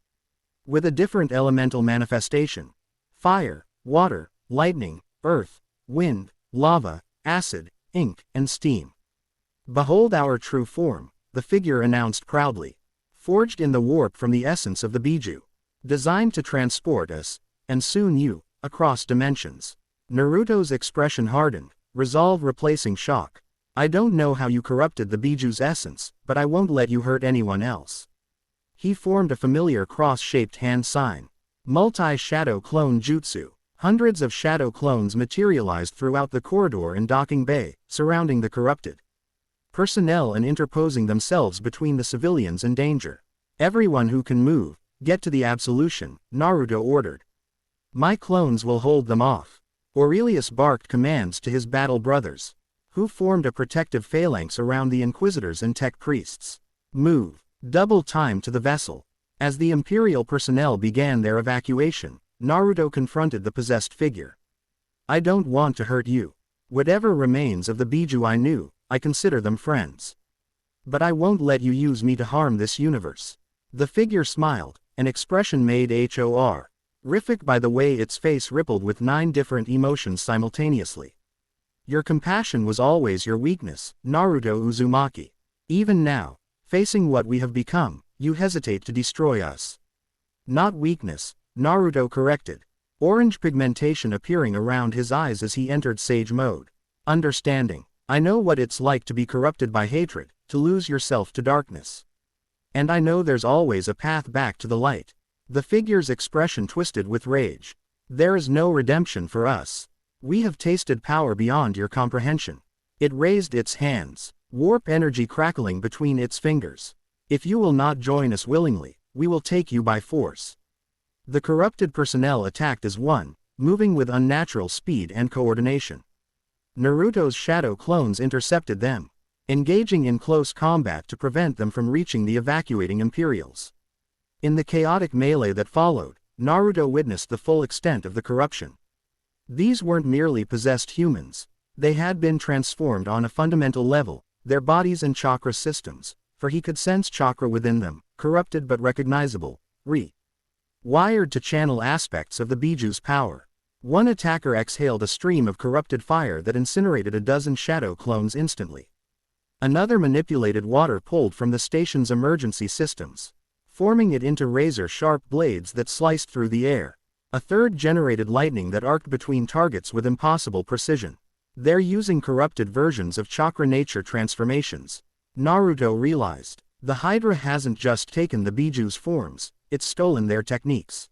with a different elemental manifestation. Fire, water, lightning, earth, wind, lava, acid, ink, and steam. Behold our true form, the figure announced proudly. Forged in the warp from the essence of the Biju. Designed to transport us, and soon you, across dimensions. Naruto's expression hardened, resolve replacing shock. I don't know how you corrupted the Biju's essence, but I won't let you hurt anyone else. He formed a familiar cross-shaped hand sign. Multi-shadow clone jutsu. Hundreds of shadow clones materialized throughout the corridor and docking bay, surrounding the corrupted personnel and interposing themselves between the civilians and danger. Everyone who can move, get to the absolution, Naruto ordered. My clones will hold them off. Aurelius barked commands to his battle brothers, who formed a protective phalanx around the Inquisitors and Tech Priests. Move. Double time to the vessel. As the Imperial personnel began their evacuation, Naruto confronted the possessed figure. I don't want to hurt you. Whatever remains of the Biju I knew, I consider them friends. But I won't let you use me to harm this universe. The figure smiled, an expression made horrific by the way its face rippled with 9 different emotions simultaneously. Your compassion was always your weakness, Naruto Uzumaki. Even now, facing what we have become, you hesitate to destroy us. Not weakness, Naruto corrected, orange pigmentation appearing around his eyes as he entered sage mode. Understanding. I know what it's like to be corrupted by hatred, to lose yourself to darkness. And I know there's always a path back to the light. The figure's expression twisted with rage. There is no redemption for us. We have tasted power beyond your comprehension. It raised its hands, warp energy crackling between its fingers. If you will not join us willingly, we will take you by force. The corrupted personnel attacked as one, moving with unnatural speed and coordination. Naruto's shadow clones intercepted them, engaging in close combat to prevent them from reaching the evacuating Imperials. In the chaotic melee that followed, Naruto witnessed the full extent of the corruption. These weren't merely possessed humans. They had been transformed on a fundamental level, their bodies and chakra systems, for he could sense chakra within them, corrupted but recognizable, wired to channel aspects of the Biju's power. One attacker exhaled a stream of corrupted fire that incinerated a dozen shadow clones instantly. Another manipulated water pulled from the station's emergency systems, forming it into razor-sharp blades that sliced through the air. A third generated lightning that arced between targets with impossible precision. They're using corrupted versions of chakra nature transformations. Naruto realized, the Hydra hasn't just taken the Biju's forms, it's stolen their techniques.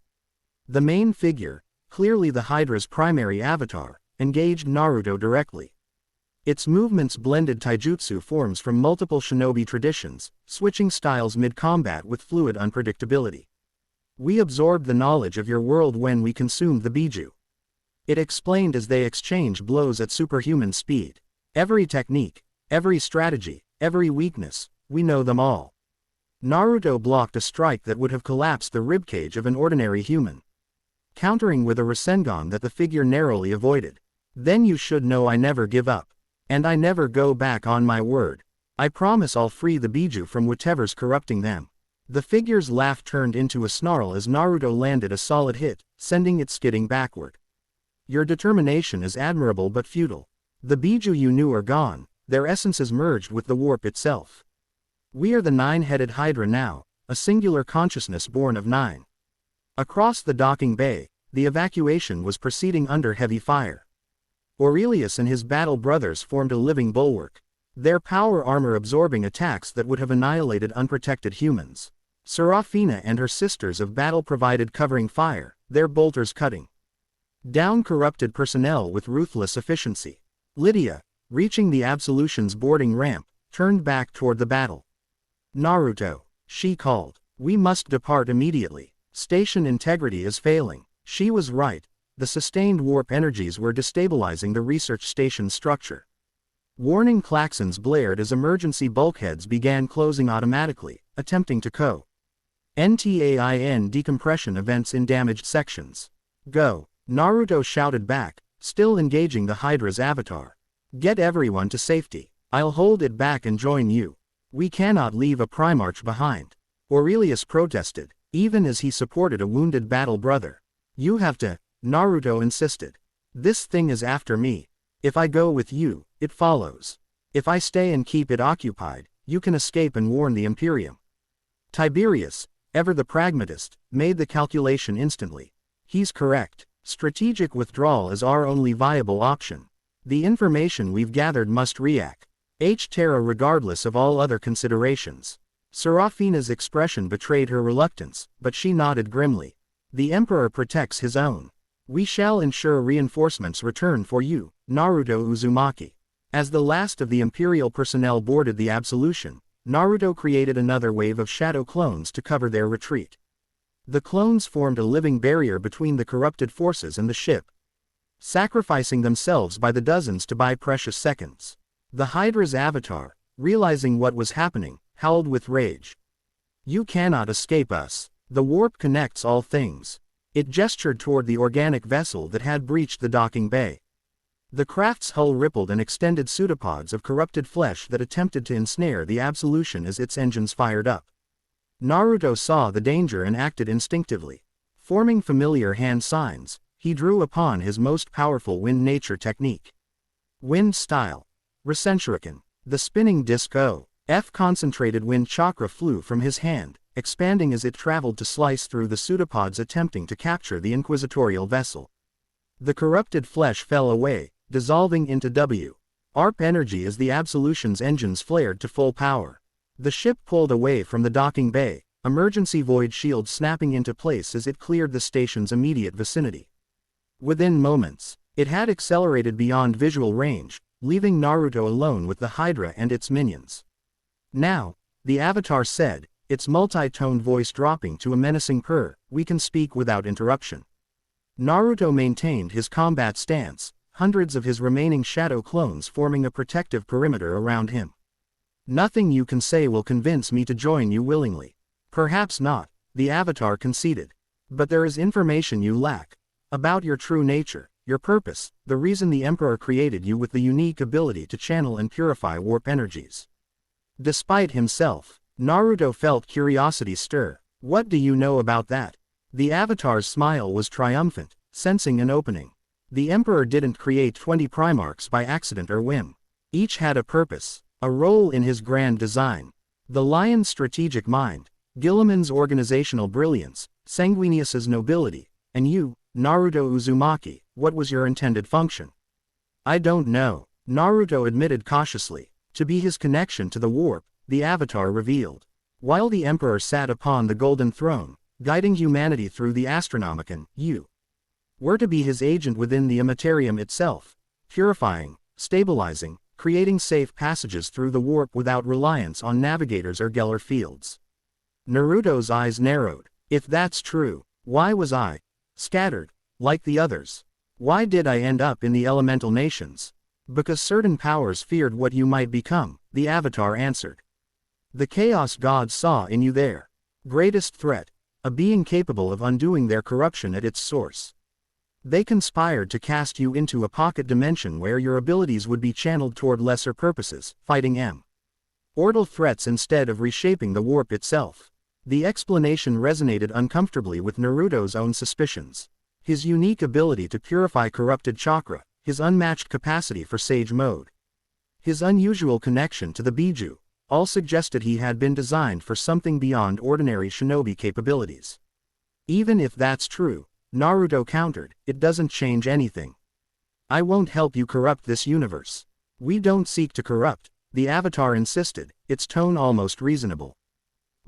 The main figure, clearly the Hydra's primary avatar, engaged Naruto directly. Its movements blended taijutsu forms from multiple shinobi traditions, switching styles mid-combat with fluid unpredictability. We absorbed the knowledge of your world when we consumed the Biju. It explained as they exchanged blows at superhuman speed. Every technique, every strategy, every weakness, we know them all. Naruto blocked a strike that would have collapsed the ribcage of an ordinary human, countering with a Rasengan that the figure narrowly avoided. Then you should know I never give up. And I never go back on my word. I promise I'll free the Biju from whatever's corrupting them. The figure's laugh turned into a snarl as Naruto landed a solid hit, sending it skidding backward. Your determination is admirable but futile. The Biju you knew are gone, their essences merged with the warp itself. We are the 9-headed Hydra now, a singular consciousness born of 9. Across the docking bay, the evacuation was proceeding under heavy fire. Aurelius and his battle brothers formed a living bulwark, their power armor absorbing attacks that would have annihilated unprotected humans. Serafina and her sisters of battle provided covering fire, their bolters cutting down corrupted personnel with ruthless efficiency. Lydia, reaching the Absolution's boarding ramp, turned back toward the battle. Naruto, she called. We must depart immediately. Station integrity is failing. She was right. The sustained warp energies were destabilizing the research station's structure. Warning klaxons blared as emergency bulkheads began closing automatically, attempting to contain decompression events in damaged sections. Go, Naruto shouted back, still engaging the Hydra's avatar. Get everyone to safety. I'll hold it back and join you. We cannot leave a Primarch behind. Aurelius protested, even as he supported a wounded battle brother. You have to, Naruto insisted. This thing is after me. If I go with you, it follows. If I stay and keep it occupied, you can escape and warn the Imperium. Tiberius, ever the pragmatist, made the calculation instantly. He's correct. Strategic withdrawal is our only viable option. The information we've gathered must react Terra regardless of all other considerations. Serafina's expression betrayed her reluctance, but she nodded grimly. The Emperor protects his own. We shall ensure reinforcements return for you, Naruto Uzumaki. As the last of the Imperial personnel boarded the Absolution, Naruto created another wave of shadow clones to cover their retreat. The clones formed a living barrier between the corrupted forces and the ship. sacrificing themselves by the dozens to buy precious seconds. The Hydra's avatar, realizing what was happening, howled with rage. You cannot escape us. The warp connects all things. It gestured toward the organic vessel that had breached the docking bay. The craft's hull rippled and extended pseudopods of corrupted flesh that attempted to ensnare the Absolution as its engines fired up. Naruto saw the danger and acted instinctively. Forming familiar hand signs, he drew upon his most powerful wind nature technique. Wind style. Rasenshuriken. The spinning disc O.F. concentrated wind chakra flew from his hand, expanding as it traveled to slice through the pseudopods attempting to capture the inquisitorial vessel. The corrupted flesh fell away, dissolving into W.A.R.P. energy as the Absolution's engines flared to full power. The ship pulled away from the docking bay, emergency void shield snapping into place as it cleared the station's immediate vicinity. Within moments, it had accelerated beyond visual range, leaving Naruto alone with the Hydra and its minions. Now, the Avatar said, its multi-toned voice dropping to a menacing purr, we can speak without interruption. Naruto maintained his combat stance, hundreds of his remaining shadow clones forming a protective perimeter around him. Nothing you can say will convince me to join you willingly. Perhaps not, the Avatar conceded. But there is information you lack. About your true nature, your purpose, the reason the Emperor created you with the unique ability to channel and purify warp energies. Despite himself, Naruto felt curiosity stir. What do you know about that? The Avatar's smile was triumphant, sensing an opening. The Emperor didn't create 20 Primarchs by accident or whim. Each had a purpose, a role in his grand design. The Lion's strategic mind, Guilliman's organizational brilliance, Sanguinius's nobility, and you, Naruto Uzumaki, what was your intended function? I don't know, Naruto admitted cautiously. To be his connection to the warp, the Avatar revealed. While the Emperor sat upon the golden throne, guiding humanity through the Astronomicon, you were to be his agent within the Immaterium itself, purifying, stabilizing, creating safe passages through the warp without reliance on navigators or Geller fields. Naruto's eyes narrowed. If that's true, why was I scattered, like the others? Why did I end up in the elemental nations? Because certain powers feared what you might become, the Avatar answered. The Chaos Gods saw in you their greatest threat, a being capable of undoing their corruption at its source. They conspired to cast you into a pocket dimension where your abilities would be channeled toward lesser purposes, fighting mortal threats instead of reshaping the warp itself. The explanation resonated uncomfortably with Naruto's own suspicions. His unique ability to purify corrupted chakra, his unmatched capacity for sage mode, his unusual connection to the Biju, all suggested he had been designed for something beyond ordinary shinobi capabilities. Even if that's true, Naruto countered, it doesn't change anything. I won't help you corrupt this universe. We don't seek to corrupt, the Avatar insisted, its tone almost reasonable.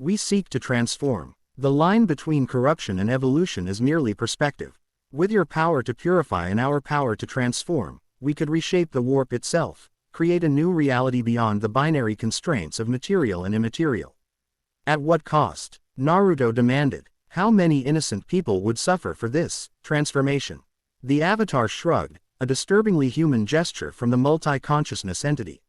We seek to transform. The line between corruption and evolution is merely perspective. With your power to purify and our power to transform, we could reshape the warp itself, create a new reality beyond the binary constraints of material and immaterial. At what cost? Naruto demanded. How many innocent people would suffer for this transformation? The Avatar shrugged, a disturbingly human gesture from the multi-consciousness entity.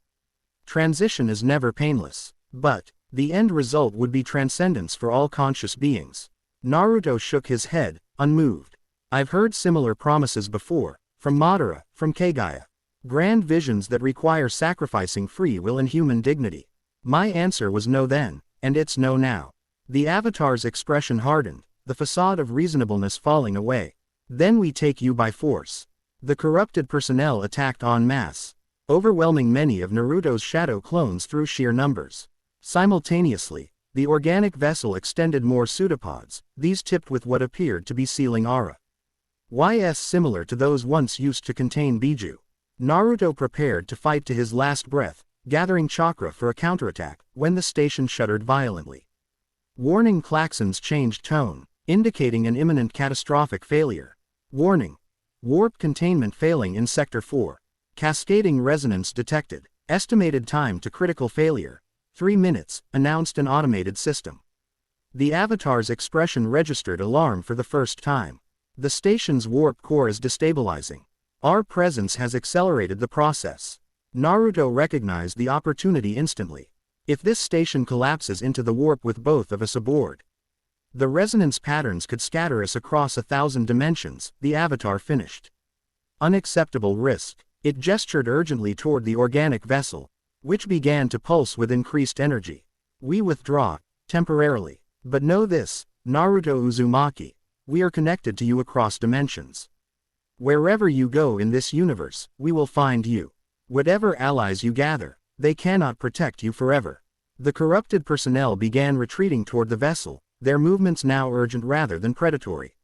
Transition is never painless, but the end result would be transcendence for all conscious beings. Naruto shook his head, unmoved. I've heard similar promises before, from Madara, from Kagaya. Grand visions that require sacrificing free will and human dignity. My answer was no then, and it's no now. The Avatar's expression hardened, the facade of reasonableness falling away. Then we take you by force. The corrupted personnel attacked en masse, overwhelming many of Naruto's shadow clones through sheer numbers. Simultaneously, the organic vessel extended more pseudopods, these tipped with what appeared to be sealing aura. Similar to those once used to contain Biju. Naruto prepared to fight to his last breath, gathering chakra for a counterattack, when the station shuddered violently. Warning klaxons changed tone, indicating an imminent catastrophic failure. Warning. Warp containment failing in Sector 4. Cascading resonance detected. Estimated time to critical failure. 3 minutes, announced an automated system. The Avatar's expression registered alarm for the first time. The station's warp core is destabilizing. Our presence has accelerated the process. Naruto recognized the opportunity instantly. If this station collapses into the warp with both of us aboard, the resonance patterns could scatter us across 1,000 dimensions, the avatar finished. Unacceptable risk. It gestured urgently toward the organic vessel, which began to pulse with increased energy. We withdraw, temporarily. But know this, Naruto Uzumaki, we are connected to you across dimensions. Wherever you go in this universe, we will find you. Whatever allies you gather, they cannot protect you forever. The corrupted personnel began retreating toward the vessel, their movements now urgent rather than predatory.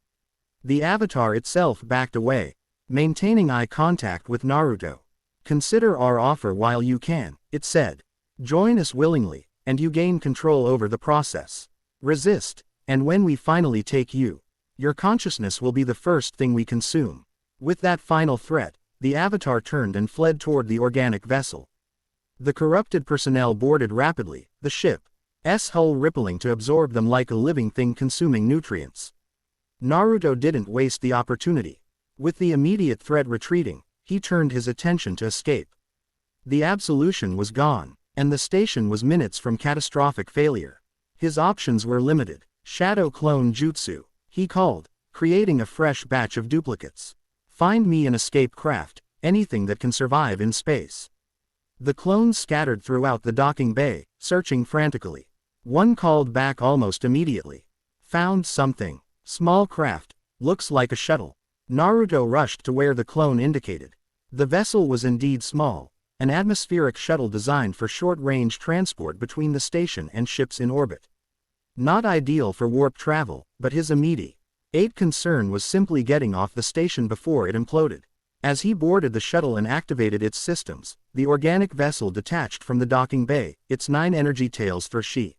The avatar itself backed away, maintaining eye contact with Naruto. Consider our offer while you can, it said. Join us willingly, and you gain control over the process. Resist, and when we finally take you, your consciousness will be the first thing we consume. With that final threat, the avatar turned and fled toward the organic vessel. The corrupted personnel boarded rapidly, the ship's hull rippling to absorb them like a living thing consuming nutrients. Naruto didn't waste the opportunity. With the immediate threat retreating, he turned his attention to escape. The absolution was gone, and the station was minutes from catastrophic failure. His options were limited. Shadow clone jutsu, he called, creating a fresh batch of duplicates. Find me an escape craft, anything that can survive in space. The clones scattered throughout the docking bay, searching frantically. One called back almost immediately. Found something. Small craft. Looks like a shuttle. Naruto rushed to where the clone indicated. The vessel was indeed small, an atmospheric shuttle designed for short-range transport between the station and ships in orbit. Not ideal for warp travel, but his immediate concern was simply getting off the station before it imploded. As he boarded the shuttle and activated its systems, the organic vessel detached from the docking bay, its 9 energy tails thrashing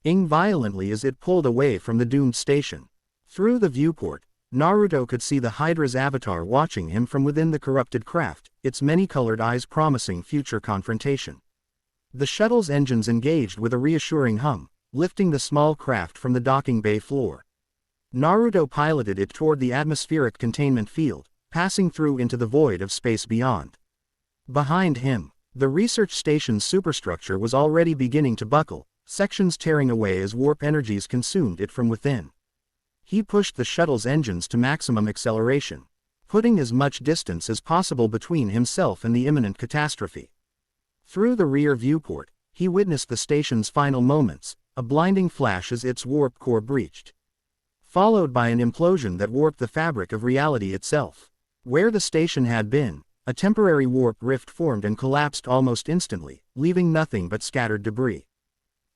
violently as it pulled away from the doomed station. Through the viewport, Naruto could see the Hydra's avatar watching him from within the corrupted craft, its many-colored eyes promising future confrontation. The shuttle's engines engaged with a reassuring hum, lifting the small craft from the docking bay floor. Naruto piloted it toward the atmospheric containment field, passing through into the void of space beyond. Behind him, the research station's superstructure was already beginning to buckle, sections tearing away as warp energies consumed it from within. He pushed the shuttle's engines to maximum acceleration, putting as much distance as possible between himself and the imminent catastrophe. Through the rear viewport, he witnessed the station's final moments, a blinding flash as its warp core breached, followed by an implosion that warped the fabric of reality itself. Where the station had been, a temporary warp rift formed and collapsed almost instantly, leaving nothing but scattered debris.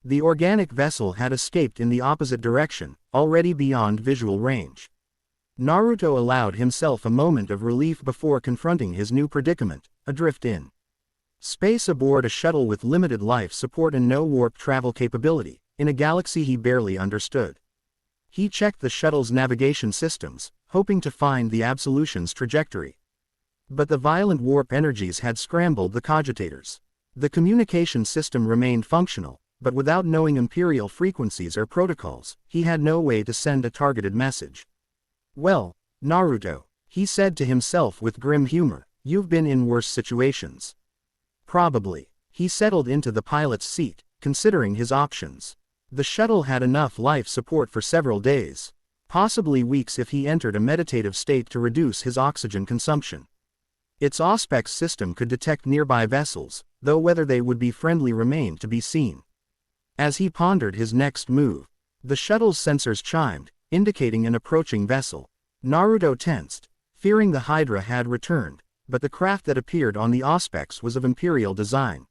The organic vessel had escaped in the opposite direction, already beyond visual range. Naruto allowed himself a moment of relief before confronting his new predicament, adrift in space aboard a shuttle with limited life support and no warp travel capability, in a galaxy he barely understood. He checked the shuttle's navigation systems, hoping to find the absolution's trajectory. But the violent warp energies had scrambled the cogitators. The communication system remained functional, but without knowing Imperial frequencies or protocols, he had no way to send a targeted message. Well, Naruto, he said to himself with grim humor, you've been in worse situations. Probably. He settled into the pilot's seat, considering his options. The shuttle had enough life support for several days, possibly weeks if he entered a meditative state to reduce his oxygen consumption. Its Auspex system could detect nearby vessels, though whether they would be friendly remained to be seen. As he pondered his next move, the shuttle's sensors chimed, indicating an approaching vessel. Naruto tensed, fearing the Hydra had returned, but the craft that appeared on the Auspex was of Imperial design.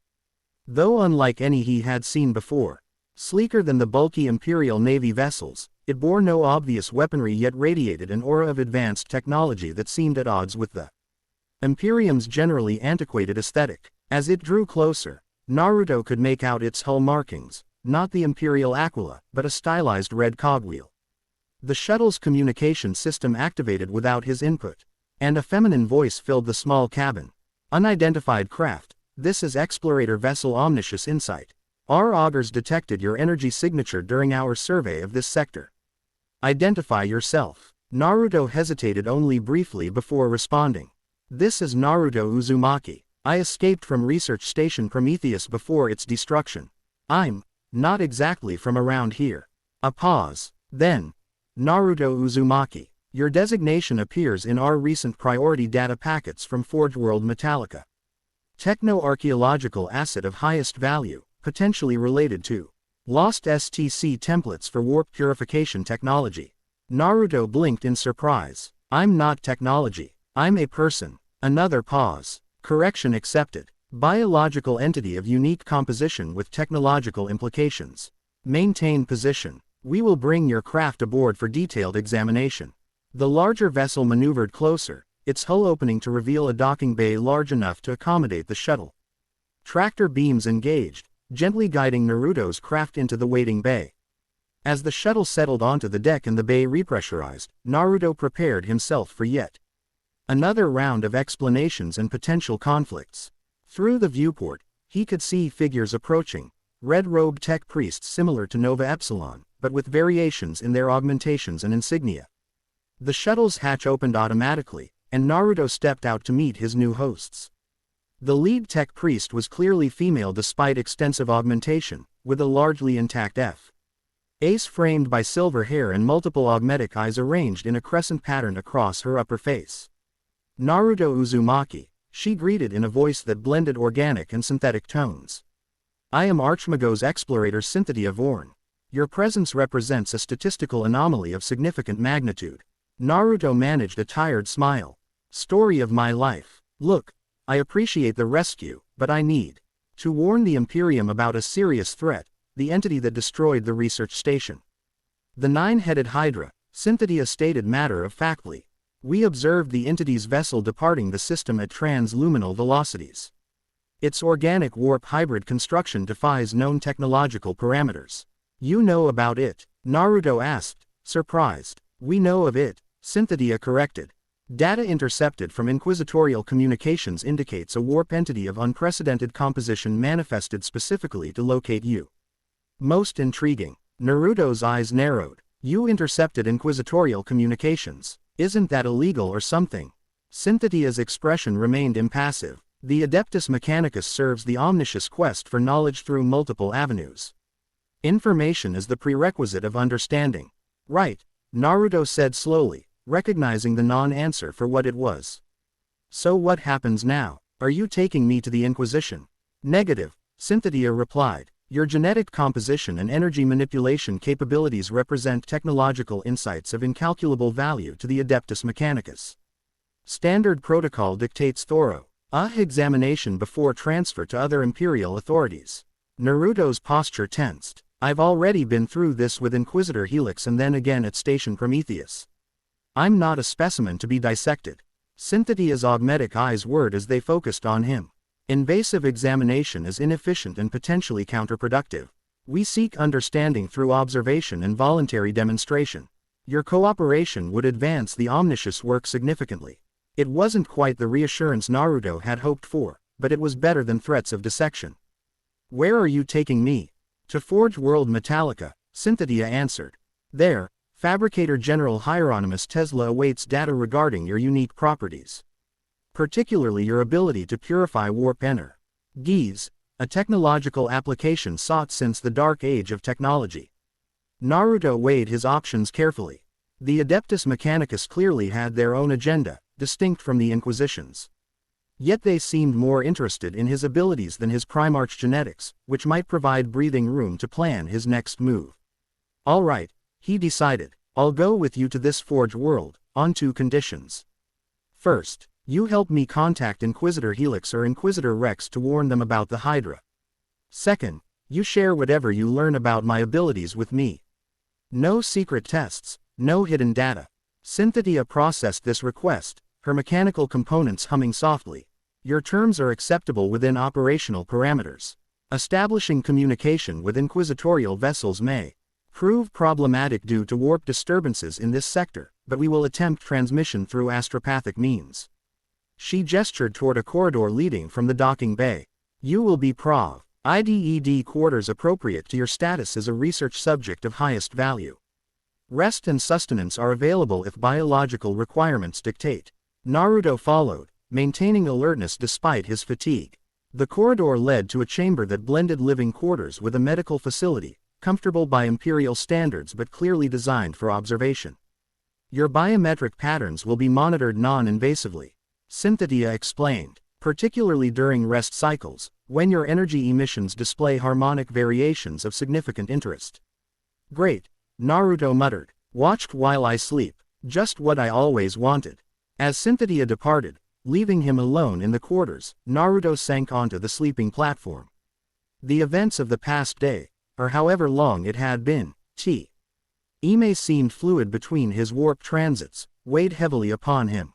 Though unlike any he had seen before, sleeker than the bulky Imperial Navy vessels, it bore no obvious weaponry yet radiated an aura of advanced technology that seemed at odds with the Imperium's generally antiquated aesthetic. As it drew closer, Naruto could make out its hull markings, not the Imperial Aquila, but a stylized red cogwheel. The shuttle's communication system activated without his input, and a feminine voice filled the small cabin. Unidentified craft, this is Explorator Vessel Omniscious Insight. Our augurs detected your energy signature during our survey of this sector. Identify yourself. Naruto hesitated only briefly before responding. This is Naruto Uzumaki. I escaped from Research Station Prometheus before its destruction. I'm not exactly from around here. A pause. Then, Naruto Uzumaki. Your designation appears in our recent priority data packets from Forge World Metallica. Techno-archaeological asset of highest value, potentially related to lost STC templates for warp purification technology. Naruto blinked in surprise. I'm not technology. I'm a person. Another pause. Correction accepted. Biological entity of unique composition with technological implications. Maintain position. We will bring your craft aboard for detailed examination. The larger vessel maneuvered closer, its hull opening to reveal a docking bay large enough to accommodate the shuttle. Tractor beams engaged, gently guiding Naruto's craft into the waiting bay. As the shuttle settled onto the deck and the bay repressurized, Naruto prepared himself for yet another round of explanations and potential conflicts. Through the viewport, he could see figures approaching, red-robed tech priests similar to Nova Epsilon, but with variations in their augmentations and insignia. The shuttle's hatch opened automatically, and Naruto stepped out to meet his new hosts. The lead tech priest was clearly female despite extensive augmentation, with a largely intact face framed by silver hair and multiple augmetic eyes arranged in a crescent pattern across her upper face. Naruto Uzumaki, she greeted in a voice that blended organic and synthetic tones. I am Archmago's explorator Cynthia Vorn. Your presence represents a statistical anomaly of significant magnitude. Naruto managed a tired smile. Story of my life. Look, I appreciate the rescue, but I need to warn the Imperium about a serious threat, the entity that destroyed the research station. The nine-headed Hydra, Cynthia stated matter-of-factly. We observed the entity's vessel departing the system at transluminal velocities. Its organic warp hybrid construction defies known technological parameters. You know about it? Naruto asked, surprised. We know of it, Cynthia corrected. Data intercepted from inquisitorial communications indicates a warp entity of unprecedented composition manifested specifically to locate you. Most intriguing. Naruto's eyes narrowed. You intercepted inquisitorial communications. Isn't that illegal or something? Cynthia's expression remained impassive. The Adeptus Mechanicus serves the omniscious quest for knowledge through multiple avenues. Information is the prerequisite of understanding. Right, Naruto said slowly, recognizing the non-answer for what it was. So what happens now? Are you taking me to the Inquisition? Negative, Cynthia replied. Your genetic composition and energy manipulation capabilities represent technological insights of incalculable value to the Adeptus Mechanicus. Standard protocol dictates thorough examination before transfer to other Imperial authorities. Naruto's posture tensed. I've already been through this with Inquisitor Helix and then again at Station Prometheus. I'm not a specimen to be dissected. Cynthia's augmetic eyes whirred as they focused on him. Invasive examination is inefficient and potentially counterproductive. We seek understanding through observation and voluntary demonstration. Your cooperation would advance the omniscious work significantly. It wasn't quite the reassurance Naruto had hoped for, but it was better than threats of dissection. Where are you taking me? To Forge World Metallica, Cynthia answered. There, Fabricator General Hieronymus Tesla awaits data regarding your unique properties. Particularly your ability to purify warp energies, a technological application sought since the dark age of technology. Naruto weighed his options carefully. The Adeptus Mechanicus clearly had their own agenda, distinct from the Inquisition's. Yet they seemed more interested in his abilities than his Primarch genetics, which might provide breathing room to plan his next move. All right, he decided. I'll go with you to this Forge world, on two conditions. First, you help me contact Inquisitor Helix or Inquisitor Rex to warn them about the Hydra. Second, you share whatever you learn about my abilities with me. No secret tests, no hidden data. Cynthia processed this request, her mechanical components humming softly. Your terms are acceptable within operational parameters. Establishing communication with inquisitorial vessels may prove problematic due to warp disturbances in this sector, but we will attempt transmission through astropathic means. She gestured toward a corridor leading from the docking bay. You will be Prov. IDED quarters appropriate to your status as a research subject of highest value. Rest and sustenance are available if biological requirements dictate. Naruto followed, maintaining alertness despite his fatigue. The corridor led to a chamber that blended living quarters with a medical facility, comfortable by imperial standards but clearly designed for observation. Your biometric patterns will be monitored non-invasively, Cynthia explained, particularly during rest cycles, when your energy emissions display harmonic variations of significant interest. Great, Naruto muttered. Watched while I sleep, just what I always wanted. As Cynthia departed, leaving him alone in the quarters, Naruto sank onto the sleeping platform. The events of the past day, or however long it had been, Ime seemed fluid between his warp transits, weighed heavily upon him.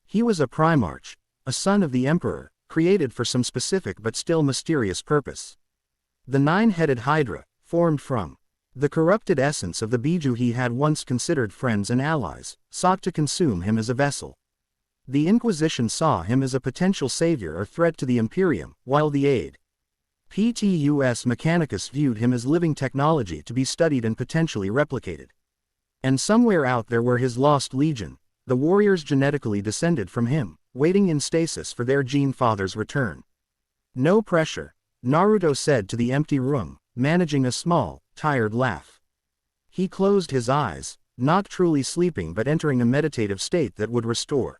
He was a Primarch, a son of the Emperor, created for some specific but still mysterious purpose. The nine-headed Hydra, formed from the corrupted essence of the Biju he had once considered friends and allies, sought to consume him as a vessel. The Inquisition saw him as a potential savior or threat to the Imperium, while the Aide Ptus Mechanicus viewed him as living technology to be studied and potentially replicated. And somewhere out there were his lost legion, the warriors genetically descended from him, waiting in stasis for their gene father's return. No pressure, Naruto said to the empty room, managing a small, tired laugh. He closed his eyes, not truly sleeping but entering a meditative state that would restore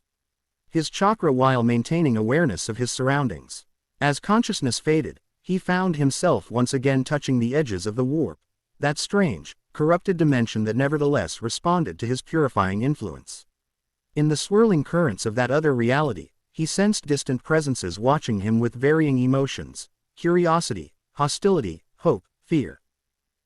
his chakra while maintaining awareness of his surroundings. As consciousness faded, he found himself once again touching the edges of the warp, that strange, corrupted dimension that nevertheless responded to his purifying influence. In the swirling currents of that other reality, he sensed distant presences watching him with varying emotions: curiosity, hostility, hope, fear.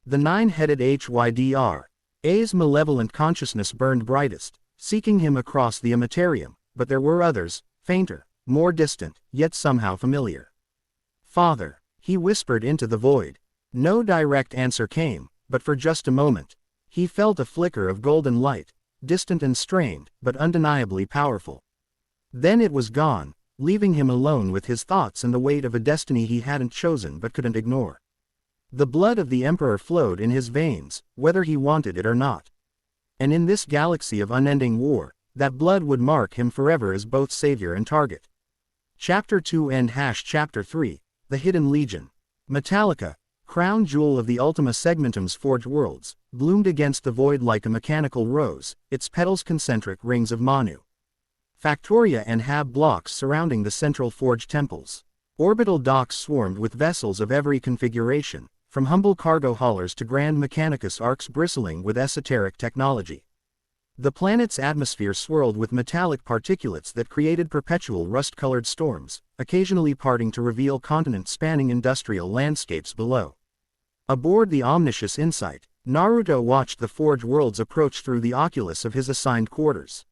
The nine-headed Hydra-A's malevolent consciousness burned brightest, seeking him across the Immaterium, but there were others, fainter, more distant, yet somehow familiar. Father, he whispered into the void. No direct answer came, but for just a moment, he felt a flicker of golden light, distant and strained, but undeniably powerful. Then it was gone, leaving him alone with his thoughts and the weight of a destiny he hadn't chosen but couldn't ignore. The blood of the Emperor flowed in his veins, whether he wanted it or not. And in this galaxy of unending war, that blood would mark him forever as both savior and target. Chapter 2 End Chapter 3, The Hidden Legion. Metallica, crown jewel of the Ultima Segmentum's forged worlds, bloomed against the void like a mechanical rose, its petals concentric rings of Manu. Factoria and Hab blocks surrounding the central forge temples. Orbital docks swarmed with vessels of every configuration, from humble cargo haulers to grand Mechanicus arcs bristling with esoteric technology. The planet's atmosphere swirled with metallic particulates that created perpetual rust-colored storms, occasionally parting to reveal continent-spanning industrial landscapes below. Aboard the Omniscious Insight, Naruto watched the Forge worlds approach through the oculus of his assigned quarters.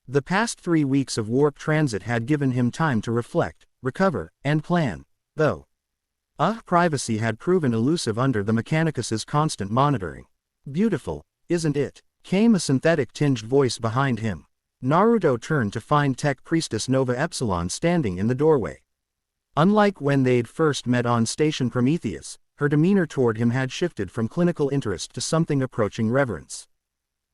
The past 3 weeks of warp transit had given him time to reflect, recover, and plan, though privacy had proven elusive under the Mechanicus's constant monitoring. Beautiful, isn't it? Came a synthetic-tinged voice behind him. Naruto turned to find Tech Priestess Nova Epsilon standing in the doorway. Unlike when they'd first met on Station Prometheus, her demeanor toward him had shifted from clinical interest to something approaching reverence.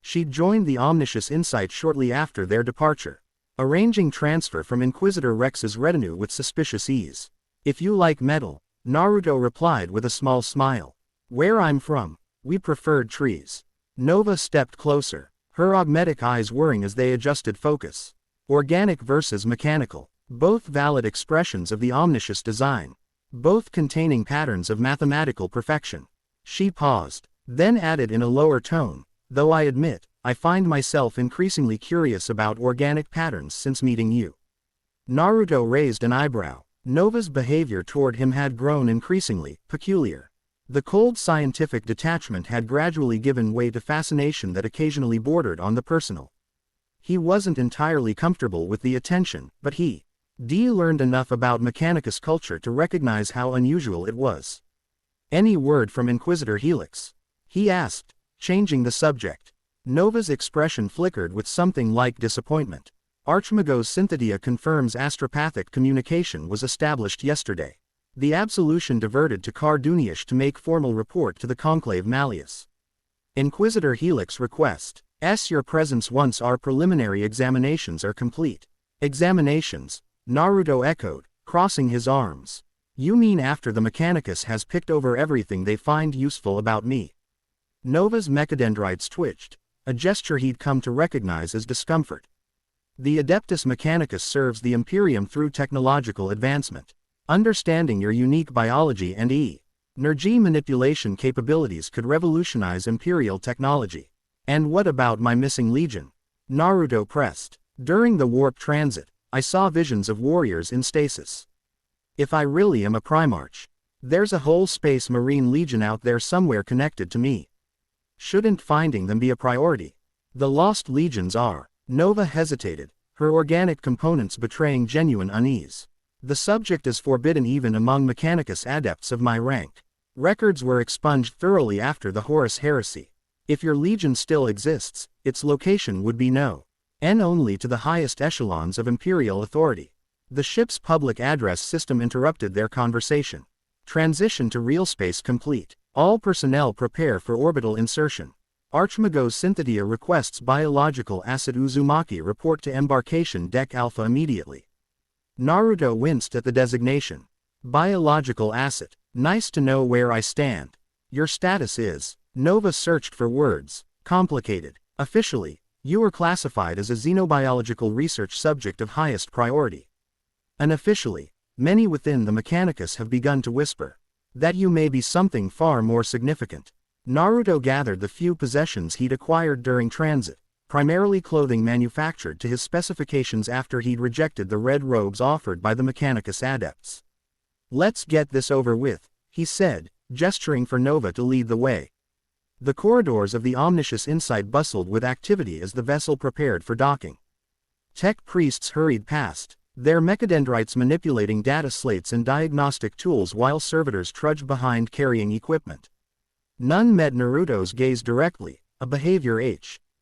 She'd joined the Omniscious Insight shortly after their departure, arranging transfer from Inquisitor Rex's retinue with suspicious ease. If you like metal, Naruto replied with a small smile. Where I'm from, we preferred trees. Nova stepped closer, her augmetic eyes whirring as they adjusted focus. Organic versus mechanical, both valid expressions of the omniscious design, both containing patterns of mathematical perfection. She paused, then added in a lower tone, though I admit, I find myself increasingly curious about organic patterns since meeting you. Naruto raised an eyebrow. Nova's behavior toward him had grown increasingly peculiar. The cold scientific detachment had gradually given way to fascination that occasionally bordered on the personal. He wasn't entirely comfortable with the attention, but he learned enough about Mechanicus culture to recognize how unusual it was. Any word from Inquisitor Helix? He asked, changing the subject. Nova's expression flickered with something like disappointment. Archmagos Cynthia confirms astropathic communication was established yesterday. The absolution diverted to Carduniash to make formal report to the Conclave Malleus. Inquisitor Helix request, your presence once our preliminary examinations are complete. Examinations, Naruto echoed, crossing his arms. You mean after the Mechanicus has picked over everything they find useful about me? Nova's mechadendrites twitched, a gesture he'd come to recognize as discomfort. The Adeptus Mechanicus serves the Imperium through technological advancement. Understanding your unique biology and energy manipulation capabilities could revolutionize Imperial technology. And what about my missing legion? Naruto pressed. During the warp transit, I saw visions of warriors in stasis. If I really am a Primarch, there's a whole Space Marine Legion out there somewhere connected to me. Shouldn't finding them be a priority? The Lost Legions are. Nova hesitated, her organic components betraying genuine unease. The subject is forbidden even among Mechanicus adepts of my rank. Records were expunged thoroughly after the Horus Heresy. If your legion still exists, its location would be known only to the highest echelons of Imperial authority. The ship's public address system interrupted their conversation. Transition to real space complete. All personnel prepare for orbital insertion. Archmagos Synthetia requests biological acid Uzumaki report to embarkation deck Alpha immediately. Naruto winced at the designation. Biological acid. Nice to know where I stand. Your status is. Nova searched for words. Complicated. Officially, you are classified as a xenobiological research subject of highest priority. Unofficially, many within the Mechanicus have begun to whisper that you may be something far more significant. Naruto gathered the few possessions he'd acquired during transit, primarily clothing manufactured to his specifications after he'd rejected the red robes offered by the Mechanicus adepts. Let's get this over with, he said, gesturing for Nova to lead the way. The corridors of the Omniscious Insight bustled with activity as the vessel prepared for docking. Tech priests hurried past, their mechadendrites manipulating data slates and diagnostic tools while servitors trudged behind carrying equipment. None met Naruto's gaze directly, a behavior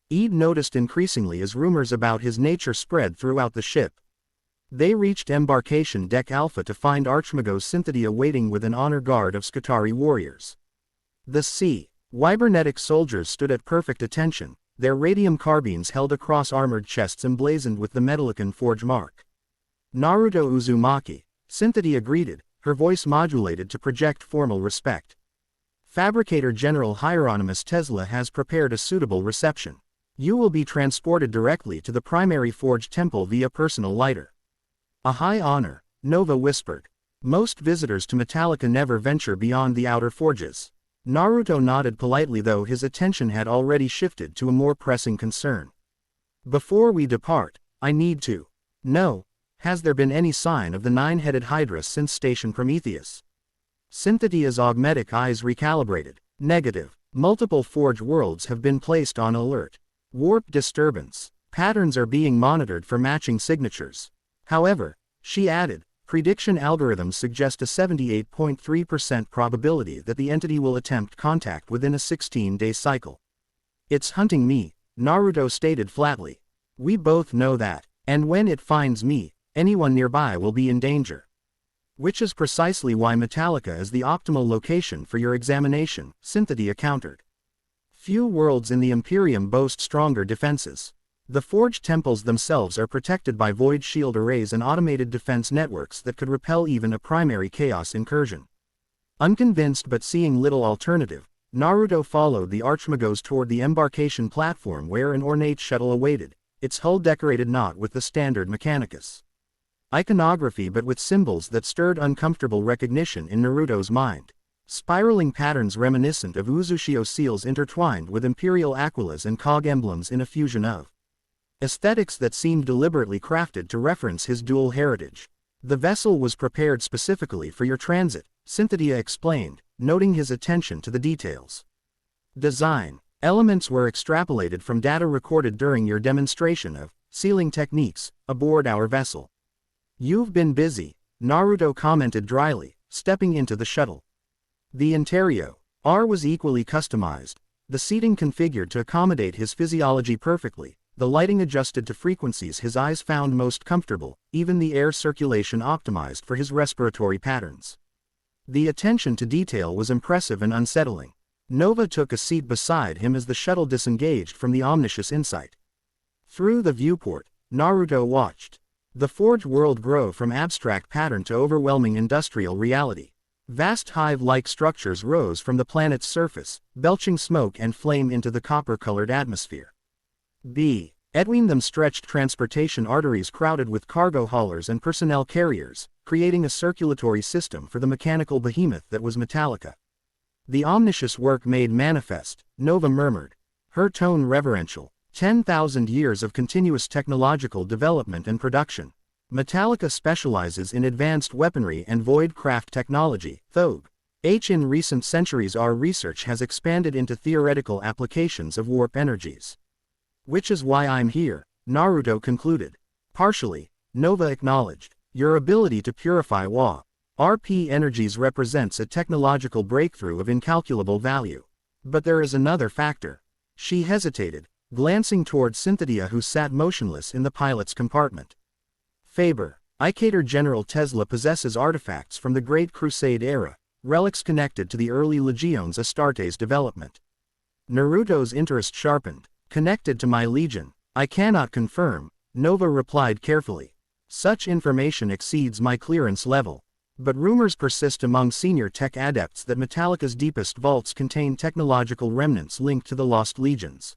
He'd noticed increasingly as rumors about his nature spread throughout the ship. They reached embarkation deck Alpha to find Archmagos Synthetia waiting with an honor guard of Skitarii warriors. The Wybernetic soldiers stood at perfect attention, their radium carbines held across armored chests emblazoned with the Metalican forge mark. Naruto Uzumaki, Synthetia greeted, her voice modulated to project formal respect. Fabricator General Hieronymus Tesla has prepared a suitable reception. You will be transported directly to the primary forge temple via personal lighter. A high honor, Nova whispered. Most visitors to Metallica never venture beyond the outer forges. Naruto nodded politely, though his attention had already shifted to a more pressing concern. Before we depart, I need to know, has there been any sign of the nine-headed Hydra since Station Prometheus? Synthetia's augmetic eyes recalibrated. Negative. Multiple forge worlds have been placed on alert. Warp disturbance. Patterns are being monitored for matching signatures. However, she added, prediction algorithms suggest a 78.3% probability that the entity will attempt contact within a 16-day cycle. It's hunting me, Naruto stated flatly. We both know that, and when it finds me, anyone nearby will be in danger. Which is precisely why Metallica is the optimal location for your examination, Synthetia countered. Few worlds in the Imperium boast stronger defenses. The forge temples themselves are protected by void shield arrays and automated defense networks that could repel even a primary chaos incursion. Unconvinced but seeing little alternative, Naruto followed the Archmagos toward the embarkation platform where an ornate shuttle awaited, its hull decorated not with the standard Mechanicus iconography but with symbols that stirred uncomfortable recognition in Naruto's mind. Spiraling patterns reminiscent of Uzushio seals intertwined with Imperial Aquilas and Cog emblems in a fusion of aesthetics that seemed deliberately crafted to reference his dual heritage. The vessel was prepared specifically for your transit, Synthetia explained, noting his attention to the details. Design elements were extrapolated from data recorded during your demonstration of sealing techniques aboard our vessel. You've been busy, Naruto commented dryly, stepping into the shuttle. The interior was equally customized, the seating configured to accommodate his physiology perfectly, the lighting adjusted to frequencies his eyes found most comfortable, even the air circulation optimized for his respiratory patterns. The attention to detail was impressive and unsettling. Nova took a seat beside him as the shuttle disengaged from the Omniscious Insight. Through the viewport, Naruto watched. The forged world grew from abstract pattern to overwhelming industrial reality. Vast hive-like structures rose from the planet's surface, belching smoke and flame into the copper-colored atmosphere. Between them stretched transportation arteries crowded with cargo haulers and personnel carriers, creating a circulatory system for the mechanical behemoth that was Metallica. The omniscious work made manifest, Nova murmured, her tone reverential. 10,000 years of continuous technological development and production. Metallica specializes in advanced weaponry and void-craft technology, though. In recent centuries our research has expanded into theoretical applications of warp energies. Which is why I'm here, Naruto concluded. Partially, Nova acknowledged, your ability to purify warp energies represents a technological breakthrough of incalculable value. But there is another factor. She hesitated, glancing toward Cynthia who sat motionless in the pilot's compartment. Faber, Ikator General Tesla possesses artifacts from the Great Crusade era, relics connected to the early Legiones Astartes development. Naruto's interest sharpened. Connected to my legion, I cannot confirm, Nova replied carefully. Such information exceeds my clearance level. But rumors persist among senior tech adepts that Metallica's deepest vaults contain technological remnants linked to the Lost Legions.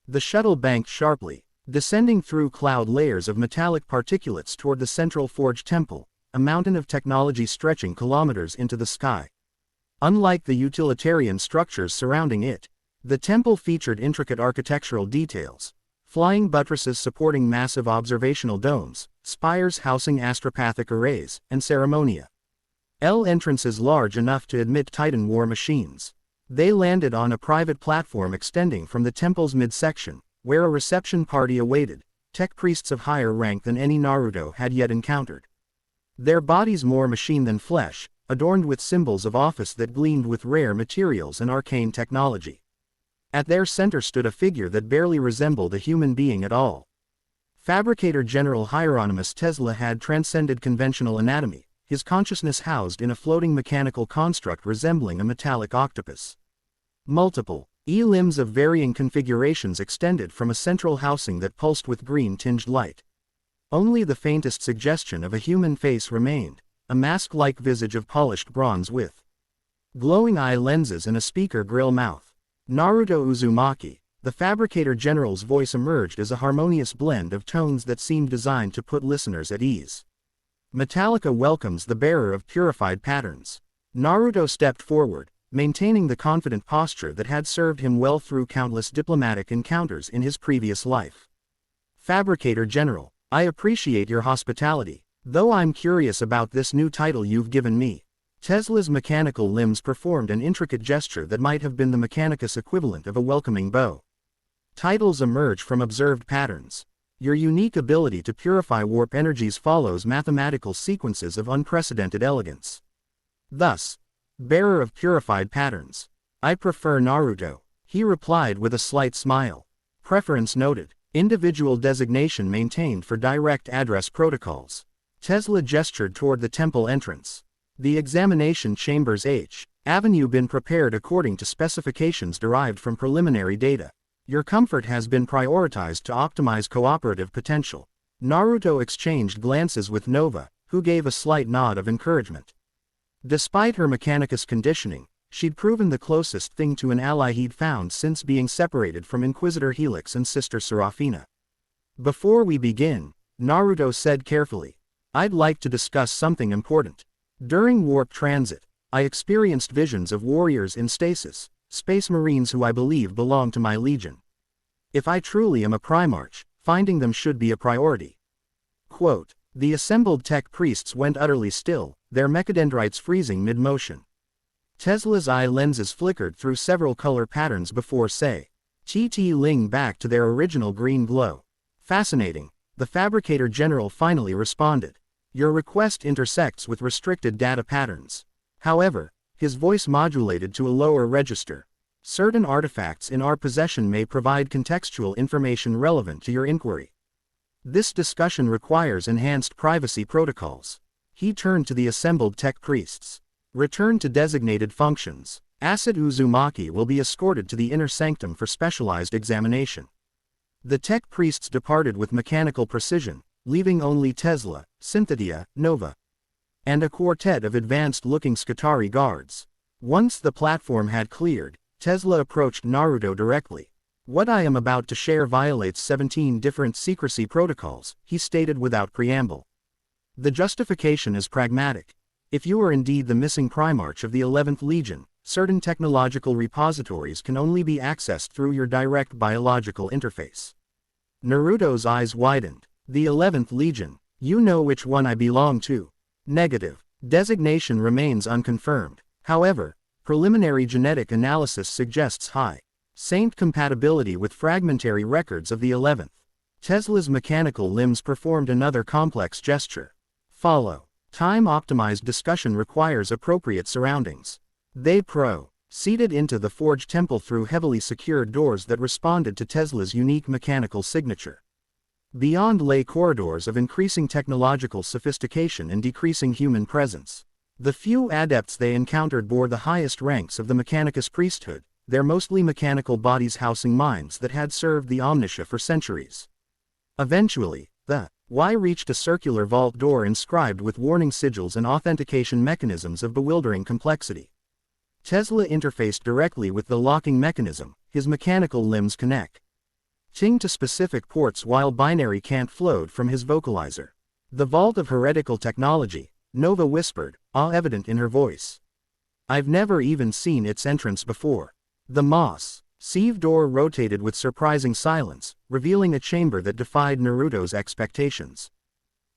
The shuttle banked sharply, descending through cloud layers of metallic particulates toward the central forge temple, a mountain of technology stretching kilometers into the sky. Unlike the utilitarian structures surrounding it, the temple featured intricate architectural details, flying buttresses supporting massive observational domes, spires housing astropathic arrays, and ceremonia. Entrances large enough to admit Titan war machines. They landed on a private platform extending from the temple's midsection, where a reception party awaited, tech priests of higher rank than any Naruto had yet encountered. Their bodies more machine than flesh, adorned with symbols of office that gleamed with rare materials and arcane technology. At their center stood a figure that barely resembled a human being at all. Fabricator General Hieronymus Tesla had transcended conventional anatomy, his consciousness housed in a floating mechanical construct resembling a metallic octopus. Multiple limbs of varying configurations extended from a central housing that pulsed with green-tinged light. Only the faintest suggestion of a human face remained, a mask-like visage of polished bronze with glowing eye lenses and a speaker grill mouth. Naruto Uzumaki, the Fabricator General's voice emerged as a harmonious blend of tones that seemed designed to put listeners at ease. Metallica welcomes the bearer of purified patterns. Naruto stepped forward, maintaining the confident posture that had served him well through countless diplomatic encounters in his previous life. Fabricator General, I appreciate your hospitality, though I'm curious about this new title you've given me. Tesla's mechanical limbs performed an intricate gesture that might have been the Mechanicus equivalent of a welcoming bow. Titles emerge from observed patterns. Your unique ability to purify warp energies follows mathematical sequences of unprecedented elegance. Thus, bearer of purified patterns. I prefer Naruto, he replied with a slight smile. Preference noted. Individual designation maintained for direct address protocols. Tesla gestured toward the temple entrance. The examination chambers Avenue been prepared according to specifications derived from preliminary data. Your comfort has been prioritized to optimize cooperative potential. Naruto exchanged glances with Nova, who gave a slight nod of encouragement. Despite her Mechanicus conditioning, she'd proven the closest thing to an ally he'd found since being separated from Inquisitor Helix and Sister Serafina. Before we begin, Naruto said carefully, I'd like to discuss something important. During warp transit, I experienced visions of warriors in stasis, space marines who I believe belong to my legion. If I truly am a Primarch, finding them should be a priority. Quote, the assembled tech priests went utterly still, their mechadendrites freezing mid-motion. Tesla's eye lenses flickered through several color patterns before ling back to their original green glow. Fascinating, the Fabricator General finally responded. Your request intersects with restricted data patterns. However, his voice modulated to a lower register. Certain artifacts in our possession may provide contextual information relevant to your inquiry. This discussion requires enhanced privacy protocols. He turned to the assembled tech priests. Return to designated functions. Acid Uzumaki will be escorted to the inner sanctum for specialized examination. The tech priests departed with mechanical precision, leaving only Tesla, Synthetia, Nova, and a quartet of advanced-looking Skitarii guards. Once the platform had cleared, Tesla approached Naruto directly. "What I am about to share violates 17 different secrecy protocols," he stated without preamble. The justification is pragmatic. If you are indeed the missing Primarch of the 11th Legion, certain technological repositories can only be accessed through your direct biological interface. Naruto's eyes widened. "The 11th Legion? You know which one I belong to?" "Negative. Designation remains unconfirmed. However, preliminary genetic analysis suggests high Saint compatibility with fragmentary records of the 11th. Tesla's mechanical limbs performed another complex gesture. "Follow. Time-optimized discussion requires appropriate surroundings." They seated into the Forge Temple through heavily secured doors that responded to Tesla's unique mechanical signature. Beyond lay corridors of increasing technological sophistication and decreasing human presence. The few adepts they encountered bore the highest ranks of the Mechanicus priesthood, their mostly mechanical bodies housing minds that had served the Omniscia for centuries. Eventually, the Y reached a circular vault door inscribed with warning sigils and authentication mechanisms of bewildering complexity. Tesla interfaced directly with the locking mechanism, his mechanical limbs connecting to specific ports while binary cant flowed from his vocalizer. "The vault of heretical technology," Nova whispered, awe evident in her voice. "I've never even seen its entrance before." The massive door rotated with surprising silence, revealing a chamber that defied Naruto's expectations.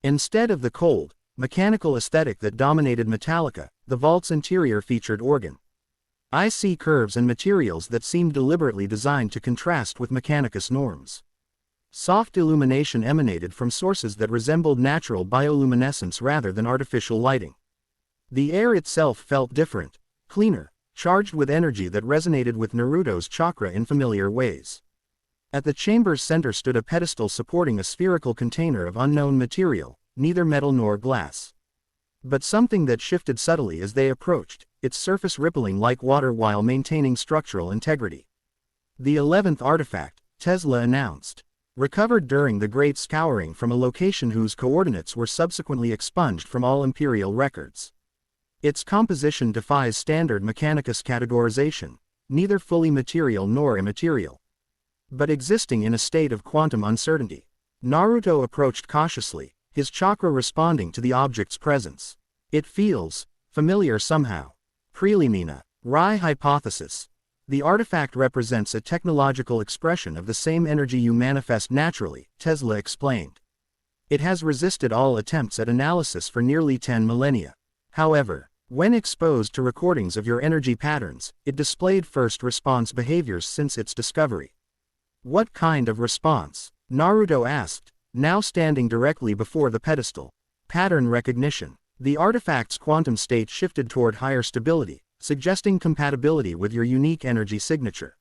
Instead of the cold, mechanical aesthetic that dominated Metallica, the vault's interior featured I see curves and materials that seemed deliberately designed to contrast with Mechanicus norms. Soft illumination emanated from sources that resembled natural bioluminescence rather than artificial lighting. The air itself felt different, cleaner, charged with energy that resonated with Naruto's chakra in familiar ways. At the chamber's center stood a pedestal supporting a spherical container of unknown material, neither metal nor glass. But something that shifted subtly as they approached, its surface rippling like water while maintaining structural integrity. "The 11th artifact," Tesla announced. "Recovered during the Great Scouring from a location whose coordinates were subsequently expunged from all Imperial records. Its composition defies standard Mechanicus categorization, neither fully material nor immaterial, but existing in a state of quantum uncertainty." Naruto approached cautiously, his chakra responding to the object's presence. "It feels familiar somehow." Prelimina. Rai hypothesis. "The artifact represents a technological expression of the same energy you manifest naturally," Tesla explained. "It has resisted all attempts at analysis for nearly 10 millennia. However, when exposed to recordings of your energy patterns, it displayed first response behaviors since its discovery." "What kind of response?" Naruto asked, now standing directly before the pedestal. "Pattern recognition." The artifact's quantum state shifted toward higher stability, suggesting compatibility with your unique energy signature.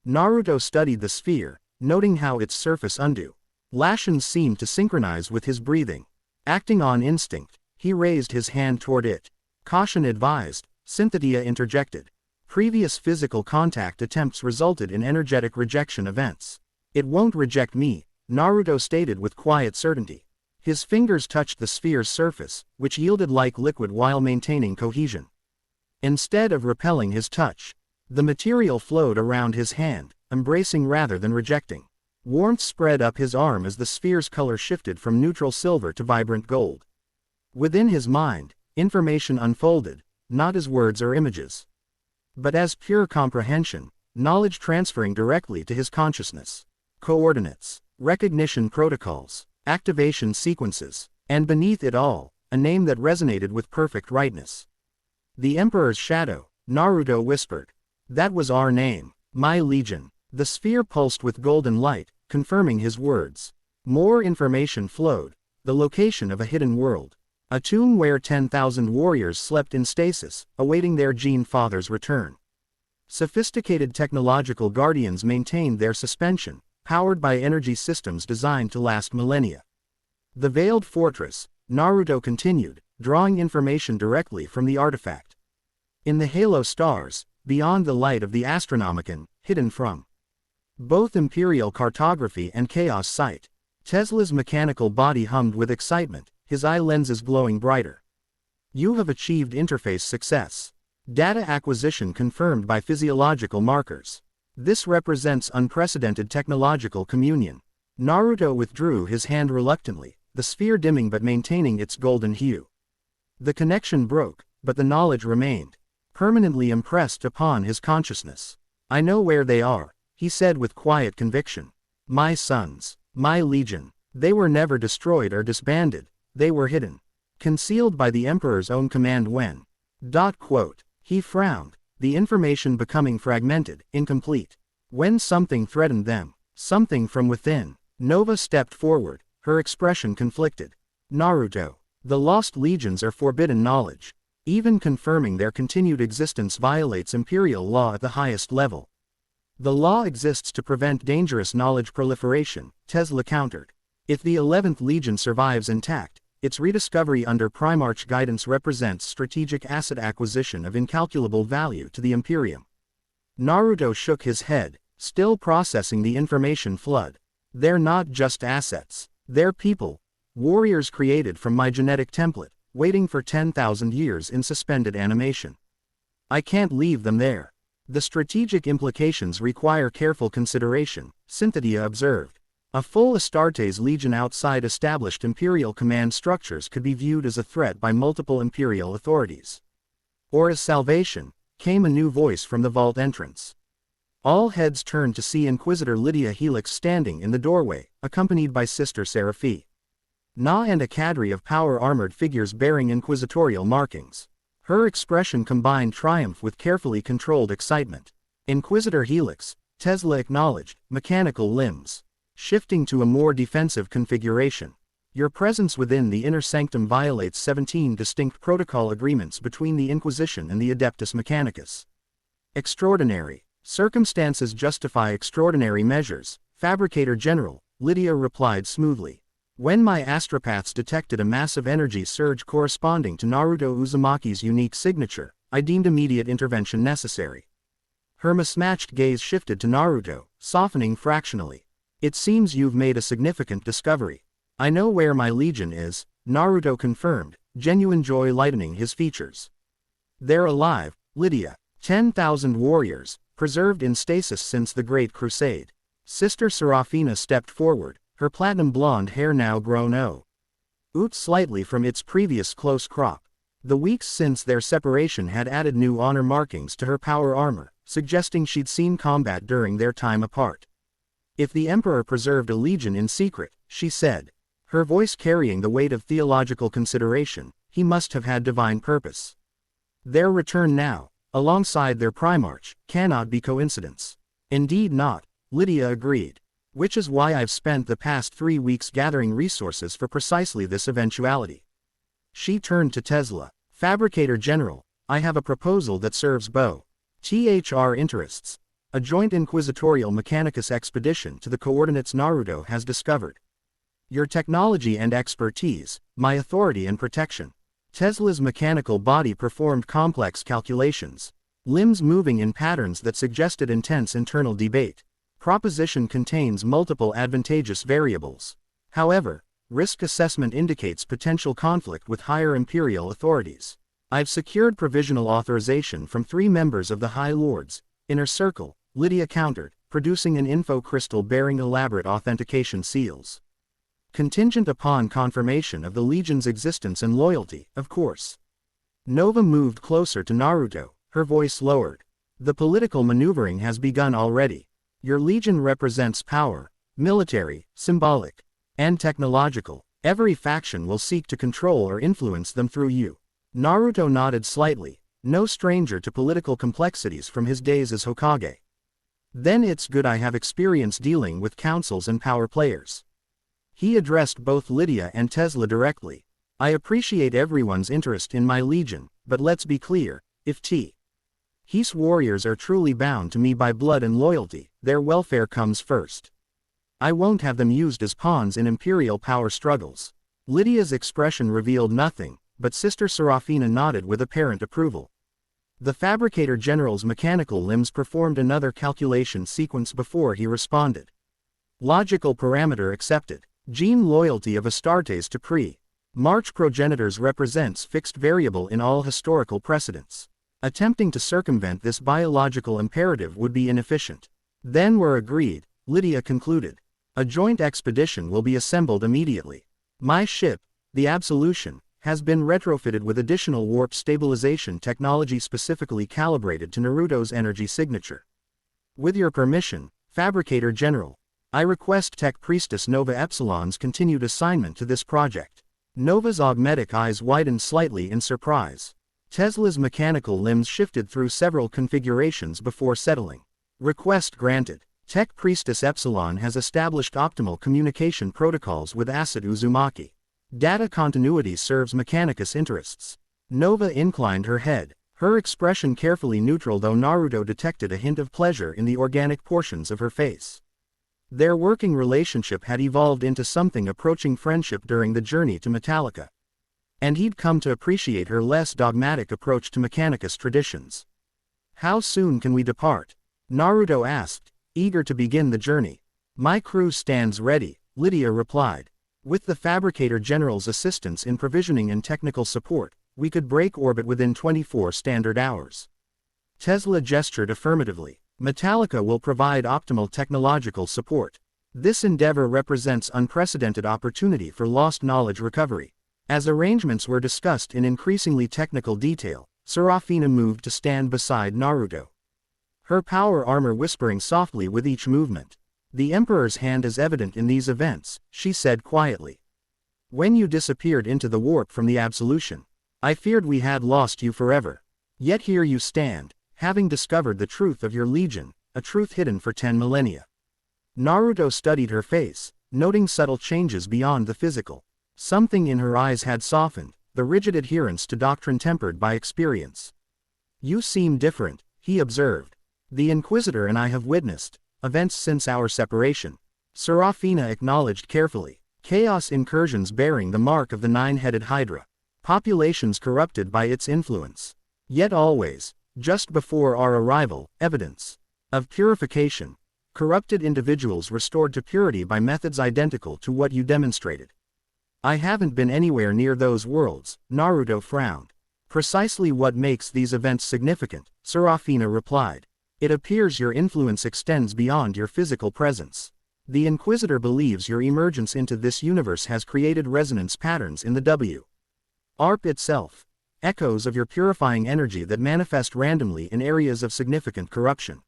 Naruto studied the sphere, noting how its surface undulations seemed to synchronize with his breathing. Acting on instinct, he raised his hand toward it. "Caution advised," Synthetia interjected. "Previous physical contact attempts resulted in energetic rejection events." "It won't reject me," Naruto stated with quiet certainty. His fingers touched the sphere's surface, which yielded like liquid while maintaining cohesion. Instead of repelling his touch, the material flowed around his hand, embracing rather than rejecting. Warmth spread up his arm as the sphere's color shifted from neutral silver to vibrant gold. Within his mind, information unfolded, not as words or images, but as pure comprehension, knowledge transferring directly to his consciousness. Coordinates, recognition protocols, activation sequences, and beneath it all, a name that resonated with perfect rightness. "The Emperor's Shadow," Naruto whispered. "That was our name, my legion." The sphere pulsed with golden light, confirming his words. More information flowed. The location of a hidden world. A tomb where 10,000 warriors slept in stasis, awaiting their Gene Father's return. Sophisticated technological guardians maintained their suspension, powered by energy systems designed to last millennia. "The Veiled Fortress," Naruto continued, drawing information directly from the artifact. "In the halo stars, beyond the light of the Astronomicon, hidden from both Imperial cartography and Chaos sight." Tesla's mechanical body hummed with excitement, his eye lenses glowing brighter. You have achieved interface success. Data acquisition confirmed by physiological markers. This represents unprecedented technological communion. Naruto withdrew his hand reluctantly, the sphere dimming but maintaining its golden hue. The connection broke, but the knowledge remained, permanently impressed upon his consciousness. I know where they are, he said with quiet conviction. My sons, my legion, they were never destroyed or disbanded, they were hidden. Concealed by the Emperor's own command when. He frowned, the information becoming fragmented, incomplete. When something threatened them, something from within. Nova stepped forward, her expression conflicted. Naruto, the lost legions are forbidden knowledge. Even confirming their continued existence violates imperial law at the highest level. The law exists to prevent dangerous knowledge proliferation, Tesla countered. If the 11th Legion survives intact, its rediscovery under Primarch guidance represents strategic asset acquisition of incalculable value to the Imperium. Naruto shook his head, still processing the information flood. They're not just assets, they're people, warriors created from my genetic template, waiting for 10,000 years in suspended animation. I can't leave them there. The strategic implications require careful consideration, Cynthia observed. A full Astartes legion outside established Imperial command structures could be viewed as a threat by multiple Imperial authorities. Or as salvation, came a new voice from the vault entrance. All heads turned to see Inquisitor Lydia Helix standing in the doorway, accompanied by Sister Seraphi. Na and a cadre of power-armored figures bearing inquisitorial markings. Her expression combined triumph with carefully controlled excitement. Inquisitor Helix, Tesla acknowledged, mechanical limbs. Shifting to a more defensive configuration. Your presence within the inner sanctum violates 17 distinct protocol agreements between the Inquisition and the Adeptus Mechanicus. Extraordinary. Circumstances justify extraordinary measures, Fabricator General, Lydia replied smoothly. When my astropaths detected a massive energy surge corresponding to Naruto Uzumaki's unique signature, I deemed immediate intervention necessary. Her mismatched gaze shifted to Naruto, softening fractionally. It seems you've made a significant discovery. I know where my legion is, Naruto confirmed, genuine joy lightening his features. They're alive, Lydia. 10,000 warriors, preserved in stasis since the Great Crusade. Sister Serafina stepped forward, her platinum blonde hair now grown out slightly from its previous close crop. The weeks since their separation had added new honor markings to her power armor, suggesting she'd seen combat during their time apart. If the Emperor preserved a legion in secret, she said, her voice carrying the weight of theological consideration, he must have had divine purpose. Their return now, alongside their Primarch, cannot be coincidence. Indeed not, Lydia agreed. Which is why I've spent the past 3 weeks gathering resources for precisely this eventuality. She turned to Tesla. Fabricator General, I have a proposal that serves both THR interests. A joint inquisitorial mechanicus expedition to the coordinates Naruto has discovered. Your technology and expertise, my authority and protection. Tesla's mechanical body performed complex calculations, limbs moving in patterns that suggested intense internal debate. Proposition contains multiple advantageous variables. However, risk assessment indicates potential conflict with higher imperial authorities. I've secured provisional authorization from 3 members of the High Lords, Inner Circle, Lydia countered, producing an info crystal bearing elaborate authentication seals. Contingent upon confirmation of the Legion's existence and loyalty, of course. Nova moved closer to Naruto, her voice lowered. The political maneuvering has begun already. Your Legion represents power, military, symbolic, and technological. Every faction will seek to control or influence them through you. Naruto nodded slightly, no stranger to political complexities from his days as Hokage. Then it's good I have experience dealing with councils and power players. He addressed both Lydia and Tesla directly. I appreciate everyone's interest in my legion, but let's be clear, if His warriors are truly bound to me by blood and loyalty, their welfare comes first. I won't have them used as pawns in imperial power struggles. Lydia's expression revealed nothing, but Sister Serafina nodded with apparent approval. The Fabricator General's mechanical limbs performed another calculation sequence before he responded. Logical parameter accepted. Gene loyalty of Astartes to March progenitors represents fixed variable in all historical precedents. Attempting to circumvent this biological imperative would be inefficient. Then we're agreed, Lydia concluded. A joint expedition will be assembled immediately. My ship, the Absolution, has been retrofitted with additional warp stabilization technology specifically calibrated to Naruto's energy signature. With your permission, Fabricator General, I request Tech Priestess Nova Epsilon's continued assignment to this project. Nova's augmetic eyes widened slightly in surprise. Tesla's mechanical limbs shifted through several configurations before settling. Request granted. Tech Priestess Epsilon has established optimal communication protocols with Acid Uzumaki. Data continuity serves Mechanicus' interests. Nova inclined her head, her expression carefully neutral though Naruto detected a hint of pleasure in the organic portions of her face. Their working relationship had evolved into something approaching friendship during the journey to Metallica. And he'd come to appreciate her less dogmatic approach to Mechanicus traditions. How soon can we depart? Naruto asked, eager to begin the journey. My crew stands ready, Lydia replied. With the Fabricator General's assistance in provisioning and technical support, we could break orbit within 24 standard hours. Tesla gestured affirmatively. Metallica will provide optimal technological support. This endeavor represents unprecedented opportunity for lost knowledge recovery. As arrangements were discussed in increasingly technical detail, Serafina moved to stand beside Naruto. Her power armor whispering softly with each movement. The Emperor's hand is evident in these events, she said quietly. When you disappeared into the warp from the Absolution, I feared we had lost you forever. Yet here you stand, having discovered the truth of your legion, a truth hidden for 10 millennia. Naruto studied her face, noting subtle changes beyond the physical. Something in her eyes had softened, the rigid adherence to doctrine tempered by experience. You seem different, he observed. The Inquisitor and I have witnessed events since our separation. Serafina acknowledged carefully. Chaos incursions bearing the mark of the nine-headed Hydra. Populations corrupted by its influence. Yet always, just before our arrival, evidence of purification. Corrupted individuals restored to purity by methods identical to what you demonstrated. I haven't been anywhere near those worlds, Naruto frowned. Precisely what makes these events significant, Serafina replied. It appears your influence extends beyond your physical presence. The Inquisitor believes your emergence into this universe has created resonance patterns in the ARP itself. Echoes of your purifying energy that manifest randomly in areas of significant corruption.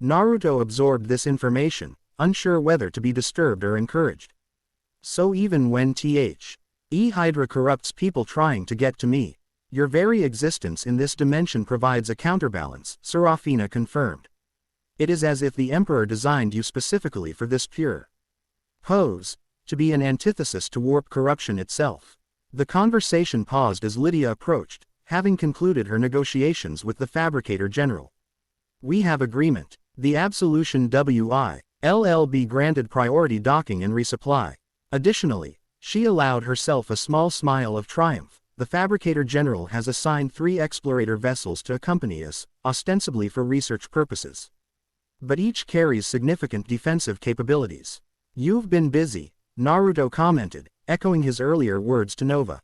Naruto absorbed this information, unsure whether to be disturbed or encouraged. So even when Hydra corrupts people trying to get to me, your very existence in this dimension provides a counterbalance, Serafina confirmed. It is as if the Emperor designed you specifically for this pure pose, to be an antithesis to warp corruption itself. The conversation paused as Lydia approached, having concluded her negotiations with the Fabricator General. We have agreement. The Absolution WILLB granted priority docking and resupply. Additionally, she allowed herself a small smile of triumph. The Fabricator General has assigned 3 explorator vessels to accompany us, ostensibly for research purposes. But each carries significant defensive capabilities. You've been busy, Naruto commented, echoing his earlier words to Nova.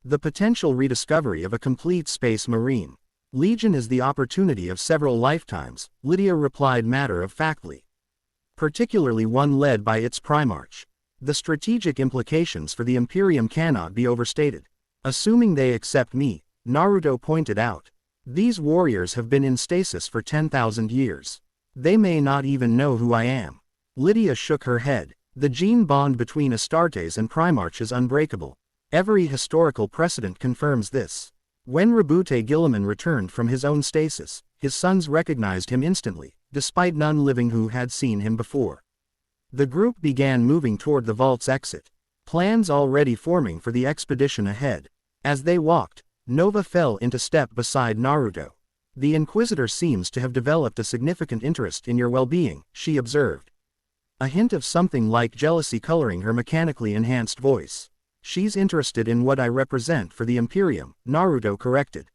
The potential rediscovery of a complete space marine legion is the opportunity of several lifetimes, Lydia replied matter-of-factly. Particularly one led by its Primarch. The strategic implications for the Imperium cannot be overstated. Assuming they accept me, Naruto pointed out. These warriors have been in stasis for 10,000 years. They may not even know who I am. Lydia shook her head. The gene bond between Astartes and Primarch is unbreakable. Every historical precedent confirms this. When Rabute Gilliman returned from his own stasis, his sons recognized him instantly, despite none living who had seen him before. The group began moving toward the vault's exit, plans already forming for the expedition ahead. As they walked, Nova fell into step beside Naruto. The Inquisitor seems to have developed a significant interest in your well-being, she observed. A hint of something like jealousy coloring her mechanically enhanced voice. She's interested in what I represent for the Imperium, Naruto corrected.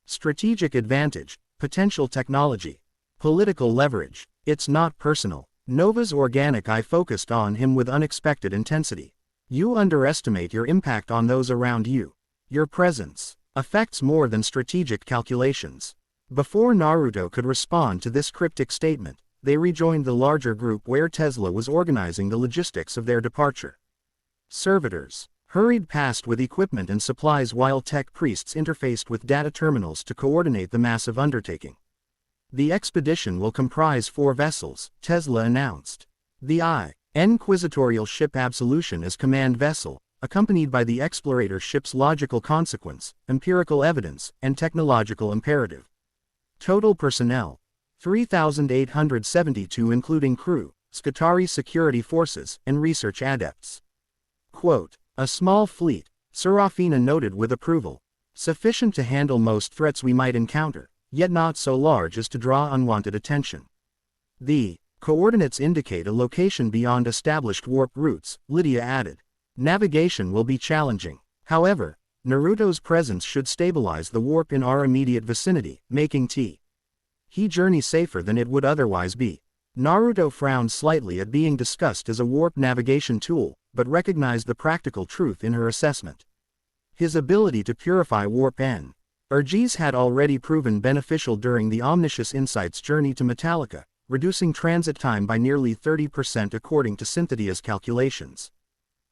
Strategic advantage, potential technology, political leverage. It's not personal. Nova's organic eye focused on him with unexpected intensity. You underestimate your impact on those around you. Your presence affects more than strategic calculations. Before Naruto could respond to this cryptic statement, they rejoined the larger group where Tesla was organizing the logistics of their departure. Servitors hurried past with equipment and supplies while tech priests interfaced with data terminals to coordinate the massive undertaking. The expedition will comprise 4 vessels, Tesla announced. The Inquisitorial ship Absolution as command vessel, accompanied by the Explorator ship's logical consequence, empirical evidence, and technological imperative. Total personnel: 3,872 including crew, Skitarii security forces, and research adepts. Quote, a small fleet, Serafina noted with approval. Sufficient to handle most threats we might encounter, yet not so large as to draw unwanted attention. The coordinates indicate a location beyond established warp routes, Lydia added. Navigation will be challenging. However, Naruto's presence should stabilize the warp in our immediate vicinity, making he journey safer than it would otherwise be. Naruto frowned slightly at being discussed as a warp navigation tool, but recognized the practical truth in her assessment. His ability to purify warp energies had already proven beneficial during the Omniscious Insight's journey to Metallica, reducing transit time by nearly 30% according to Synthetia's calculations.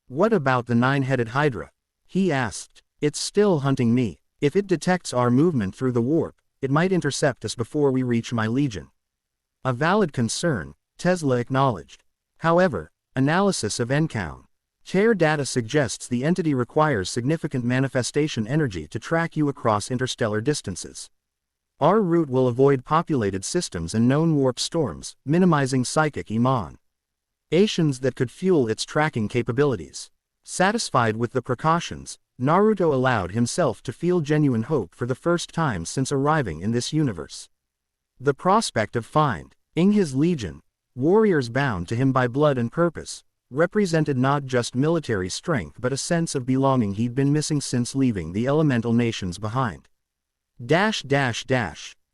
What about the 9-headed Hydra? He asked. It's still hunting me. If it detects our movement through the warp, it might intercept us before we reach my legion. A valid concern, Tesla acknowledged. However, analysis of encounter data suggests the entity requires significant manifestation energy to track you across interstellar distances. Our route will avoid populated systems and known warp storms, minimizing psychic emanations that could fuel its tracking capabilities. Satisfied with the precautions, Naruto allowed himself to feel genuine hope for the first time since arriving in this universe. The prospect of finding his legion, warriors bound to him by blood and purpose, represented not just military strength but a sense of belonging he'd been missing since leaving the elemental nations behind.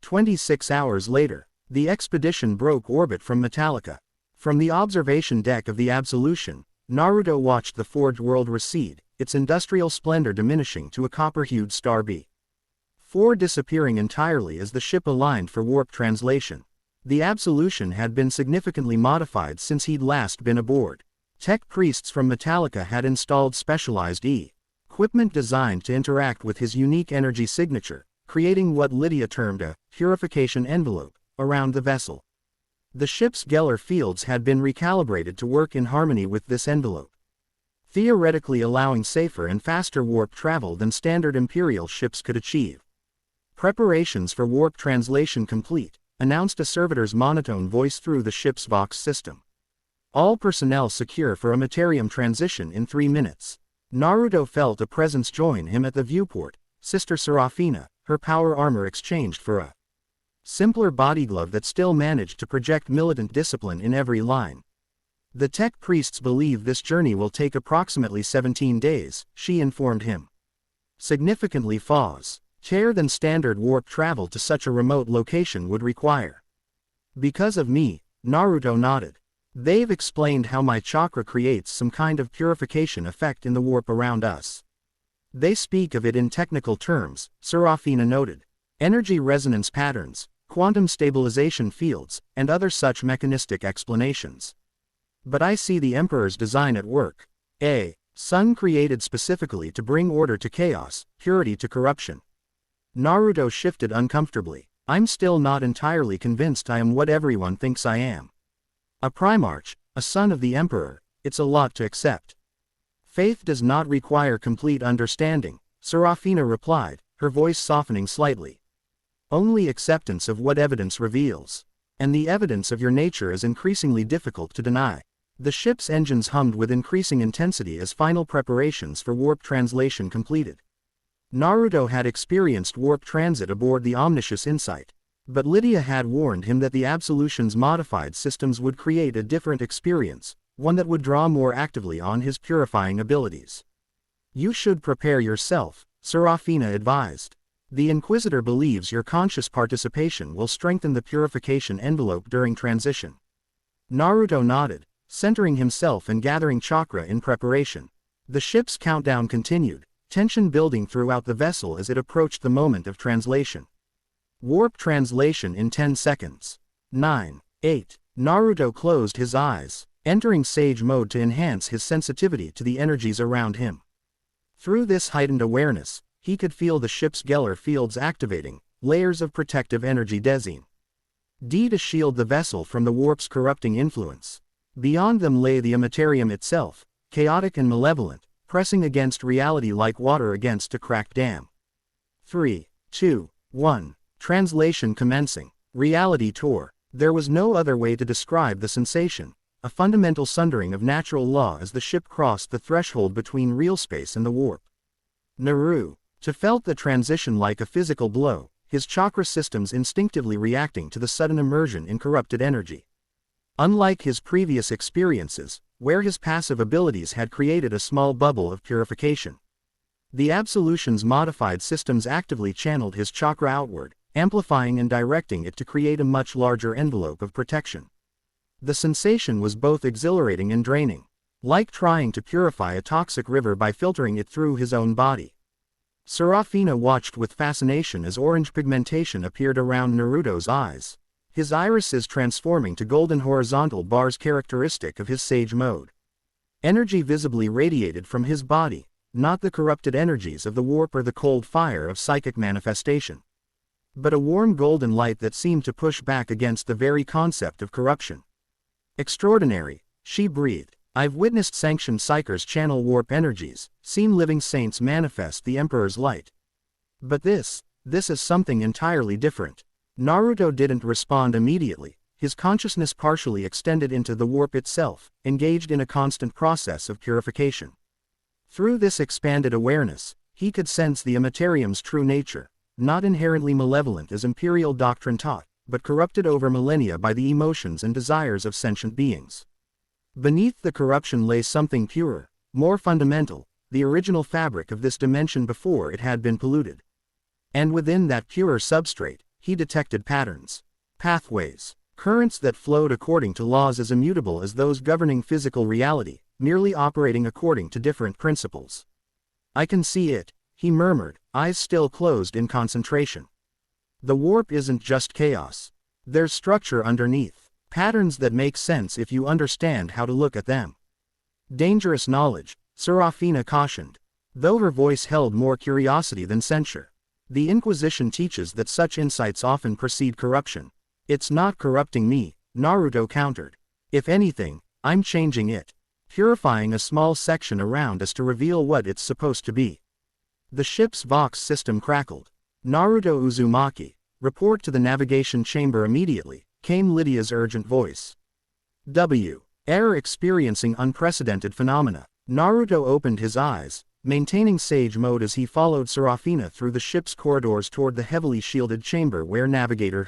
26 hours later, the expedition broke orbit from Metallica. From the observation deck of the Absolution, Naruto watched the forged world recede, its industrial splendor diminishing to a copper-hued star before disappearing entirely as the ship aligned for warp translation. The Absolution had been significantly modified since he'd last been aboard. Tech priests from Metallica had installed specialized equipment designed to interact with his unique energy signature, creating what Lydia termed a purification envelope around the vessel. The ship's Geller fields had been recalibrated to work in harmony with this envelope, theoretically allowing safer and faster warp travel than standard Imperial ships could achieve. Preparations for warp translation complete, announced a servitor's monotone voice through the ship's Vox system. All personnel secure for a Materium transition in 3 minutes. Naruto felt a presence join him at the viewport, Sister Serafina, her power armor exchanged for a simpler bodyglove that still managed to project militant discipline in every line. The tech priests believe this journey will take approximately 17 days, she informed him. Significantly faster than standard warp travel to such a remote location would require. Because of me, Naruto nodded. They've explained how my chakra creates some kind of purification effect in the warp around us. They speak of it in technical terms, Serafina noted. Energy resonance patterns, quantum stabilization fields, and other such mechanistic explanations. But I see the Emperor's design at work. A sun created specifically to bring order to chaos, purity to corruption. Naruto shifted uncomfortably. I'm still not entirely convinced I am what everyone thinks I am. A Primarch, a son of the Emperor, it's a lot to accept. Faith does not require complete understanding, Serafina replied, her voice softening slightly. Only acceptance of what evidence reveals. And the evidence of your nature is increasingly difficult to deny. The ship's engines hummed with increasing intensity as final preparations for warp translation completed. Naruto had experienced warp transit aboard the Omniscious Insight, but Lydia had warned him that the Absolution's modified systems would create a different experience, one that would draw more actively on his purifying abilities. You should prepare yourself, Serafina advised. The Inquisitor believes your conscious participation will strengthen the purification envelope during transition. Naruto nodded, centering himself and gathering chakra in preparation. The ship's countdown continued, tension building throughout the vessel as it approached the moment of translation. Warp translation in 10 seconds. 9, 8. Naruto closed his eyes, entering Sage mode to enhance his sensitivity to the energies around him. Through this heightened awareness, he could feel the ship's Geller fields activating, layers of protective energy designed to shield the vessel from the warp's corrupting influence. Beyond them lay the Immaterium itself, chaotic and malevolent, pressing against reality like water against a cracked dam. 3, 2, 1. Translation commencing. Reality tore. There was no other way to describe the sensation, a fundamental sundering of natural law as the ship crossed the threshold between real space and the warp. Naruto felt the transition like a physical blow, his chakra systems instinctively reacting to the sudden immersion in corrupted energy. Unlike his previous experiences, where his passive abilities had created a small bubble of purification, the Absolution's modified systems actively channeled his chakra outward, amplifying and directing it to create a much larger envelope of protection. The sensation was both exhilarating and draining, like trying to purify a toxic river by filtering it through his own body. Serafina watched with fascination as orange pigmentation appeared around Naruto's eyes, his irises transforming to golden horizontal bars characteristic of his Sage mode. Energy visibly radiated from his body, not the corrupted energies of the warp or the cold fire of psychic manifestation, but a warm golden light that seemed to push back against the very concept of corruption. Extraordinary, she breathed. I've witnessed sanctioned psychers channel warp energies, seen living saints manifest the Emperor's light. But this is something entirely different. Naruto didn't respond immediately, his consciousness partially extended into the warp itself, engaged in a constant process of purification. Through this expanded awareness, he could sense the Immaterium's true nature, not inherently malevolent as imperial doctrine taught, but corrupted over millennia by the emotions and desires of sentient beings. Beneath the corruption lay something purer, more fundamental, the original fabric of this dimension before it had been polluted. And within that purer substrate, he detected patterns, pathways, currents that flowed according to laws as immutable as those governing physical reality, merely operating according to different principles. I can see it, he murmured, eyes still closed in concentration. The warp isn't just chaos. There's structure underneath, patterns that make sense if you understand how to look at them. Dangerous knowledge, Serafina cautioned, though her voice held more curiosity than censure. The Inquisition teaches that such insights often precede corruption. It's not corrupting me, Naruto countered. If anything, I'm changing it, purifying a small section around us to reveal what it's supposed to be. The ship's Vox system crackled. Naruto Uzumaki, report to the navigation chamber immediately, came Lydia's urgent voice. Error experiencing unprecedented phenomena. Naruto opened his eyes, maintaining Sage mode as he followed Serafina through the ship's corridors toward the heavily shielded chamber where Navigator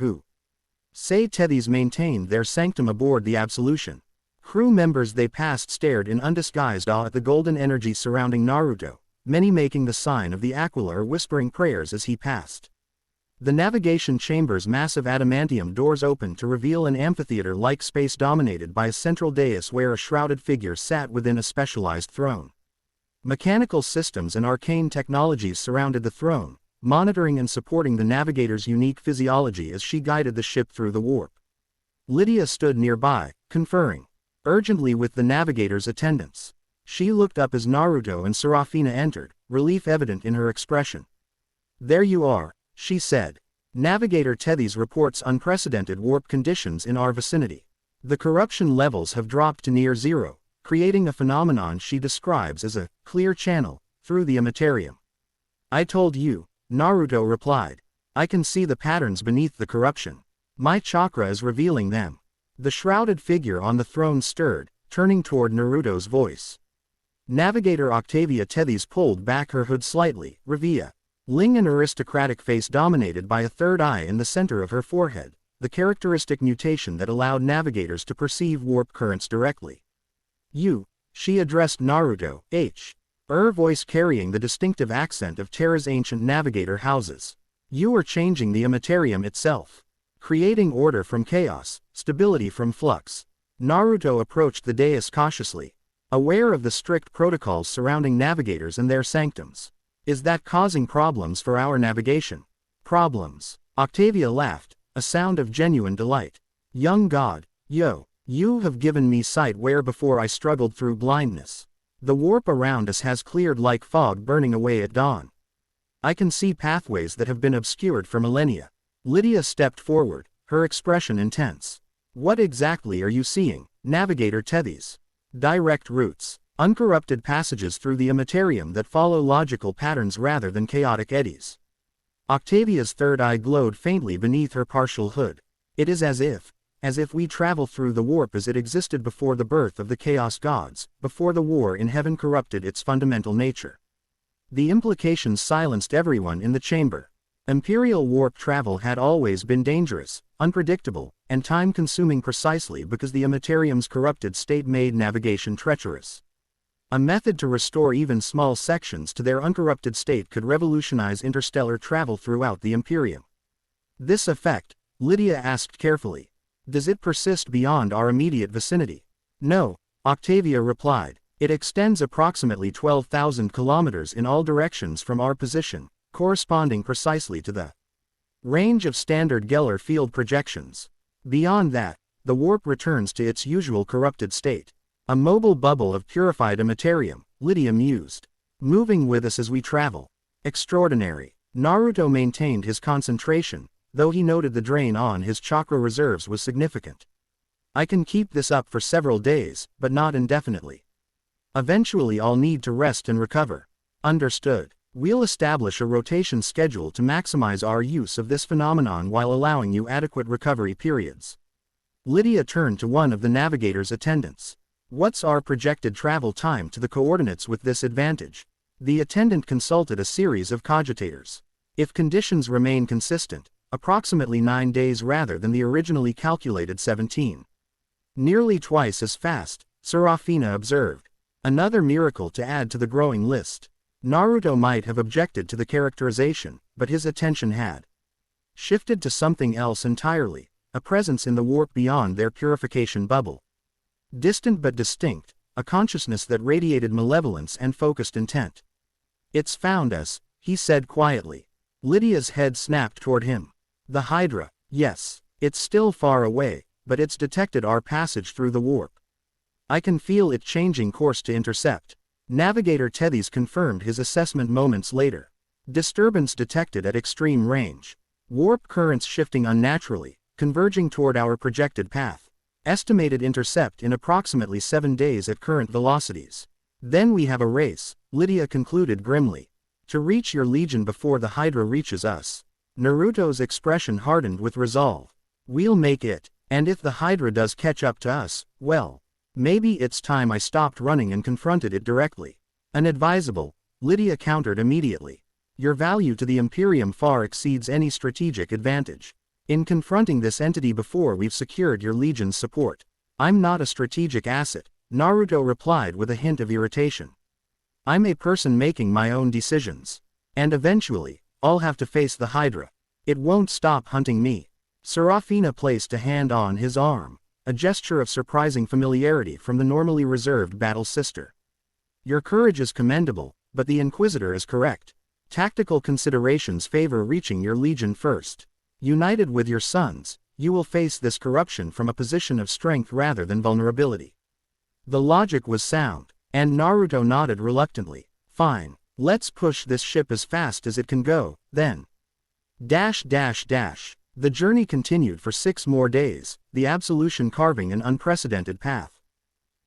Sei Tethys maintained their sanctum aboard the Absolution. Crew members they passed stared in undisguised awe at the golden energy surrounding Naruto, many making the sign of the Aquila or whispering prayers as he passed. The navigation chamber's massive adamantium doors opened to reveal an amphitheater-like space dominated by a central dais where a shrouded figure sat within a specialized throne. Mechanical systems and arcane technologies surrounded the throne, monitoring and supporting the navigator's unique physiology as she guided the ship through the warp. Lydia stood nearby, conferring urgently with the navigator's attendants. She looked up as Naruto and Serafina entered, relief evident in her expression. There you are, she said. Navigator Tethys reports unprecedented warp conditions in our vicinity. The corruption levels have dropped to near zero, creating a phenomenon she describes as a clear channel through the Immaterium. I told you, Naruto replied. I can see the patterns beneath the corruption. My chakra is revealing them. The shrouded figure on the throne stirred, turning toward Naruto's voice. Navigator Octavia Tethys pulled back her hood slightly, revealing an aristocratic face dominated by a third eye in the center of her forehead, the characteristic mutation that allowed navigators to perceive warp currents directly. You, she addressed Naruto, her voice carrying the distinctive accent of Terra's ancient navigator houses. You are changing the Immaterium itself, creating order from chaos, stability from flux. Naruto approached the dais cautiously, aware of the strict protocols surrounding navigators and their sanctums. Is that causing problems for our navigation? Problems? Octavia laughed, a sound of genuine delight. Young god, you have given me sight where before I struggled through blindness. The warp around us has cleared like fog burning away at dawn. I can see pathways that have been obscured for millennia. Lydia stepped forward, her expression intense. What exactly are you seeing, Navigator Tethys? Direct routes, uncorrupted passages through the Immaterium that follow logical patterns rather than chaotic eddies. Octavia's third eye glowed faintly beneath her partial hood. It is as if we travel through the warp as it existed before the birth of the Chaos Gods, before the war in heaven corrupted its fundamental nature. The implications silenced everyone in the chamber. Imperial warp travel had always been dangerous, unpredictable, and time-consuming precisely because the Immaterium's corrupted state made navigation treacherous. A method to restore even small sections to their uncorrupted state could revolutionize interstellar travel throughout the Imperium. This effect, Lydia asked carefully. Does it persist beyond our immediate vicinity? No, Octavia replied. It extends approximately 12,000 kilometers in all directions from our position, corresponding precisely to the range of standard Geller field projections. Beyond that, the warp returns to its usual corrupted state. A mobile bubble of purified Immaterium, Lydia mused. Moving with us as we travel. Extraordinary. Naruto maintained his concentration, though he noted the drain on his chakra reserves was significant. I can keep this up for several days, but not indefinitely. Eventually I'll need to rest and recover. Understood. We'll establish a rotation schedule to maximize our use of this phenomenon while allowing you adequate recovery periods. Lydia turned to one of the navigator's attendants. What's our projected travel time to the coordinates with this advantage? The attendant consulted a series of cogitators. If conditions remain consistent, approximately 9 days rather than the originally calculated 17. Nearly twice as fast, Serafina observed. Another miracle to add to the growing list. Naruto might have objected to the characterization, but his attention had shifted to something else entirely, a presence in the warp beyond their purification bubble. Distant but distinct, a consciousness that radiated malevolence and focused intent. It's found us, he said quietly. Lydia's head snapped toward him. The Hydra, yes, it's still far away, but it's detected our passage through the warp. I can feel it changing course to intercept. Navigator Tethys confirmed his assessment moments later. Disturbance detected at extreme range. Warp currents shifting unnaturally, converging toward our projected path. Estimated intercept in approximately 7 days at current velocities. Then we have a race, Lydia concluded grimly. To reach your legion before the Hydra reaches us. Naruto's expression hardened with resolve. We'll make it, and if the Hydra does catch up to us, well, maybe it's time I stopped running and confronted it directly. Unadvisable, Lydia countered immediately. Your value to the Imperium far exceeds any strategic advantage. In confronting this entity before we've secured your legion's support. I'm not a strategic asset, Naruto replied with a hint of irritation. I'm a person making my own decisions. And eventually, I'll have to face the Hydra. It won't stop hunting me. Serafina placed a hand on his arm, a gesture of surprising familiarity from the normally reserved battle sister. Your courage is commendable, but the Inquisitor is correct. Tactical considerations favor reaching your legion first. United with your sons, you will face this corruption from a position of strength rather than vulnerability. The logic was sound, and Naruto nodded reluctantly. Fine, let's push this ship as fast as it can go, then. The journey continued for 6 more days, the Absolution carving an unprecedented path.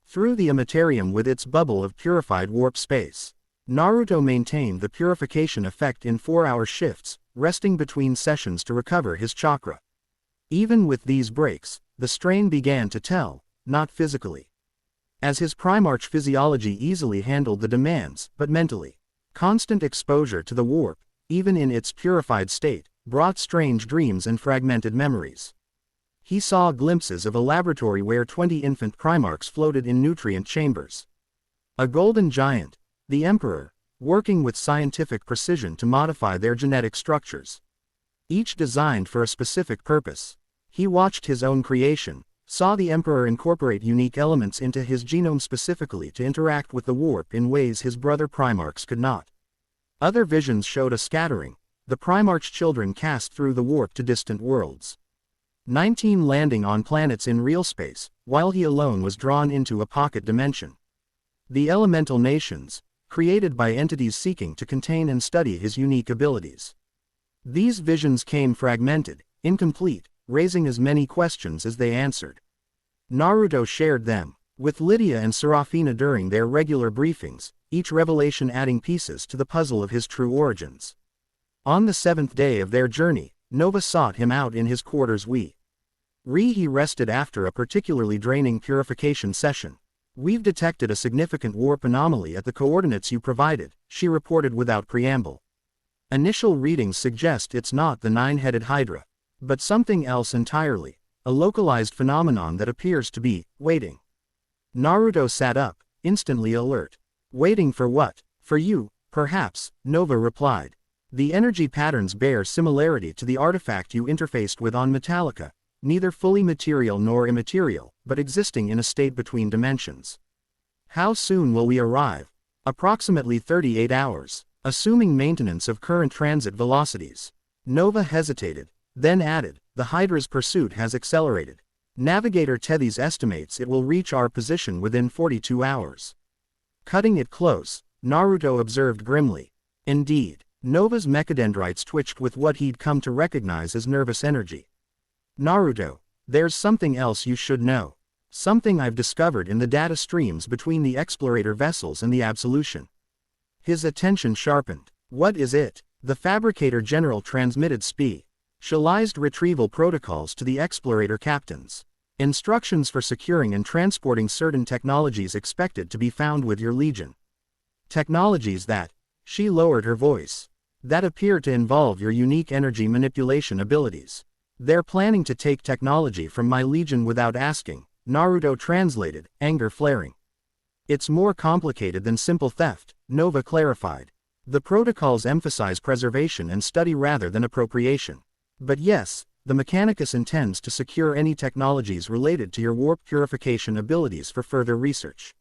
Through the Immaterium with its bubble of purified warp space. Naruto maintained the purification effect in 4-hour shifts, resting between sessions to recover his chakra. Even with these breaks, the strain began to tell, not physically. As his Primarch physiology easily handled the demands, but mentally. Constant exposure to the warp, even in its purified state, brought strange dreams and fragmented memories. He saw glimpses of a laboratory where 20 infant Primarchs floated in nutrient chambers. A golden giant, the Emperor, working with scientific precision to modify their genetic structures. Each designed for a specific purpose. He watched his own creation, saw the Emperor incorporate unique elements into his genome specifically to interact with the warp in ways his brother Primarchs could not. Other visions showed a scattering, the Primarch children cast through the warp to distant worlds. 19 landing on planets in real space, while he alone was drawn into a pocket dimension. The elemental nations, created by entities seeking to contain and study his unique abilities. These visions came fragmented, incomplete, raising as many questions as they answered. Naruto shared them with Lydia and Serafina during their regular briefings, each revelation adding pieces to the puzzle of his true origins. On the 7th day of their journey, Nova sought him out in his quarters. He rested after a particularly draining purification session. "We've detected a significant warp anomaly at the coordinates you provided," she reported without preamble. "Initial readings suggest it's not the nine-headed Hydra, but something else entirely, a localized phenomenon that appears to be waiting." Naruto sat up, instantly alert. "Waiting for what? For you, perhaps," Nova replied. "The energy patterns bear similarity to the artifact you interfaced with on Metallica, neither fully material nor immaterial, but existing in a state between dimensions." "How soon will we arrive?" "Approximately 38 hours, assuming maintenance of current transit velocities." Nova hesitated, then added, "The Hydra's pursuit has accelerated. Navigator Tethys estimates it will reach our position within 42 hours. "Cutting it close," Naruto observed grimly. Indeed, Nova's mechadendrites twitched with what he'd come to recognize as nervous energy. "Naruto, there's something else you should know. Something I've discovered in the data streams between the Explorator vessels and the Absolution." His attention sharpened. "What is it?" The Fabricator General transmitted specialized retrieval protocols to the Explorator captains. "Instructions for securing and transporting certain technologies expected to be found with your Legion. Technologies that," she lowered her voice, "that appear to involve your unique energy manipulation abilities. They're planning to take technology from my Legion without asking," Naruto translated, anger flaring. "It's more complicated than simple theft," Nova clarified. "The protocols emphasize preservation and study rather than appropriation. But yes, the Mechanicus intends to secure any technologies related to your warp purification abilities for further research."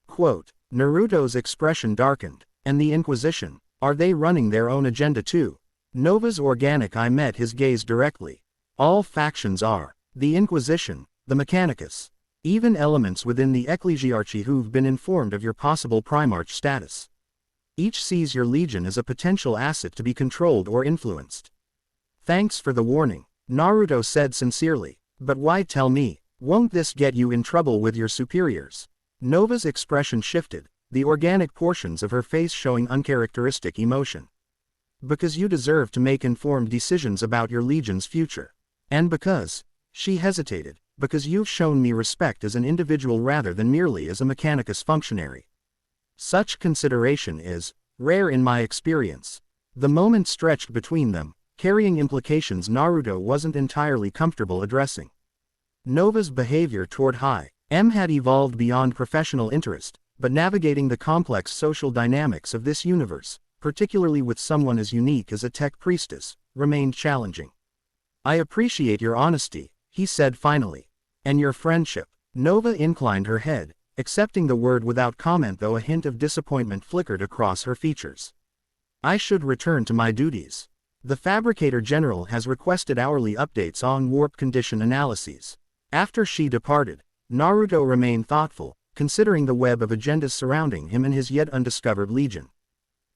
Quote, Naruto's expression darkened. "And the Inquisition, are they running their own agenda too?" Nova's organic eye met his gaze directly. "All factions are. The Inquisition, the Mechanicus, even elements within the Ecclesiarchy who've been informed of your possible Primarch status. Each sees your Legion as a potential asset to be controlled or influenced." "Thanks for the warning," Naruto said sincerely. "But why tell me? Won't this get you in trouble with your superiors?" Nova's expression shifted, the organic portions of her face showing uncharacteristic emotion. "Because you deserve to make informed decisions about your Legion's future. And because," she hesitated, "because you've shown me respect as an individual rather than merely as a Mechanicus functionary. Such consideration is rare in my experience." The moment stretched between them, carrying implications Naruto wasn't entirely comfortable addressing. Nova's behavior toward M had evolved beyond professional interest, but navigating the complex social dynamics of this universe, particularly with someone as unique as a tech priestess, remained challenging. "I appreciate your honesty," he said finally. "And your friendship." Nova inclined her head, accepting the word without comment, though a hint of disappointment flickered across her features. "I should return to my duties. The Fabricator General has requested hourly updates on warp condition analyses." After she departed, Naruto remained thoughtful, considering the web of agendas surrounding him and his yet undiscovered Legion.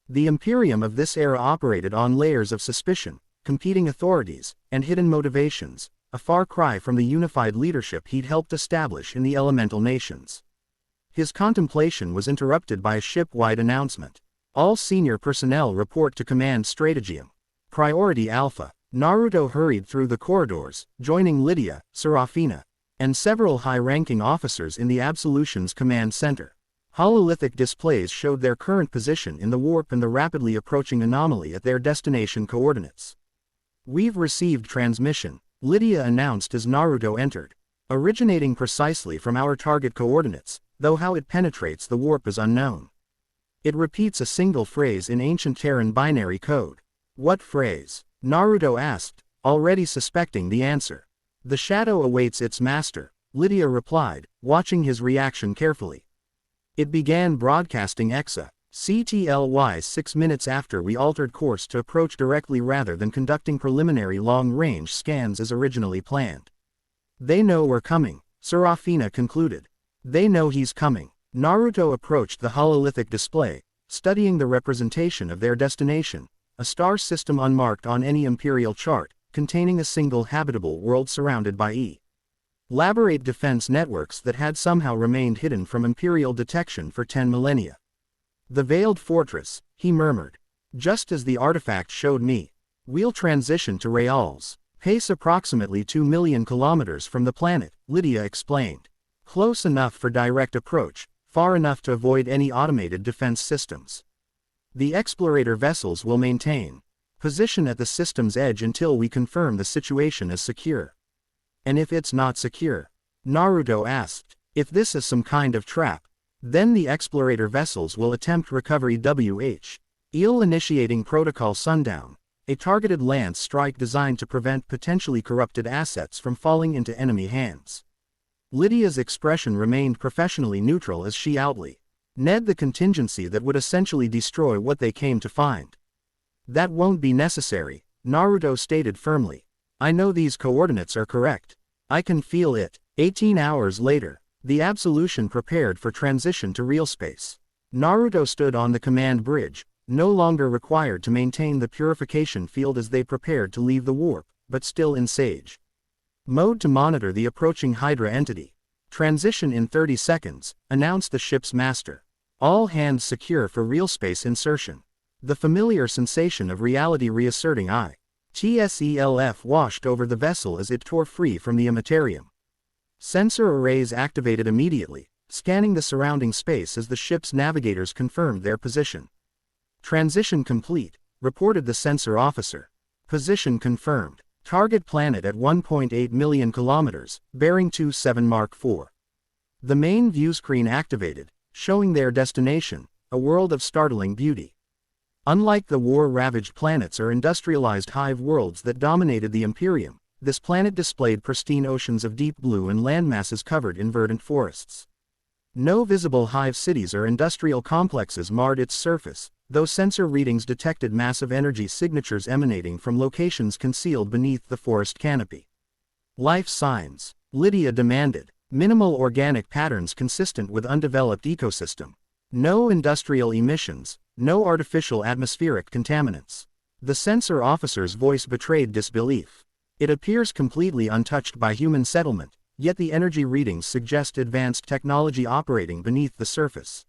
The Imperium of this era operated on layers of suspicion, competing authorities, and hidden motivations, a far cry from the unified leadership he'd helped establish in the elemental nations. His contemplation was interrupted by a ship-wide announcement. "All senior personnel report to Command Stratagem. Priority Alpha." Naruto hurried through the corridors, joining Lydia, Serafina, and several high-ranking officers in the Absolution's command center. Hololithic displays showed their current position in the warp and the rapidly approaching anomaly at their destination coordinates. "We've received transmission," Lydia announced as Naruto entered. "Originating precisely from our target coordinates, though how it penetrates the warp is unknown. It repeats a single phrase in ancient Terran binary code." "What phrase?" Naruto asked, already suspecting the answer. "The shadow awaits its master," Lydia replied, watching his reaction carefully. It began broadcasting CTLY 6 minutes after we altered course to approach directly rather than conducting preliminary long-range scans as originally planned. They know we're coming, Serafina concluded. They know he's coming. Naruto approached the hololithic display, studying the representation of their destination, a star system unmarked on any imperial chart, containing a single habitable world surrounded by elaborate defense networks that had somehow remained hidden from imperial detection for 10 millennia. The veiled fortress, he murmured. Just as the artifact showed me. We'll transition to Real's pace approximately 2 million kilometers from the planet, Lydia explained. Close enough for direct approach, far enough to avoid any automated defense systems. The explorator vessels will maintain position at the system's edge until we confirm the situation is secure. And if it's not secure? Naruto asked. If this is some kind of trap, then the explorator vessels will attempt recovery eel initiating Protocol Sundown, a targeted lance strike designed to prevent potentially corrupted assets from falling into enemy hands. Lydia's expression remained professionally neutral as she outly Ned the contingency that would essentially destroy what they came to find. That won't be necessary, Naruto stated firmly. I know these coordinates are correct. I can feel it. 18 hours later, the Absolution prepared for transition to real space. Naruto stood on the command bridge, no longer required to maintain the purification field as they prepared to leave the warp, but still in Sage mode to monitor the approaching Hydra entity. Transition in 30 seconds, announced the ship's master. All hands secure for real space insertion. The familiar sensation of reality reasserting TSELF washed over the vessel as it tore free from the Immaterium. Sensor arrays activated immediately, scanning the surrounding space as the ship's navigators confirmed their position. Transition complete, reported the sensor officer. Position confirmed. Target planet at 1.8 million kilometers, bearing 27 Mark IV. The main view screen activated, showing their destination, a world of startling beauty. Unlike the war-ravaged planets or industrialized hive worlds that dominated the Imperium, this planet displayed pristine oceans of deep blue and landmasses covered in verdant forests. No visible hive cities or industrial complexes marred its surface, though sensor readings detected massive energy signatures emanating from locations concealed beneath the forest canopy. Life signs, Lydia demanded. Minimal organic patterns consistent with undeveloped ecosystem. No industrial emissions, no artificial atmospheric contaminants. The sensor officer's voice betrayed disbelief. It appears completely untouched by human settlement, yet the energy readings suggest advanced technology operating beneath the surface.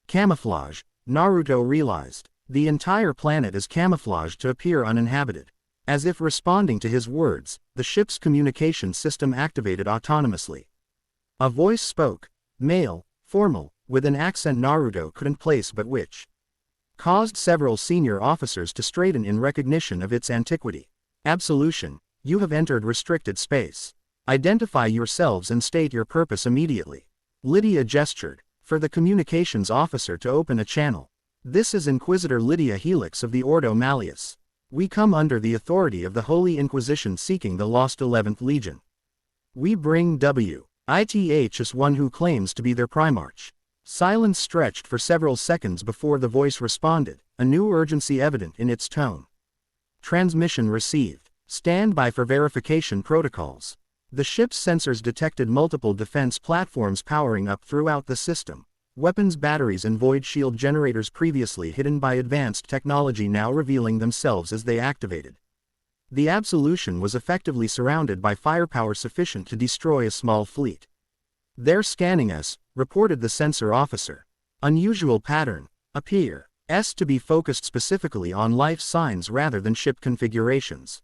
Camouflage, Naruto realized. The entire planet is camouflaged to appear uninhabited. As if responding to his words, the ship's communication system activated autonomously. A voice spoke, male, formal, with an accent Naruto couldn't place but which caused several senior officers to straighten in recognition of its antiquity. Absolution, you have entered restricted space. Identify yourselves and state your purpose immediately. Lydia gestured, for the communications officer to open a channel. This is Inquisitor Lydia Helix of the Ordo Malleus. We come under the authority of the Holy Inquisition seeking the lost 11th Legion. We bring WITH as one who claims to be their Primarch. Silence stretched for several seconds before the voice responded, a new urgency evident in its tone. Transmission received. Stand by for verification protocols. The ship's sensors detected multiple defense platforms powering up throughout the system. Weapons batteries and void shield generators previously hidden by advanced technology now revealing themselves as they activated. The Absolution was effectively surrounded by firepower sufficient to destroy a small fleet. They're scanning us, reported the sensor officer. Unusual pattern. Appears to be focused specifically on life signs rather than ship configurations.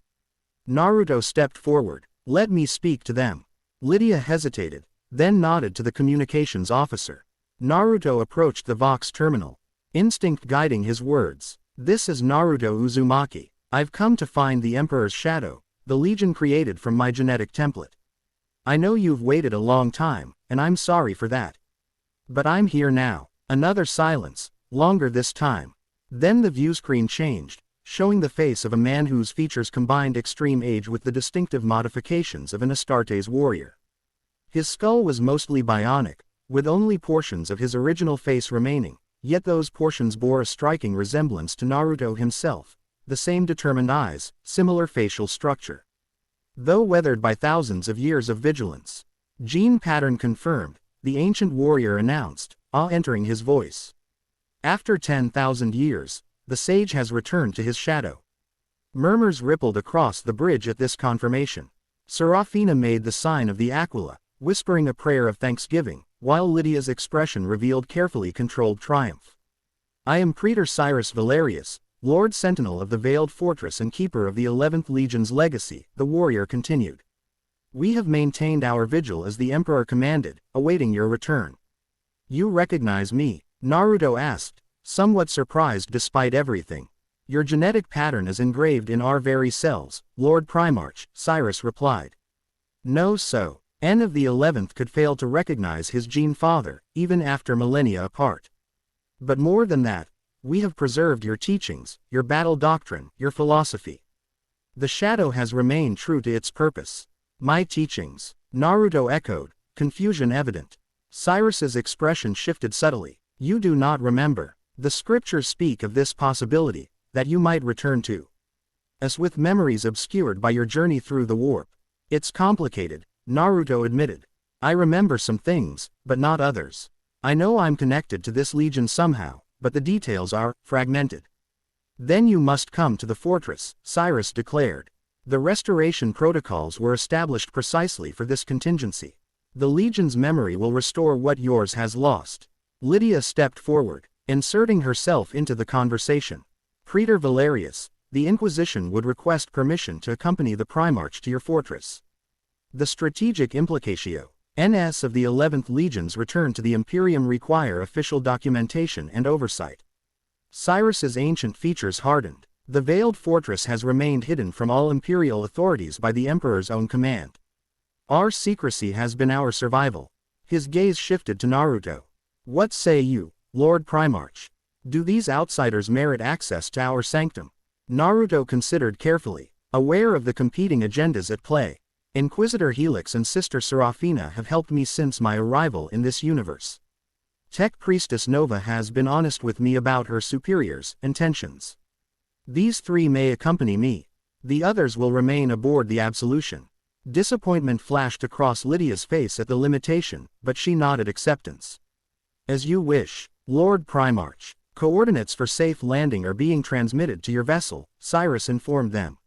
Naruto stepped forward. Let me speak to them. Lydia hesitated, then nodded to the communications officer. Naruto approached the Vox terminal. Instinct guiding his words. This is Naruto Uzumaki. I've come to find the Emperor's shadow, the legion created from my genetic template. I know you've waited a long time, and I'm sorry for that. But I'm here now. Another silence, longer this time. Then the view screen changed, showing the face of a man whose features combined extreme age with the distinctive modifications of an Astartes warrior. His skull was mostly bionic, with only portions of his original face remaining, yet those portions bore a striking resemblance to Naruto himself, the same determined eyes, similar facial structure. Though weathered by thousands of years of vigilance. Gene pattern confirmed, the ancient warrior announced, awe entering his voice. After 10,000 years, the sage has returned to his shadow. Murmurs rippled across the bridge at this confirmation. Serafina made the sign of the Aquila, whispering a prayer of thanksgiving, while Lydia's expression revealed carefully controlled triumph. I am Praetor Cyrus Valerius, Lord Sentinel of the Veiled Fortress and Keeper of the 11th Legion's legacy, the warrior continued. We have maintained our vigil as the Emperor commanded, awaiting your return. You recognize me? Naruto asked, somewhat surprised despite everything. Your genetic pattern is engraved in our very cells, Lord Primarch, Cyrus replied. No, so, N of the 11th could fail to recognize his gene father, even after millennia apart. But more than that, we have preserved your teachings, your battle doctrine, your philosophy. The shadow has remained true to its purpose. My teachings, Naruto echoed, confusion evident. Cyrus's expression shifted subtly. You do not remember. The scriptures speak of this possibility, that you might return to us with memories obscured by your journey through the warp. It's complicated, Naruto admitted. I remember some things, but not others. I know I'm connected to this legion somehow, but the details are fragmented. Then you must come to the fortress, Cyrus declared. The restoration protocols were established precisely for this contingency. The legion's memory will restore what yours has lost. Lydia stepped forward, inserting herself into the conversation. Praetor Valerius, the Inquisition would request permission to accompany the Primarch to your fortress. The strategic implicatio, NS of the 11th Legion's return to the Imperium require official documentation and oversight. Cyrus's ancient features hardened. The Veiled Fortress has remained hidden from all Imperial authorities by the Emperor's own command. Our secrecy has been our survival. His gaze shifted to Naruto. What say you, Lord Primarch? Do these outsiders merit access to our sanctum? Naruto considered carefully, aware of the competing agendas at play. Inquisitor Helix and Sister Serafina have helped me since my arrival in this universe. Tech Priestess Nova has been honest with me about her superiors' intentions. These three may accompany me. The others will remain aboard the Absolution. Disappointment flashed across Lydia's face at the limitation, but she nodded acceptance. As you wish, Lord Primarch. Coordinates for safe landing are being transmitted to your vessel, Cyrus informed them.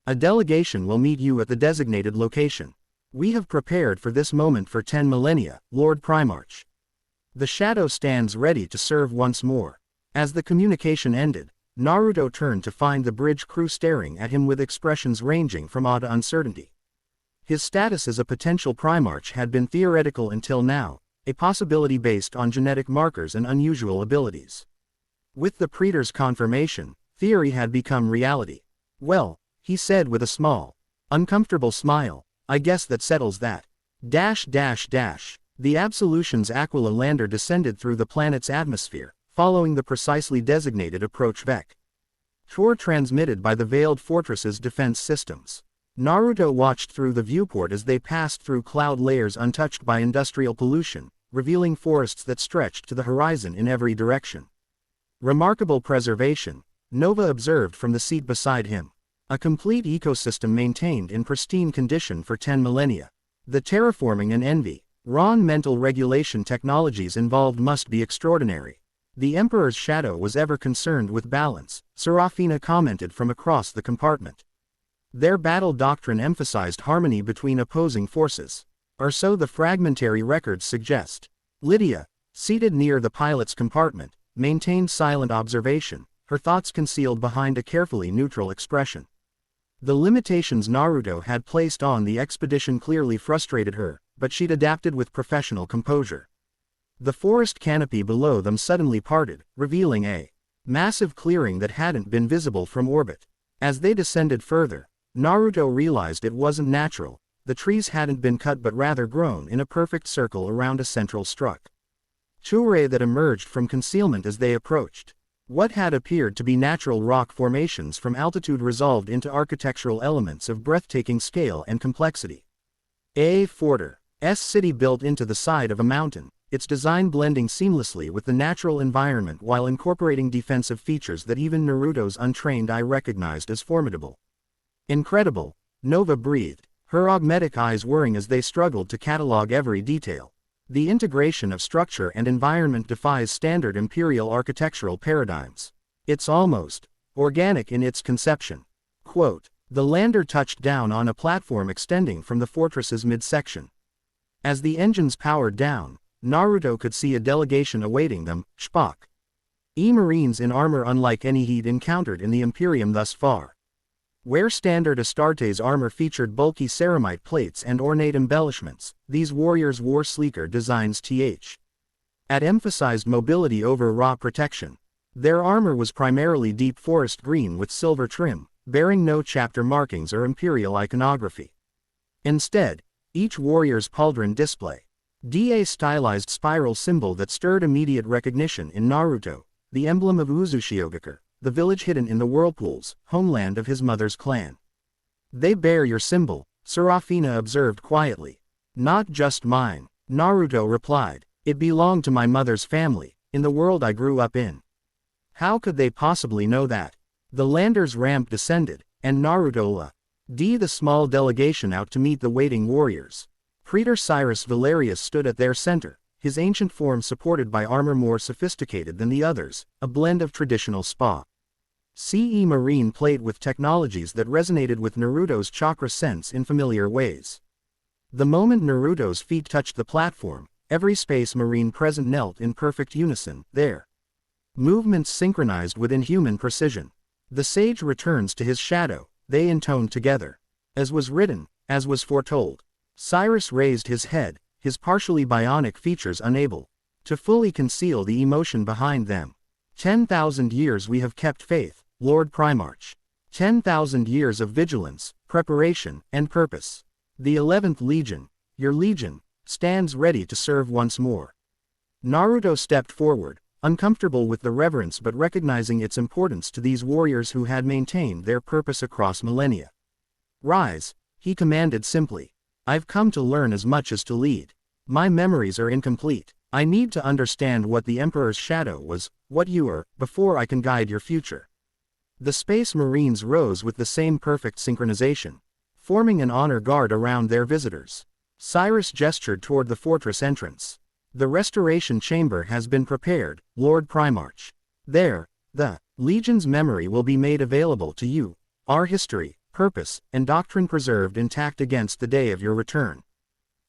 A delegation will meet you at the designated location. We have prepared for this moment for 10 millennia, Lord Primarch. The shadow stands ready to serve once more. As the communication ended, Naruto turned to find the bridge crew staring at him with expressions ranging from awe to uncertainty. His status as a potential Primarch had been theoretical until now, a possibility based on genetic markers and unusual abilities. With the Praetor's confirmation, theory had become reality. Well, he said with a small, uncomfortable smile, I guess that settles that. The Absolution's Aquila lander descended through the planet's atmosphere, following the precisely designated approach vec. Tour transmitted by the Veiled Fortress's defense systems. Naruto watched through the viewport as they passed through cloud layers untouched by industrial pollution, revealing forests that stretched to the horizon in every direction. Remarkable preservation, Nova observed from the seat beside him. A complete ecosystem maintained in pristine condition for 10 millennia. The terraforming and environmental regulation technologies involved must be extraordinary. The Emperor's shadow was ever concerned with balance, Serafina commented from across the compartment. Their battle doctrine emphasized harmony between opposing forces. Or so the fragmentary records suggest. Lydia, seated near the pilot's compartment, maintained silent observation, her thoughts concealed behind a carefully neutral expression. The limitations Naruto had placed on the expedition clearly frustrated her, but she'd adapted with professional composure. The forest canopy below them suddenly parted, revealing a massive clearing that hadn't been visible from orbit. As they descended further, Naruto realized it wasn't natural. The trees hadn't been cut but rather grown in a perfect circle around a central structure that emerged from concealment as they approached. What had appeared to be natural rock formations from altitude resolved into architectural elements of breathtaking scale and complexity. A forter. city built into the side of a mountain, its design blending seamlessly with the natural environment while incorporating defensive features that even Naruto's untrained eye recognized as formidable. Incredible, Nova breathed, her augmetic eyes whirring as they struggled to catalog every detail. The integration of structure and environment defies standard imperial architectural paradigms. It's almost organic in its conception. Quote, the lander touched down on a platform extending from the fortress's midsection. As the engines powered down, Naruto could see a delegation awaiting them, Spock. Marines in armor unlike any he'd encountered in the Imperium thus far. Where standard Astartes armor featured bulky ceramite plates and ornate embellishments, these warriors wore sleeker designs that emphasized mobility over raw protection. Their armor was primarily deep forest green with silver trim, bearing no chapter markings or imperial iconography. Instead, each warrior's pauldron display a stylized spiral symbol that stirred immediate recognition in Naruto, the emblem of Uzushiogakure, the village hidden in the whirlpools, homeland of his mother's clan. They bear your symbol, Serafina observed quietly. Not just mine, Naruto replied. It belonged to my mother's family, in the world I grew up in. How could they possibly know that? The lander's ramp descended, and Naruto led the small delegation out to meet the waiting warriors. Praetor Cyrus Valerius stood at their center, his ancient form supported by armor more sophisticated than the others, a blend of traditional CE marine plate with technologies that resonated with Naruto's chakra sense in familiar ways. The moment Naruto's feet touched the platform, every space marine present knelt in perfect unison, their movements synchronized with inhuman precision. The sage returns to his shadow, they intoned together. As was written, as was foretold. Cyrus raised his head, his partially bionic features unable to fully conceal the emotion behind them. 10,000 years we have kept faith, Lord Primarch. 10,000 years of vigilance, preparation, and purpose. The 11th Legion, your legion, stands ready to serve once more. Naruto stepped forward, uncomfortable with the reverence but recognizing its importance to these warriors who had maintained their purpose across millennia. Rise, he commanded simply. I've come to learn as much as to lead. My memories are incomplete. I need to understand what the Emperor's shadow was, what you are, before I can guide your future. The Space Marines rose with the same perfect synchronization, forming an honor guard around their visitors. Cyrus gestured toward the fortress entrance. The restoration chamber has been prepared, Lord Primarch. There, the Legion's memory will be made available to you, our history, purpose, and doctrine preserved intact against the day of your return.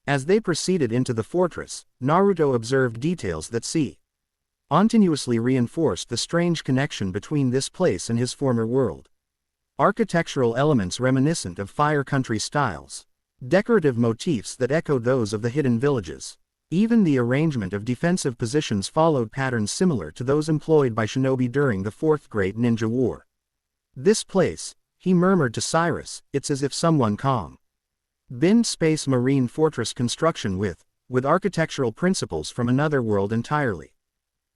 As they proceeded into the fortress, Naruto observed details that continuously reinforced the strange connection between this place and his former world. Architectural elements reminiscent of Fire Country styles. Decorative motifs that echoed those of the hidden villages. Even the arrangement of defensive positions followed patterns similar to those employed by shinobi during the Fourth Great Ninja War. This place, he murmured to Cyrus, it's as if someone combined space marine fortress construction with architectural principles from another world entirely.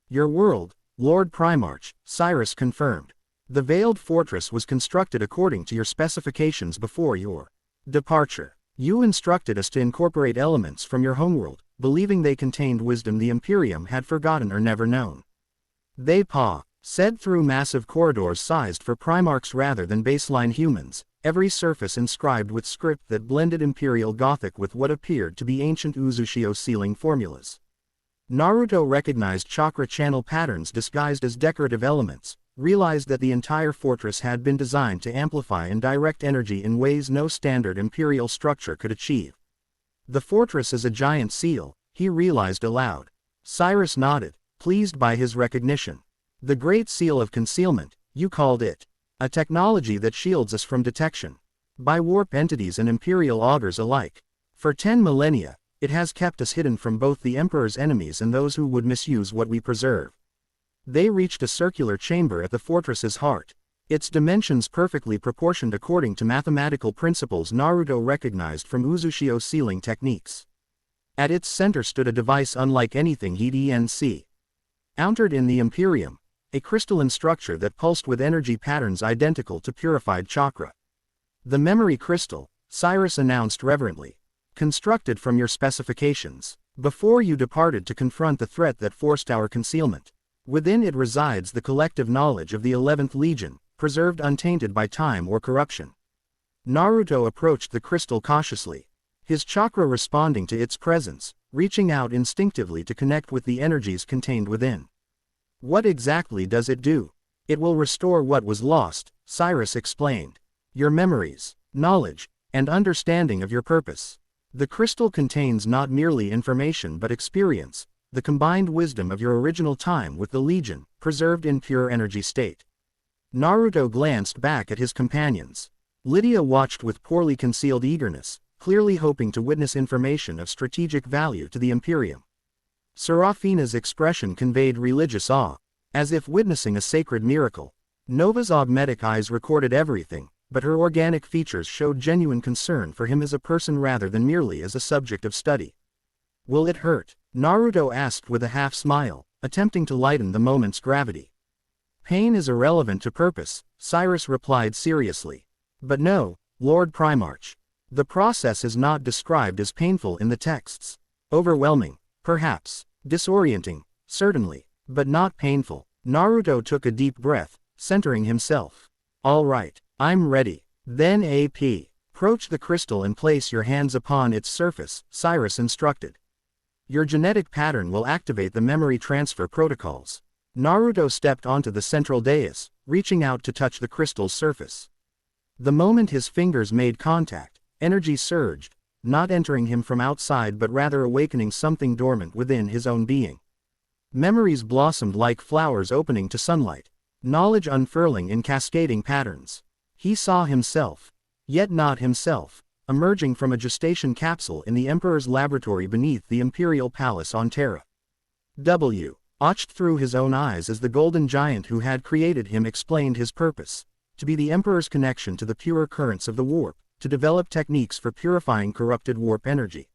Your world, Lord Primarch, Cyrus confirmed. The veiled fortress was constructed according to your specifications before your departure. You instructed us to incorporate elements from your homeworld, believing they contained wisdom the Imperium had forgotten or never known. They said through massive corridors sized for Primarchs rather than baseline humans, every surface inscribed with script that blended Imperial Gothic with what appeared to be ancient Uzushio sealing formulas. Naruto recognized chakra channel patterns disguised as decorative elements, realized that the entire fortress had been designed to amplify and direct energy in ways no standard Imperial structure could achieve. The fortress is a giant seal, he realized aloud. Cyrus nodded, pleased by his recognition. The Great Seal of Concealment, you called it. A technology that shields us from detection by warp entities and Imperial augurs alike. For 10 millennia, it has kept us hidden from both the Emperor's enemies and those who would misuse what we preserve. They reached a circular chamber at the fortress's heart. Its dimensions perfectly proportioned according to mathematical principles Naruto recognized from Uzushio sealing techniques. At its center stood a device unlike anything he'd encountered in the Imperium. A crystalline structure that pulsed with energy patterns identical to purified chakra. The memory crystal, Cyrus announced reverently. constructed from your specifications. Before you departed to confront the threat that forced our concealment. Within it resides the collective knowledge of the 11th Legion, preserved untainted by time or corruption. Naruto approached the crystal cautiously, his chakra responding to its presence, reaching out instinctively to connect with the energies contained within. What exactly does it do? It will restore what was lost, Cyrus explained. Your memories, knowledge, and understanding of your purpose. The crystal contains not merely information but experience, the combined wisdom of your original time with the Legion, preserved in pure energy state. Naruto glanced back at his companions. Lydia watched with poorly concealed eagerness, clearly hoping to witness information of strategic value to the Imperium. Serafina's expression conveyed religious awe, as if witnessing a sacred miracle. Nova's augmetic eyes recorded everything, but her organic features showed genuine concern for him as a person rather than merely as a subject of study. Will it hurt? Naruto asked with a half-smile, attempting to lighten the moment's gravity. Pain is irrelevant to purpose, Cyrus replied seriously. But no, Lord Primarch. The process is not described as painful in the texts. Overwhelming, perhaps. Disorienting, certainly, but not painful. Naruto took a deep breath, centering himself. All right, I'm ready. Then approach the crystal and place your hands upon its surface, Cyrus instructed. Your genetic pattern will activate the memory transfer protocols. Naruto stepped onto the central dais, reaching out to touch the crystal's surface. The moment his fingers made contact, energy surged, not entering him from outside but rather awakening something dormant within his own being. Memories blossomed like flowers opening to sunlight, knowledge unfurling in cascading patterns. He saw himself, yet not himself, emerging from a gestation capsule in the Emperor's laboratory beneath the Imperial Palace on Terra. Watched through his own eyes as the golden giant who had created him explained his purpose, to be the Emperor's connection to the pure currents of the warp, to develop techniques for purifying corrupted warp energy.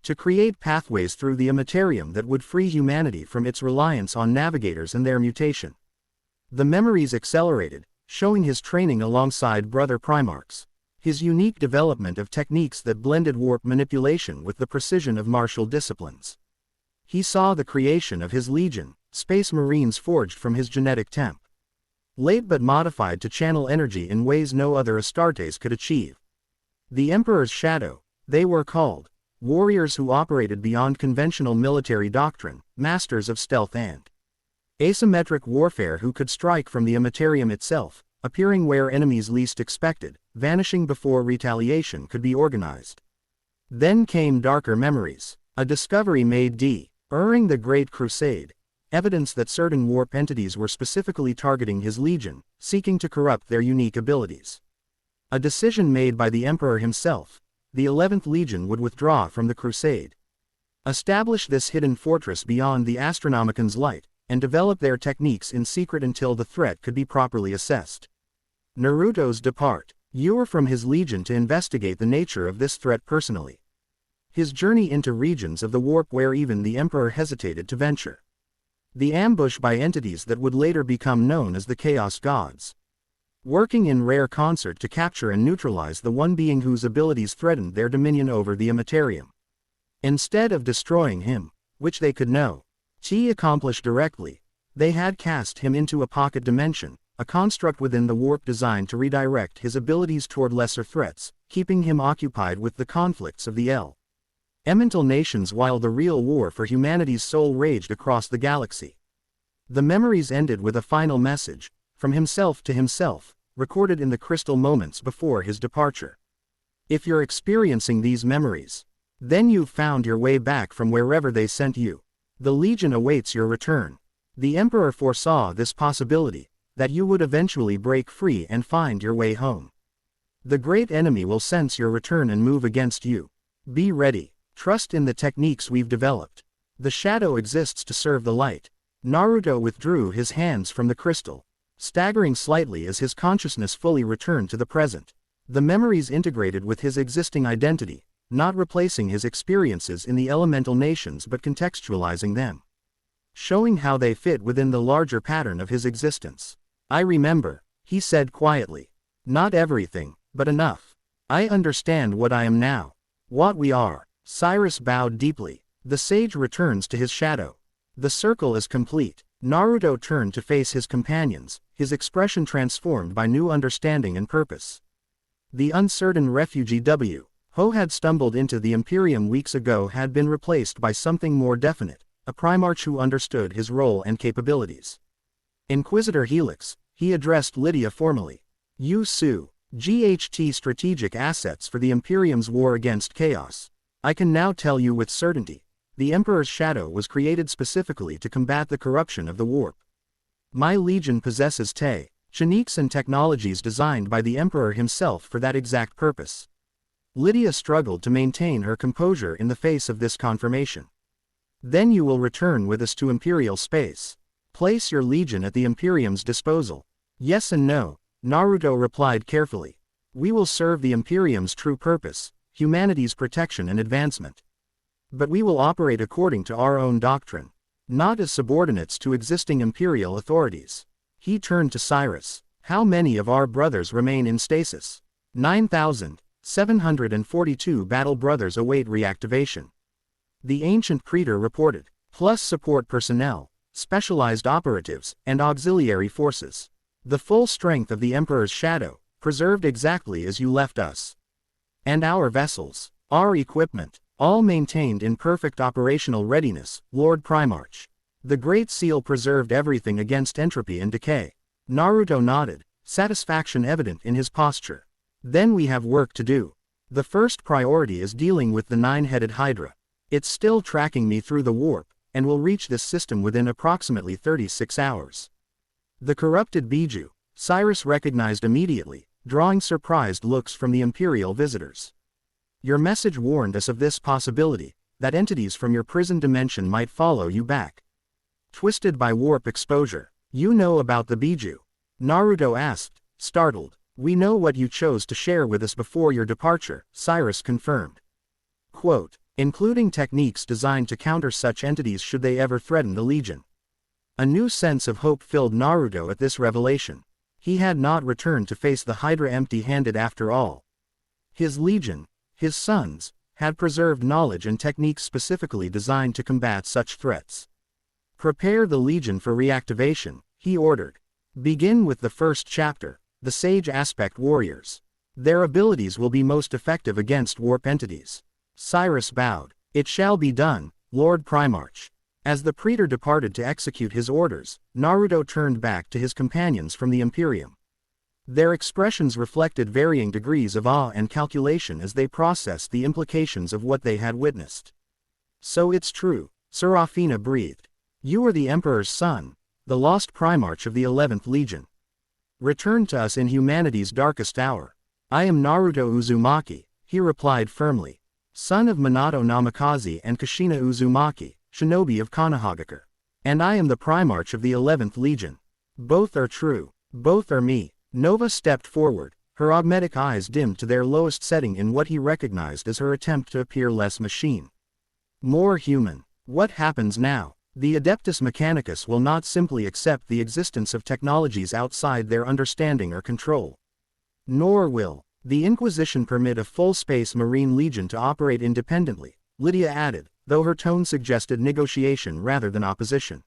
To create pathways through the Immaterium that would free humanity from its reliance on navigators and their mutation. The memories accelerated, showing his training alongside brother Primarch's. His unique development of techniques that blended warp manipulation with the precision of martial disciplines. He saw the creation of his Legion, space marines forged from his genetic temp. Late but modified to channel energy in ways no other Astartes could achieve. The Emperor's shadow, they were called. Warriors who operated beyond conventional military doctrine, masters of stealth and asymmetric warfare who could strike from the Immaterium itself, appearing where enemies least expected, vanishing before retaliation could be organized. Then came darker memories, a discovery made during the Great Crusade, evidence that certain warp entities were specifically targeting his Legion, seeking to corrupt their unique abilities. A decision made by the Emperor himself. The 11th Legion would withdraw from the crusade. Establish this hidden fortress beyond the Astronomican's light, and develop their techniques in secret until the threat could be properly assessed. Naruto's depart. You were from his Legion to investigate the nature of this threat personally. His journey into regions of the warp where even the Emperor hesitated to venture. The ambush by entities that would later become known as the Chaos Gods. Working in rare concert to capture and neutralize the one being whose abilities threatened their dominion over the Immaterium. Instead of destroying him, which they could know, accomplish directly, they had cast him into a pocket dimension, a construct within the warp designed to redirect his abilities toward lesser threats, keeping him occupied with the conflicts of the elemental nations while the real war for humanity's soul raged across the galaxy. The memories ended with a final message, from himself to himself, recorded in the crystal moments before his departure. If you're experiencing these memories, then you've found your way back from wherever they sent you. The Legion awaits your return. The Emperor foresaw this possibility, that you would eventually break free and find your way home. The great enemy will sense your return and move against you. Be ready. Trust in the techniques we've developed. The shadow exists to serve the light. Naruto withdrew his hands from the crystal, staggering slightly as his consciousness fully returned to the present. The memories integrated with his existing identity, not replacing his experiences in the elemental nations but contextualizing them. Showing how they fit within the larger pattern of his existence. I remember, he said quietly. Not everything, but enough. I understand what I am now. What we are. Cyrus bowed deeply. The sage returns to his shadow. The circle is complete. Naruto turned to face his companions, his expression transformed by new understanding and purpose. The uncertain refugee Ho had stumbled into the Imperium weeks ago had been replaced by something more definite, a Primarch who understood his role and capabilities. Inquisitor Helix, he addressed Lydia formally. You Su, GHT strategic assets for the Imperium's war against chaos. I can now tell you with certainty, the Emperor's shadow was created specifically to combat the corruption of the warp. My legion possesses techniques and technologies designed by the Emperor himself for that exact purpose. Lydia struggled to maintain her composure in the face of this confirmation. Then you will return with us to Imperial space. Place your legion at the Imperium's disposal. Yes and no, Naruto replied carefully. We will serve the Imperium's true purpose, humanity's protection and advancement. But we will operate according to our own doctrine, not as subordinates to existing Imperial authorities. He turned to Cyrus. How many of our brothers remain in stasis? 9,742 battle brothers await reactivation. The ancient praetor reported, plus support personnel, specialized operatives, and auxiliary forces. The full strength of the Emperor's shadow, preserved exactly as you left us. And our vessels, our equipment, all maintained in perfect operational readiness, Lord Primarch. The Great Seal preserved everything against entropy and decay. Naruto nodded, satisfaction evident in his posture. Then we have work to do. The first priority is dealing with the nine-headed Hydra. It's still tracking me through the warp, and will reach this system within approximately 36 hours. The corrupted Biju, Cyrus recognized immediately, drawing surprised looks from the Imperial visitors. Your message warned us of this possibility, that entities from your prison dimension might follow you back. Twisted by warp exposure. You know about the Biju? Naruto asked, startled. We know what you chose to share with us before your departure, Cyrus confirmed. Quote, including techniques designed to counter such entities should they ever threaten the Legion. A new sense of hope filled Naruto at this revelation. He had not returned to face the Hydra empty-handed after all. His Legion, his sons, had preserved knowledge and techniques specifically designed to combat such threats. Prepare the Legion for reactivation, he ordered. Begin with the first chapter, the Sage Aspect Warriors. Their abilities will be most effective against warp entities. Cyrus bowed. It shall be done, Lord Primarch. As the praetor departed to execute his orders, Naruto turned back to his companions from the Imperium. Their expressions reflected varying degrees of awe and calculation as they processed the implications of what they had witnessed. So it's true, Serafina breathed. You are the Emperor's son, the lost Primarch of the 11th Legion. Return to us in humanity's darkest hour. I am Naruto Uzumaki, he replied firmly. Son of Minato Namikaze and Kushina Uzumaki, shinobi of Konohagakure. And I am the Primarch of the 11th Legion. Both are true. Both are me. Nova stepped forward, her augmetic eyes dimmed to their lowest setting in what he recognized as her attempt to appear less machine. More human. What happens now? The Adeptus Mechanicus will not simply accept the existence of technologies outside their understanding or control. Nor will the Inquisition permit a full-space Marine Legion to operate independently, Lydia added, though her tone suggested negotiation rather than opposition.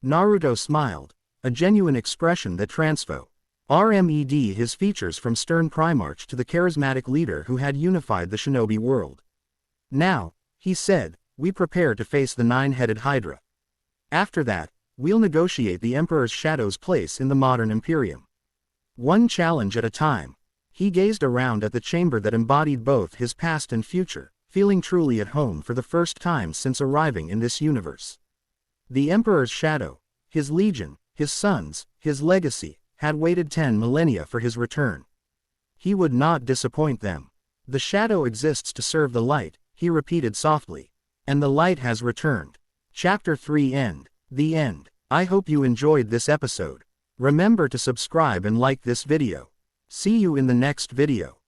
Naruto smiled, a genuine expression that transformed his features from stern Primarch to the charismatic leader who had unified the shinobi world. Now, he said, we prepare to face the nine-headed Hydra. After that, we'll negotiate the Emperor's shadow's place in the modern Imperium. One challenge at a time. He gazed around at the chamber that embodied both his past and future, feeling truly at home for the first time since arriving in this universe. The Emperor's shadow, his legion, his sons, his legacy, had waited 10 millennia for his return. He would not disappoint them. The shadow exists to serve the light, he repeated softly. And the light has returned. Chapter 3 End. The end. I hope you enjoyed this episode. Remember to subscribe and like this video. See you in the next video.